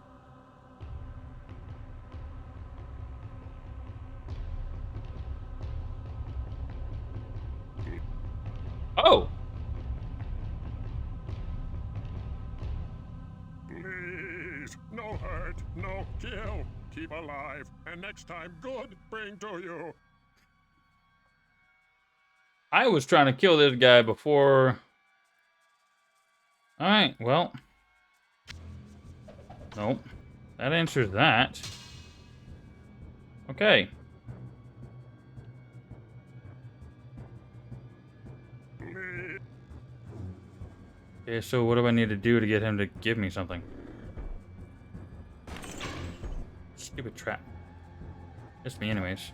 Oh! Please, no hurt, no kill. Keep alive, and next time good bring to you. I was trying to kill this guy before. Alright, well. Nope. That answers that. Okay. Okay, so what do I need to do to get him to give me something? Stupid trap. Missed me anyways.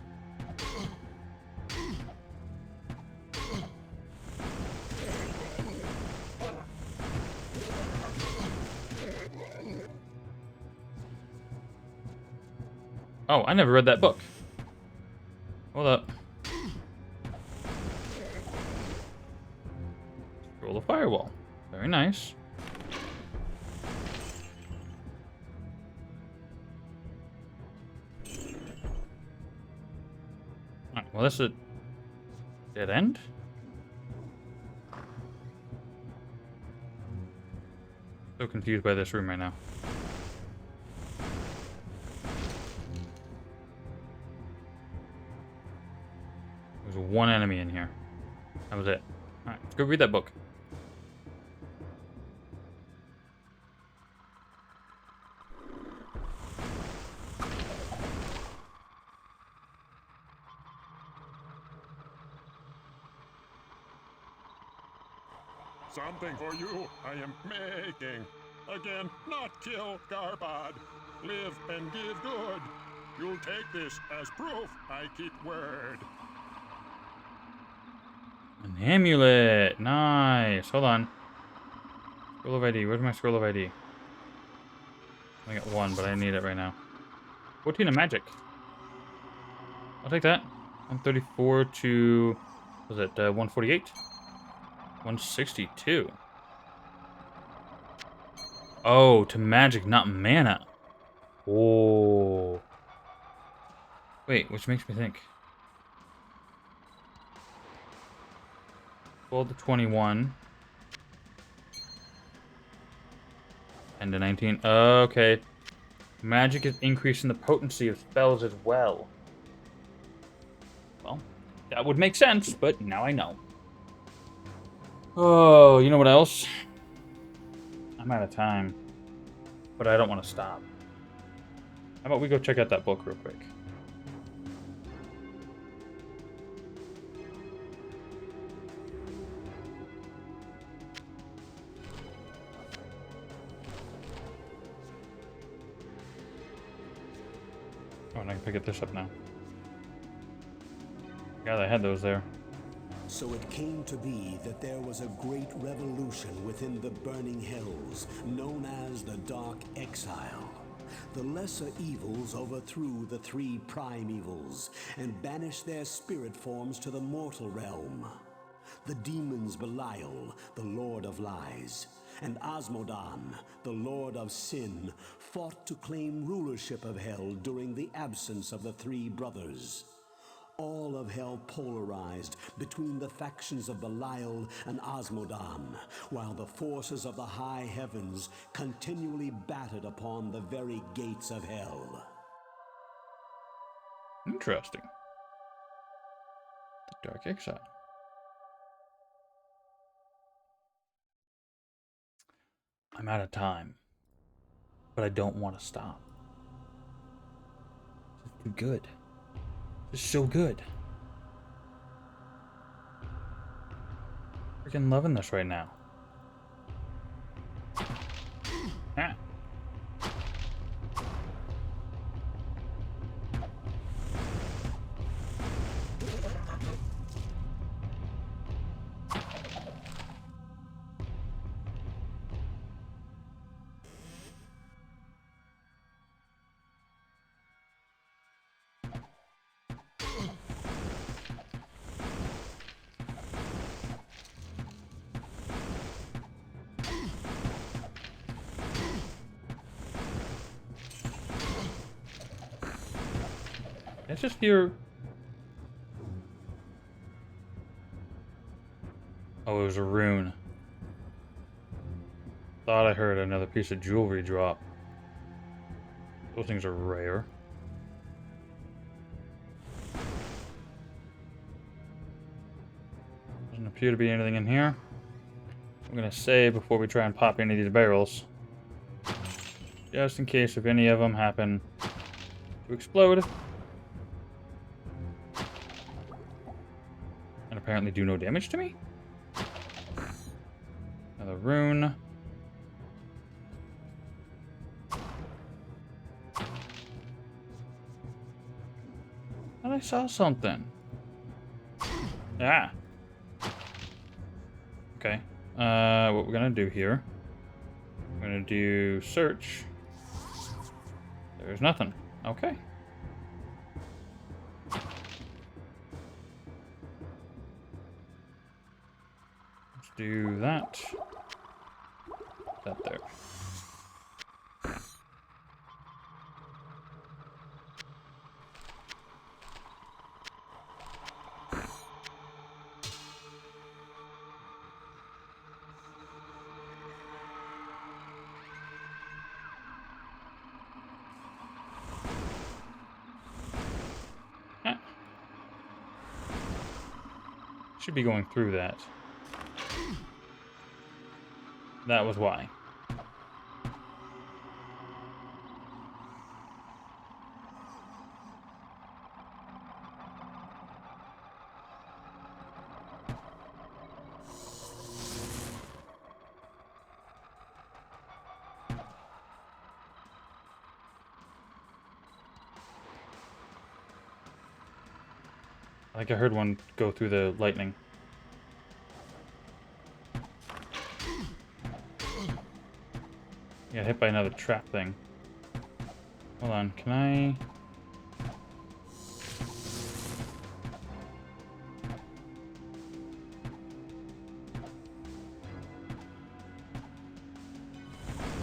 Oh, I never read that book. Hold up. Roll a firewall. Very nice. Alright, well, this is a dead end. So confused by this room right now. There's one enemy in here. That was it. Alright, let's go read that book. Something for you I am making. Again, not kill Garbad. Live and give good. You'll take this as proof I keep word. An amulet. Nice. Hold on. Scroll of ID. Where's my scroll of ID? I got one, but I need it right now. 14 of magic. I'll take that. 134 to... Was it 148? 162. Oh, to magic, not mana. Oh. Wait, which makes me think. 12 to 21. 10 to 19. Okay. Magic is increasing the potency of spells as well. Well, that would make sense, but now I know. Oh, you know what else? I'm out of time. But I don't want to stop. How about we go check out that book real quick? Oh, and I can pick this up now. God, I had those there. So it came to be that there was a great revolution within the burning hells, known as the Dark Exile. The lesser evils overthrew the three prime evils and banished their spirit forms to the mortal realm. The demons Belial, the Lord of Lies, and Asmodan, the Lord of Sin, fought to claim rulership of Hell during the absence of the three brothers. All of Hell polarized between the factions of Belial and Asmodan, while the forces of the high heavens continually battered upon the very gates of Hell. Interesting. The Dark Exile. I'm out of time. But I don't want to stop. This is too good. This is so good. Freaking loving this right now. Ah. Let's just hear. Oh, it was a rune. Thought I heard another piece of jewelry drop. Those things are rare. Doesn't appear to be anything in here. I'm gonna save before we try and pop any of these barrels. Just in case if any of them happen to explode. And apparently do no damage to me. Another rune. saw something. Ah. Okay. What we're gonna do here. We're gonna do search. There's nothing. Okay. Let's do that. That there. Ah. Should be going through that. That was why. I think I heard one go through the lightning. Got hit by another trap thing. Hold on, can I...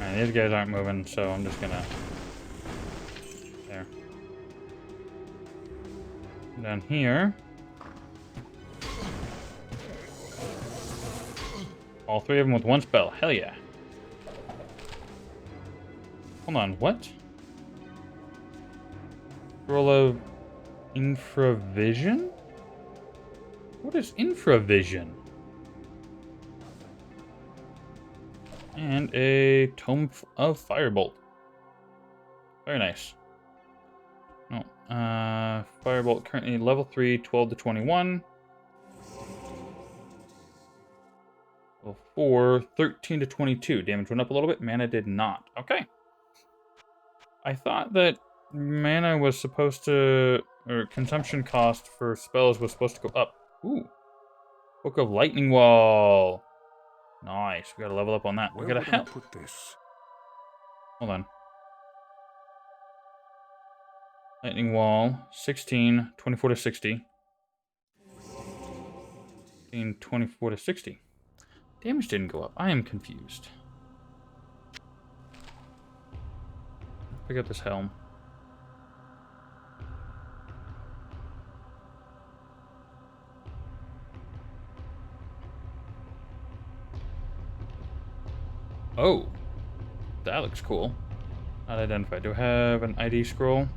Alright, these guys aren't moving, so I'm just gonna... There. Down here... All three of them with one spell. Hell yeah. Hold on, what? Scroll of infravision? What is infravision? And a tome of firebolt. Very nice. No, firebolt currently level 3, 12 to 21. Level 4, 13 to 22. Damage went up a little bit. Mana did not. Okay. I thought that mana was supposed to, or consumption cost for spells was supposed to go up. Ooh. Book of Lightning Wall. Nice. We gotta level up on that. We gotta help. Put this. Hold on. Lightning Wall, 16, 24 to 60. 16, 24 to 60. Damage didn't go up. I am confused. Pick up this helm. Oh, that looks cool. Not identified. Do I have an ID scroll?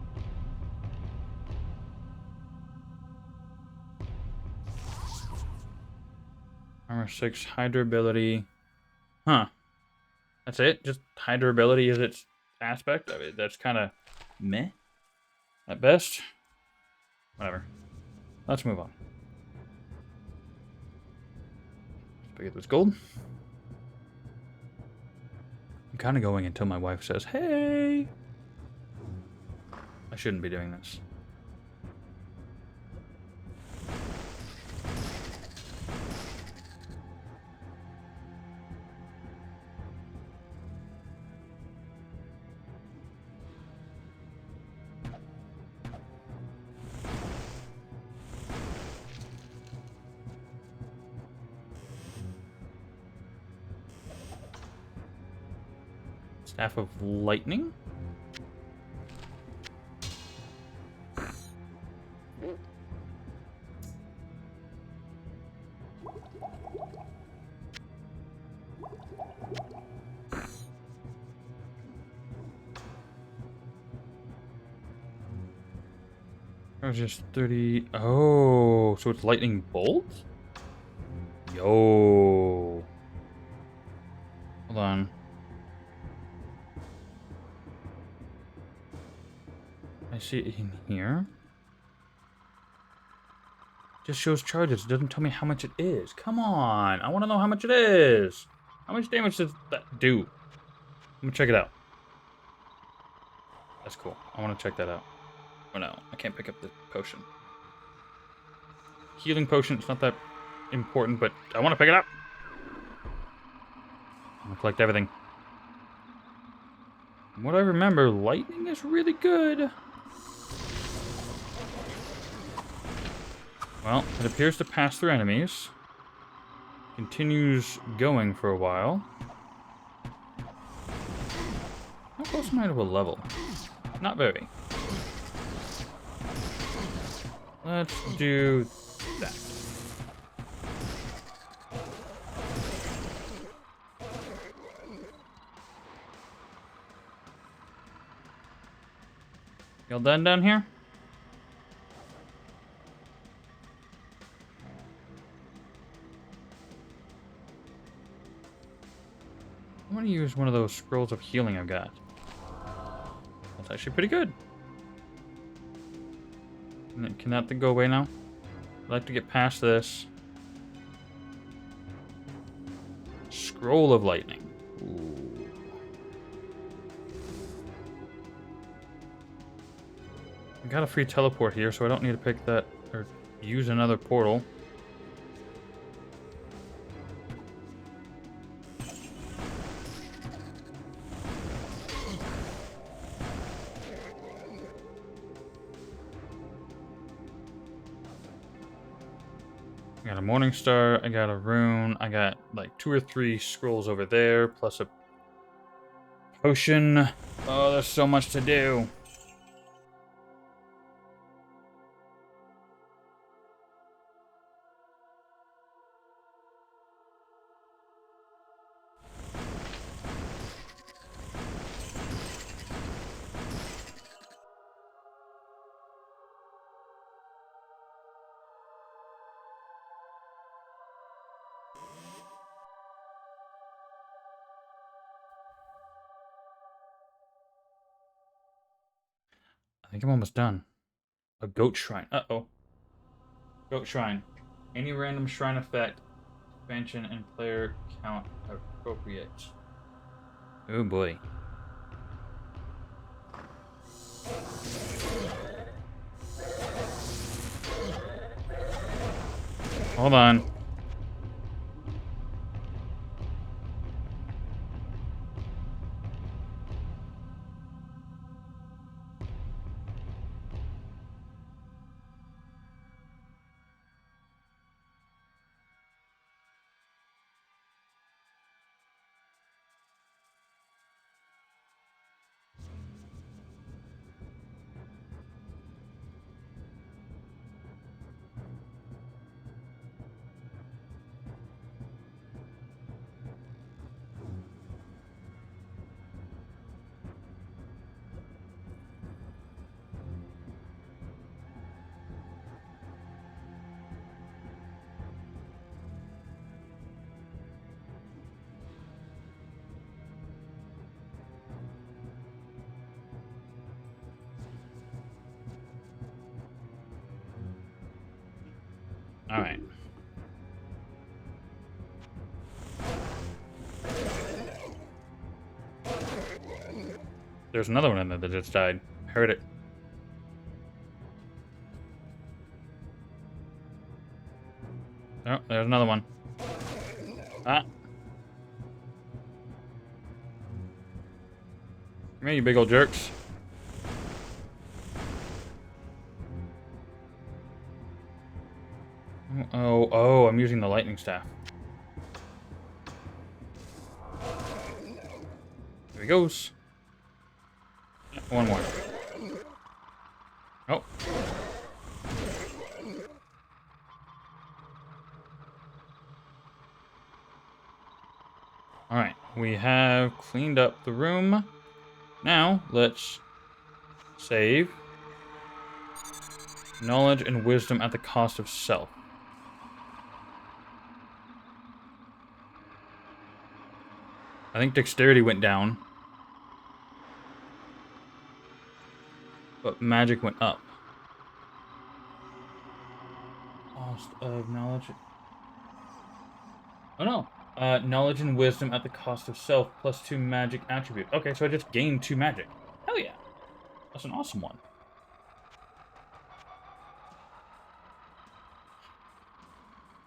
Armor 6, high durability. Huh. That's it? Just high durability is its aspect of it. That's kind of meh at best. Whatever. Let's move on. Let's pick up this gold. I'm kind of going until my wife says, hey! I shouldn't be doing this. Staff of Lightning? That was just 30. Oh, so it's Lightning Bolt? Yo. Hold on. I see it in here. Just shows charges. It doesn't tell me how much it is. Come on. I want to know how much it is. How much damage does that do? Let me check it out. That's cool. I want to check that out. Oh no, I can't pick up the potion. healing potion. It's not that important, but I want to pick it up. I'm going to collect everything. From what I remember, lightning is really good. Well, it appears to pass through enemies. Continues going for a while. How close am I to a level? Not very. Let's do that. Y'all done down here? I'm gonna use one of those scrolls of healing I've got. That's actually pretty good. Can that thing go away now? I'd like to get past this. Scroll of lightning. Ooh. I got a free teleport here, so I don't need to pick that or use another portal. I got a Morning Star, I got a rune, I got like 2 or 3 scrolls over there, plus a potion. Oh, there's so much to do. I think I'm almost done. A goat shrine. Uh-oh. Goat shrine. Any random shrine effect, expansion, and player count appropriate. Oh boy. Hold on. Alright. There's another one in there that just died. Heard it. Oh, there's another one. Ah. Come here, you big old jerks. Oh, I'm using the lightning staff. There he goes. One more. Oh. Alright, we have cleaned up the room. Now, let's save. Knowledge and wisdom at the cost of self. I think dexterity went down. But magic went up. Cost of knowledge. Oh no. Knowledge and wisdom at the cost of self plus 2 magic attribute. Okay, so I just gained 2 magic. Hell yeah. That's an awesome one.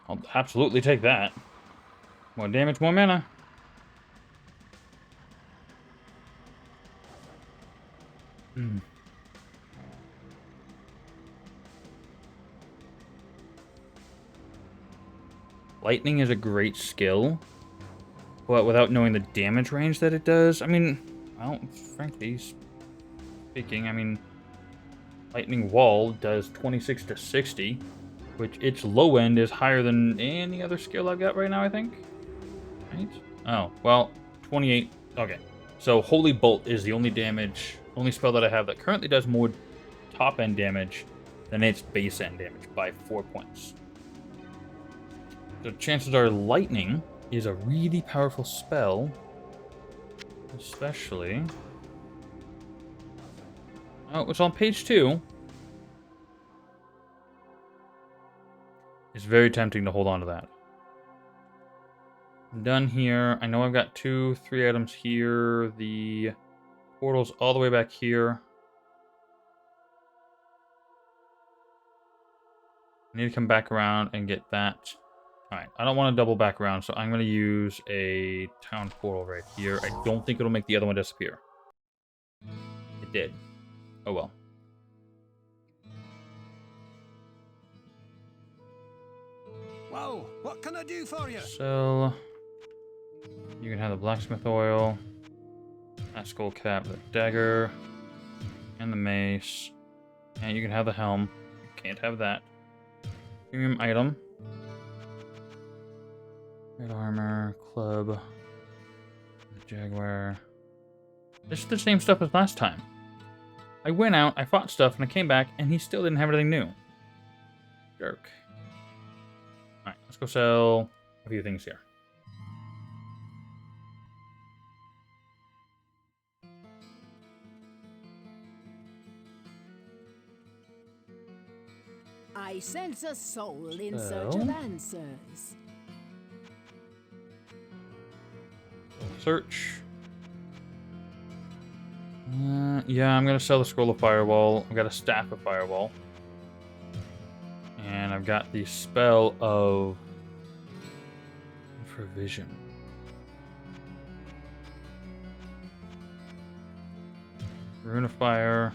I'll absolutely take that. More damage, more mana. Hmm. Lightning is a great skill, but without knowing the damage range that it does, I mean, well, frankly speaking, I mean, Lightning Wall does 26 to 60, which its low end is higher than any other skill I've got right now, I think. Right? Oh, well, 28. Okay. So Holy Bolt is the only spell that I have that currently does more top end damage than its base end damage by 4 points. So chances are Lightning is a really powerful spell, especially... Oh, it's on page 2. It's very tempting to hold on to that. I'm done here. I know I've got 2, 3 items here. The portal's all the way back here. I need to come back around and get that. Alright, I don't want to double back around, so I'm going to use a town portal right here. I don't think it'll make the other one disappear. It did. Oh well. Whoa, what can I do for you? So, you can have the blacksmith oil, that skull cap, the dagger, and the mace. And you can have the helm. You can't have that. Premium item. Red armor, club, the jaguar. This is the same stuff as last time. I went out, I fought stuff, and I came back, and he still didn't have anything new. Jerk. Alright, let's go sell a few things here. I sense a soul in search of answers. Search. Yeah, I'm gonna sell the scroll of firewall. I've got a staff of firewall. And I've got the spell of provision. Rune of fire.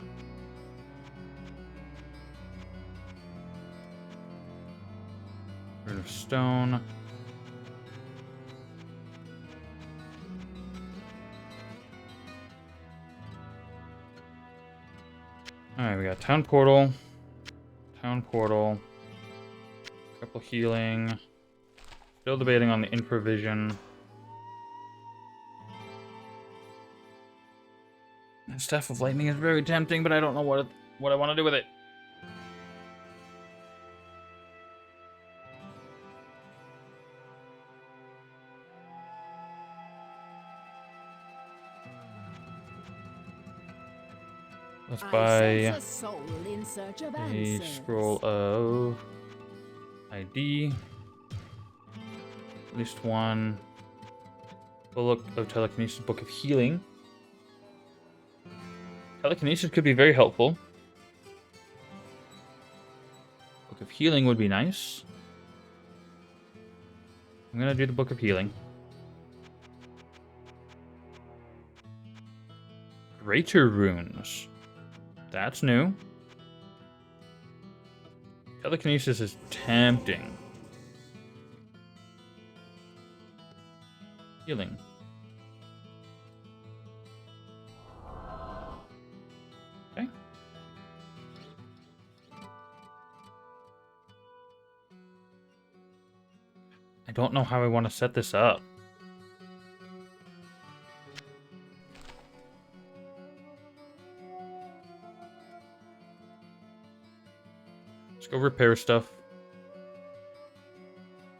Rune of stone. Alright, we got town portal. Town portal. Couple healing. Still debating on the improvision. Staff of lightning is very tempting, but I don't know what I want to do with it. Let's buy a soul in search of a answers. scroll of ID. At least one. Book of telekinesis, book of healing. Telekinesis could be very helpful. Book of healing would be nice. I'm gonna do the book of healing. Greater runes. That's new. Telekinesis is tempting. Healing. Okay. I don't know how I want to set this up. Let's go repair stuff.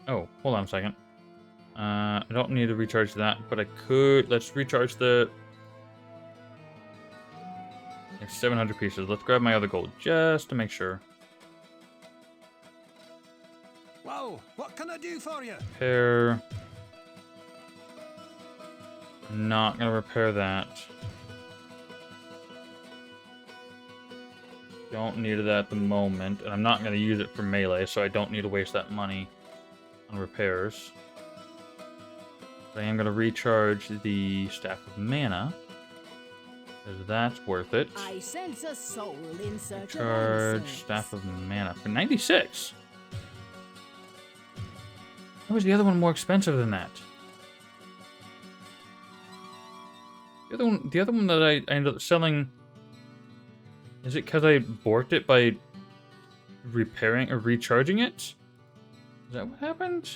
Oh, hold on a second. I don't need to recharge that, but I could. Let's recharge the... There's 700 pieces. Let's grab my other gold just to make sure. Whoa, what can I do for you? Repair. I'm not gonna repair that. Don't need it at the moment, and I'm not gonna use it for melee, so I don't need to waste that money. on repairs. But I am going to recharge the Staff of Mana. Because that's worth it. I sense a soul in search of Recharge answers. Staff of Mana for 96. How was the other one more expensive than that? The other one that I ended up selling. Is it because I borked it by repairing or recharging it? Is that what happened?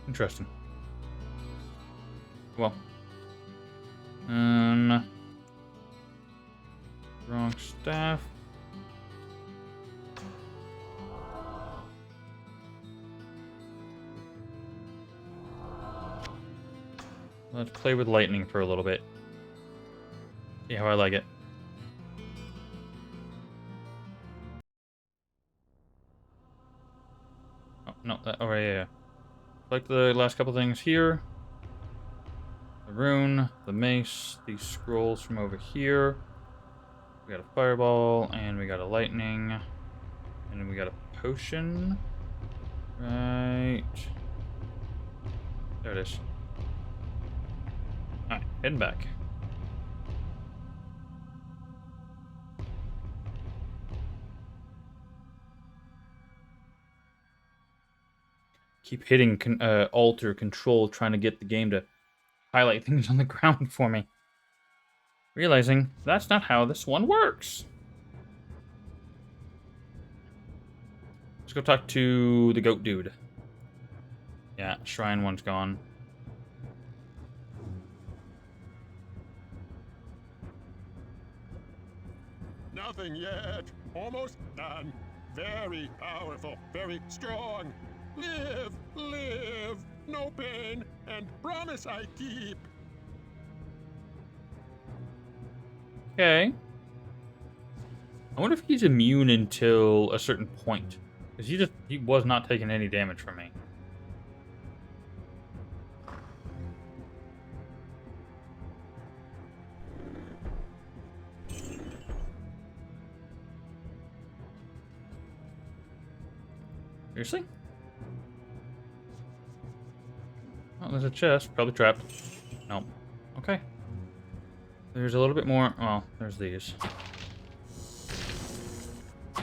Interesting. Well. Wrong staff. Let's play with lightning for a little bit. See how I like it. Oh, no, that, oh, right, yeah. Like the last couple things here. The rune, the mace, these scrolls from over here. We got a fireball, and we got a lightning. And then we got a potion. Right. There it is. Alright, heading back. Keep hitting Alt or Control, trying to get the game to highlight things on the ground for me. Realizing that's not how this one works. Let's go talk to the goat dude. Yeah, shrine one's gone. Nothing yet. Almost done. Very powerful. Very strong. Live, live. No pain. And promise I keep. Okay. I wonder if he's immune until a certain point. Because he was not taking any damage from me. Seriously? Oh, there's a chest. Probably trapped. Nope. Okay. There's a little bit more. Well, there's these. I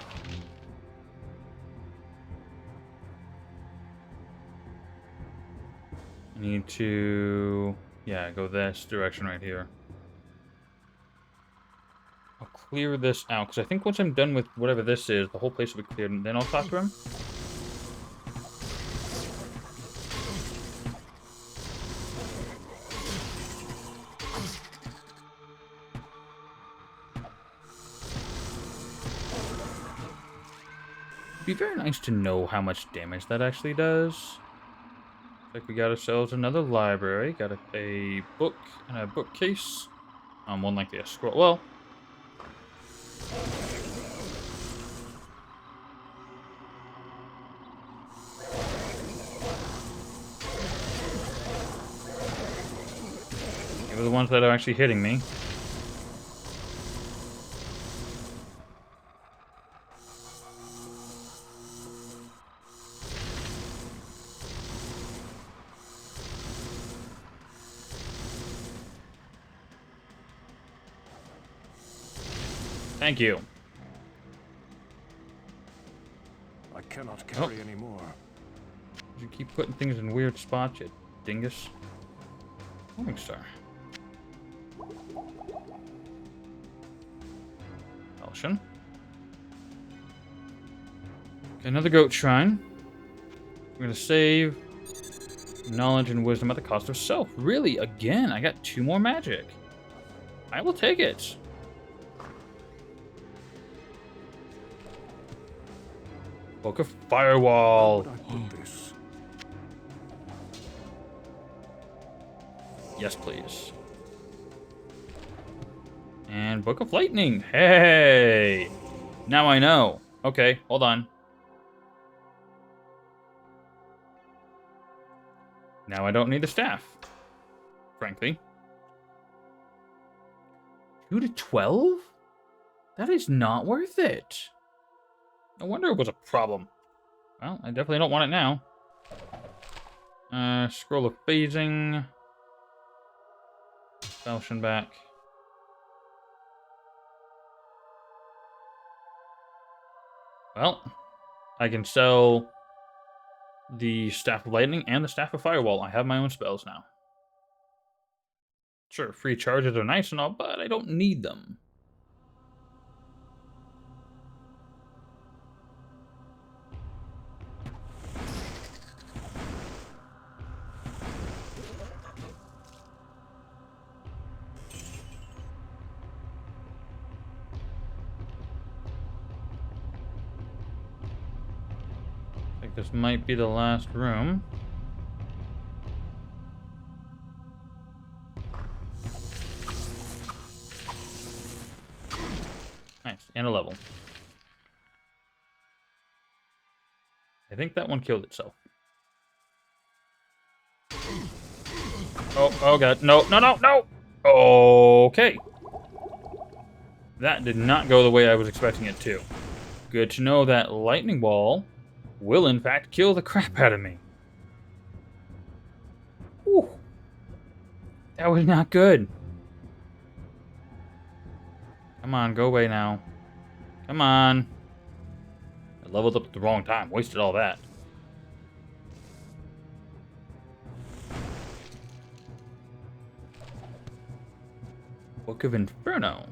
need to... yeah, go this direction right here. I'll clear this out, because I think once I'm done with whatever this is, the whole place will be cleared, and then I'll talk to him. It'd be very nice to know how much damage that actually does. Like we got ourselves another library, got a book and a bookcase. One like the scroll. Well, they were the ones that are actually hitting me. Thank you. I cannot carry any more. You keep putting things in weird spots, you dingus. Morning Star. Elshon. Okay, another goat shrine. We're gonna save knowledge and wisdom at the cost of self. Really? Again? I got 2 more magic. I will take it. Book of Firewall. Yes, please. And Book of Lightning. Hey! Now I know. Okay, hold on. Now I don't need a staff. Frankly. 2 to 12? That is not worth it. No wonder it was a problem. Well, I definitely don't want it now. Scroll of phasing. Falchion back. Well, I can sell the Staff of Lightning and the Staff of Firewall. I have my own spells now. Sure, free charges are nice and all, but I don't need them. I think this might be the last room. Nice, and a level. I think that one killed itself. Oh god, no, no, no, no! Okay. That did not go the way I was expecting it to. Good to know that lightning ball will in fact kill the crap out of me. Whew. That was not good. Come on, go away now. Come on. I leveled up at the wrong time. Wasted all that. Book of Inferno.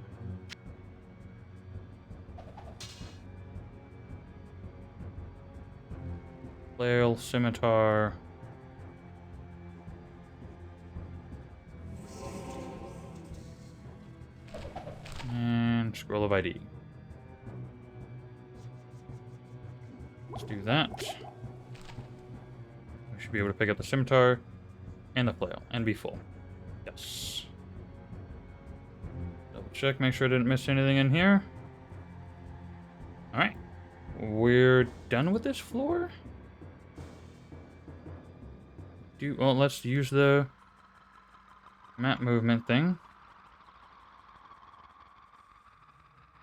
Flail, Scimitar. And Scroll of ID. Let's do that. We should be able to pick up the Scimitar and the Flail and be full. Yes. Double check, make sure I didn't miss anything in here. Alright. We're done with this floor? Well, let's use the map movement thing.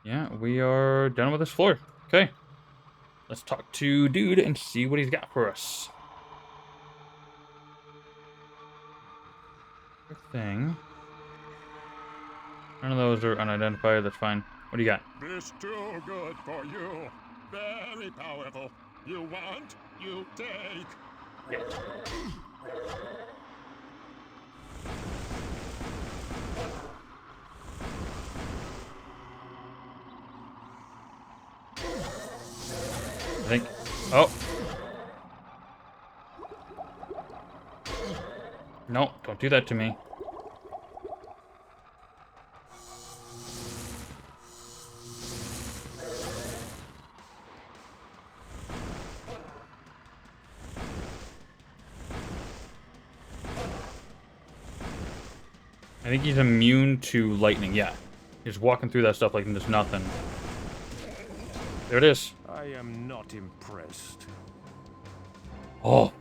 Yeah, we are done with this floor. Okay. Let's talk to Dude and see what he's got for us. Good thing. None of those are unidentified, that's fine. What do you got? This too good for you. Very powerful. You want, you take. I think. Oh. No, don't do that to me. I think he's immune to lightning, yeah. He's walking through that stuff like there's nothing. There it is. I am not impressed. Oh.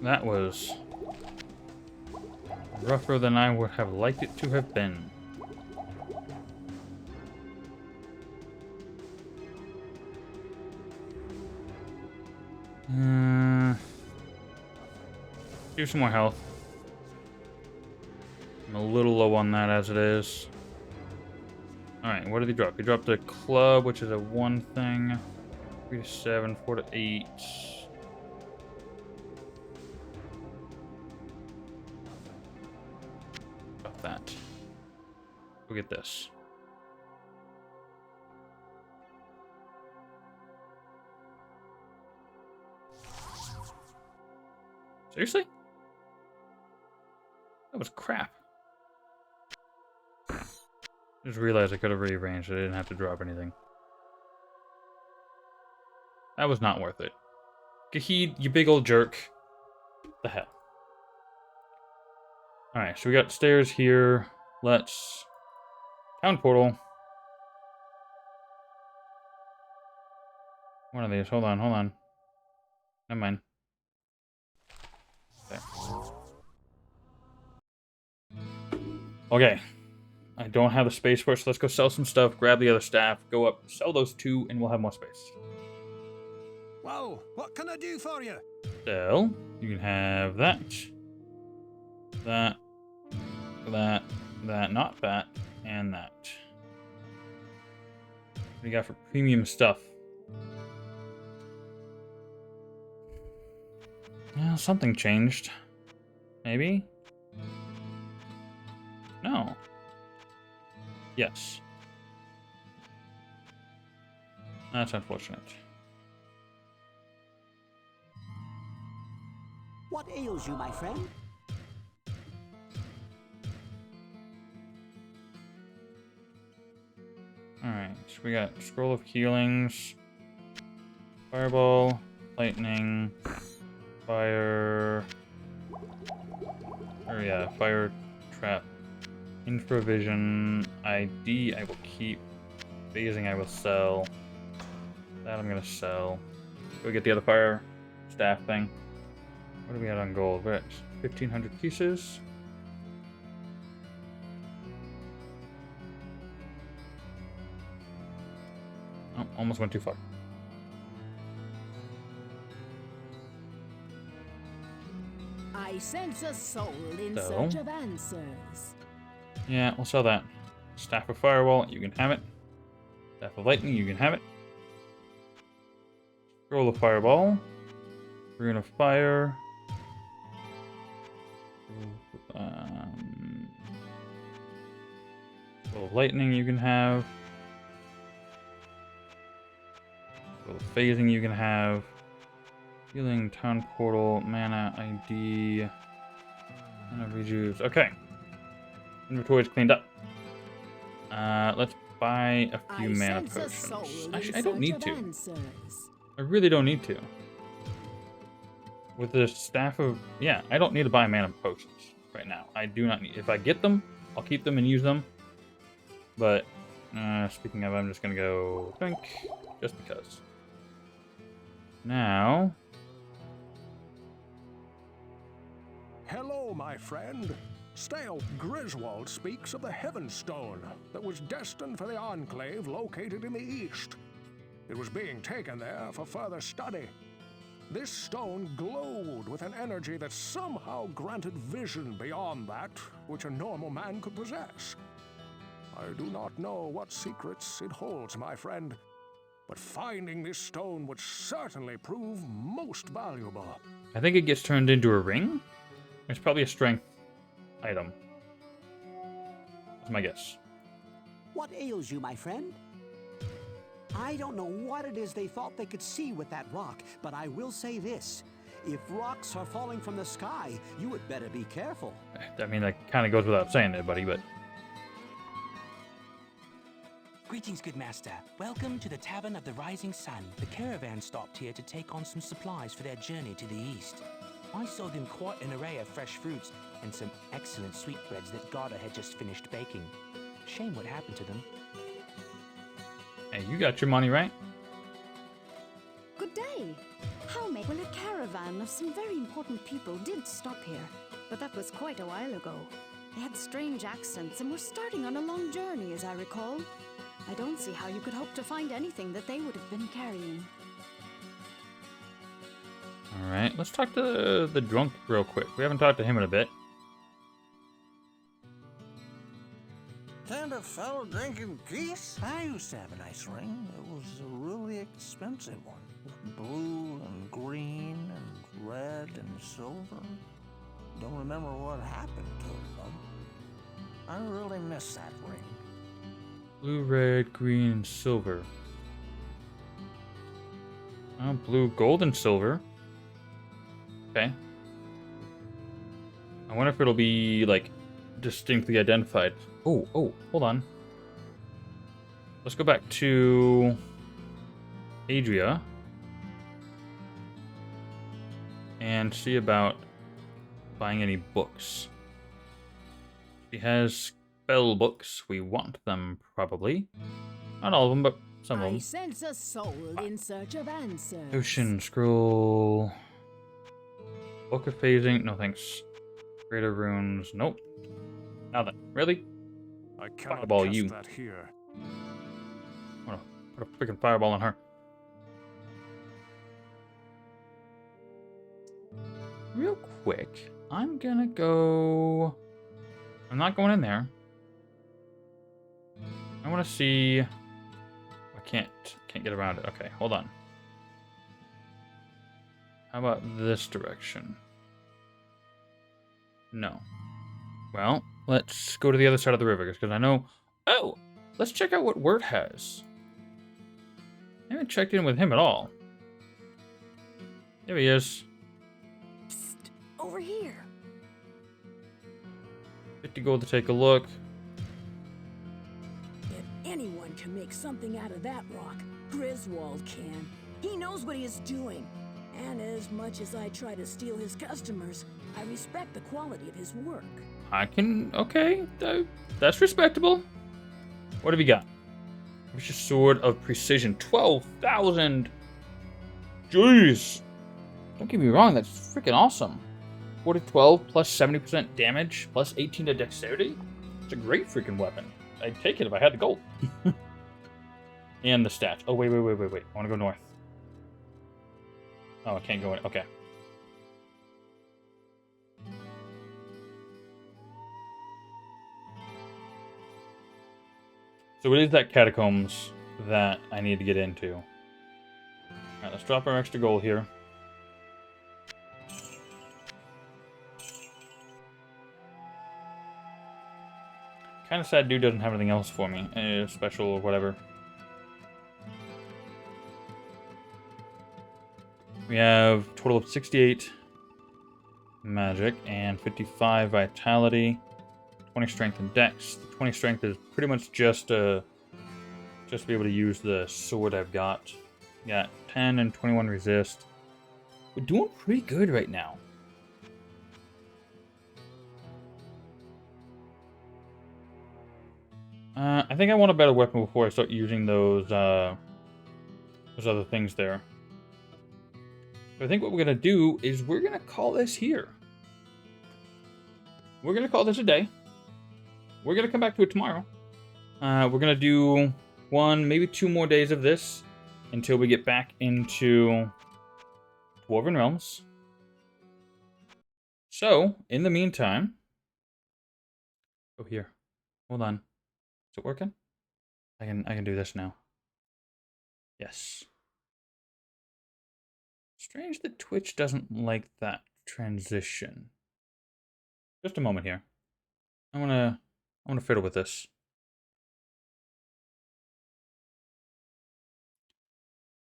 That was rougher than I would have liked it to have been. Do some more health. I'm a little low on that as it is. Alright, what did he drop? He dropped a club, which is a 1 thing. 3 to 7, 4 to 8. Drop that. Go get this. Seriously? That was crap. Just realized I could have rearranged it. I didn't have to drop anything. That was not worth it. Gahid, you big old jerk. The hell. Alright, so we got stairs here. Let's... Town portal. One of these. Hold on, hold on. Never mind. There. Okay. I don't have the space for it, so let's go sell some stuff, grab the other staff, go up, sell those 2, and we'll have more space. Well, what can I do for you? So, you can have that, that, not that, and that. What do you got for premium stuff? Well, something changed. Maybe? No. Yes. That's unfortunate. What ails you, my friend? Alright, so we got Scroll of Healings, Fireball, Lightning, Fire... Or yeah, Fire Trap, Infravision, ID I will keep, Phasing I will sell, that I'm gonna sell. Go get the other Fire Staff thing. What do we got on gold? We're at 1,500 pieces. Oh, almost went too far. I sense a soul in So? search of answers. Yeah, we'll sell that. Staff of Firewall, you can have it. Staff of Lightning, you can have it. Scroll of Fireball. Rune of Fire. Scroll of Lightning, you can have. Scroll of Phasing, you can have. Healing, Town Portal, Mana, ID. Mana Rejuves. Okay. Inventory's cleaned up. Let's buy a few mana potions. Actually, I don't need to. I really don't need to. With the Staff of... Yeah, I don't need to buy mana potions right now. I do not need... If I get them, I'll keep them and use them. But, speaking of, I'm just going to go drink. Just because. Now... Hello, my friend. Stale Griswold speaks of the Heavenstone that was destined for the Enclave located in the east. It was being taken there for further study. This stone glowed with an energy that somehow granted vision beyond that which a normal man could possess. I do not know what secrets it holds, my friend, but finding this stone would certainly prove most valuable. I think it gets turned into a ring? It's probably a strength item. That's my guess. What ails you, my friend? I don't know what it is they thought they could see with that rock, but I will say this. If rocks are falling from the sky, you had better be careful. I mean, that kind of goes without saying there, buddy, but... Greetings, good master. Welcome to the Tavern of the Rising Sun. The caravan stopped here to take on some supplies for their journey to the east. I sold them quite an array of fresh fruits and some excellent sweetbreads that Garda had just finished baking. Shame what happened to them. Hey, you got your money, right? Good day. How may... Well, a caravan of some very important people did stop here, but that was quite a while ago. They had strange accents and were starting on a long journey, as I recall. I don't see how you could hope to find anything that they would have been carrying. Alright, let's talk to the drunk real quick. We haven't talked to him in a bit. Kind of fellow drinking peace? I used to have a nice ring. It was a really expensive one. With blue and green and red and silver. Don't remember what happened to it, though. I really miss that ring. Blue, red, green, and silver. Oh, blue, gold, and silver. Okay. I wonder if it'll be, like, distinctly identified. Oh, hold on. Let's go back to Adria and see about buying any books. She has spell books. We want them, probably. Not all of them, but some of I them. sense a soul in search of answers. Ocean Scroll. Book of Phasing. No thanks. Greater Runes. Nope. Nothing. Really? I cannot Fireball cast you. that here. I'm gonna put a freaking fireball on her. Real quick, I'm gonna go... I'm not going in there. I want to see... I can't get around it. Okay, hold on. How about this direction? No. Well, let's go to the other side of the river, because I know... Oh! Let's check out what Wirt has. I haven't checked in with him at all. There he is. Psst, over here. 50 gold to take a look. If anyone can make something out of that rock, Griswold can. He knows what he is doing. And as much as I try to steal his customers, I respect the quality of his work. I can... Okay, that's respectable. What have you got? Vicious Sword of Precision. 12,000! Jeez! Don't get me wrong, that's freaking awesome. 40 12 plus 70% damage plus 18 to dexterity. It's a great freaking weapon. I'd take it if I had the gold. And the stats. Oh, wait. I want to go north. Oh, I can't go in. Okay. So it is that catacombs that I need to get into. Alright, let's drop our extra gold here. Kind of sad dude doesn't have anything else for me. Special or whatever. We have a total of 68 magic and 55 vitality. 20 strength and dex. The 20 strength is pretty much just to be able to use the sword I've got. Got 10 and 21 resist. We're doing pretty good right now. I think I want a better weapon before I start using those other things there. So I think what we're gonna do is we're gonna call this here. We're gonna call this a day. We're gonna come back to it tomorrow. We're gonna do 1, maybe 2 more days of this until we get back into Dwarven Realms. So, in the meantime... Oh, here. Hold on. Is it working? I can do this now. Yes. Strange that Twitch doesn't like that transition. Just a moment here. I wanna fiddle with this.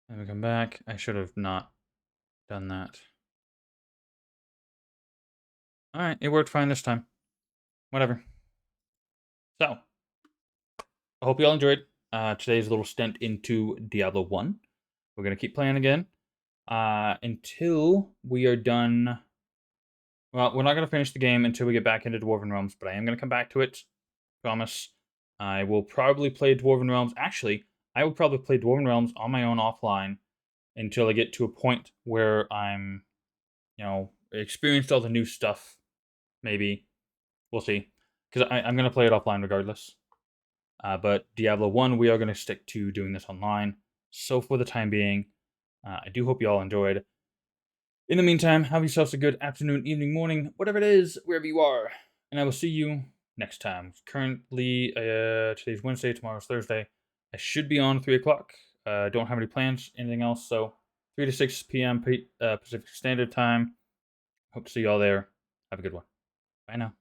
Let me come back. I should have not done that. Alright, it worked fine this time. Whatever. So, I hope you all enjoyed today's little stint into Diablo 1. We're going to keep playing again until we are done. Well, we're not going to finish the game until we get back into Dwarven Realms, but I am going to come back to it. Promise. I will probably play Dwarven Realms. Actually, I will probably play Dwarven Realms on my own offline until I get to a point where I'm, experienced all the new stuff. Maybe. We'll see. Because I'm going to play it offline regardless. But Diablo 1, we are going to stick to doing this online. So for the time being, I do hope you all enjoyed. In the meantime, have yourselves a good afternoon, evening, morning, whatever it is, wherever you are. And I will see you next time. Currently, today's Wednesday, tomorrow's Thursday. I should be on 3 o'clock. Don't have any plans, anything else. So 3 to 6 p.m. Pacific Standard Time. Hope to see you all there. Have a good one. Bye now.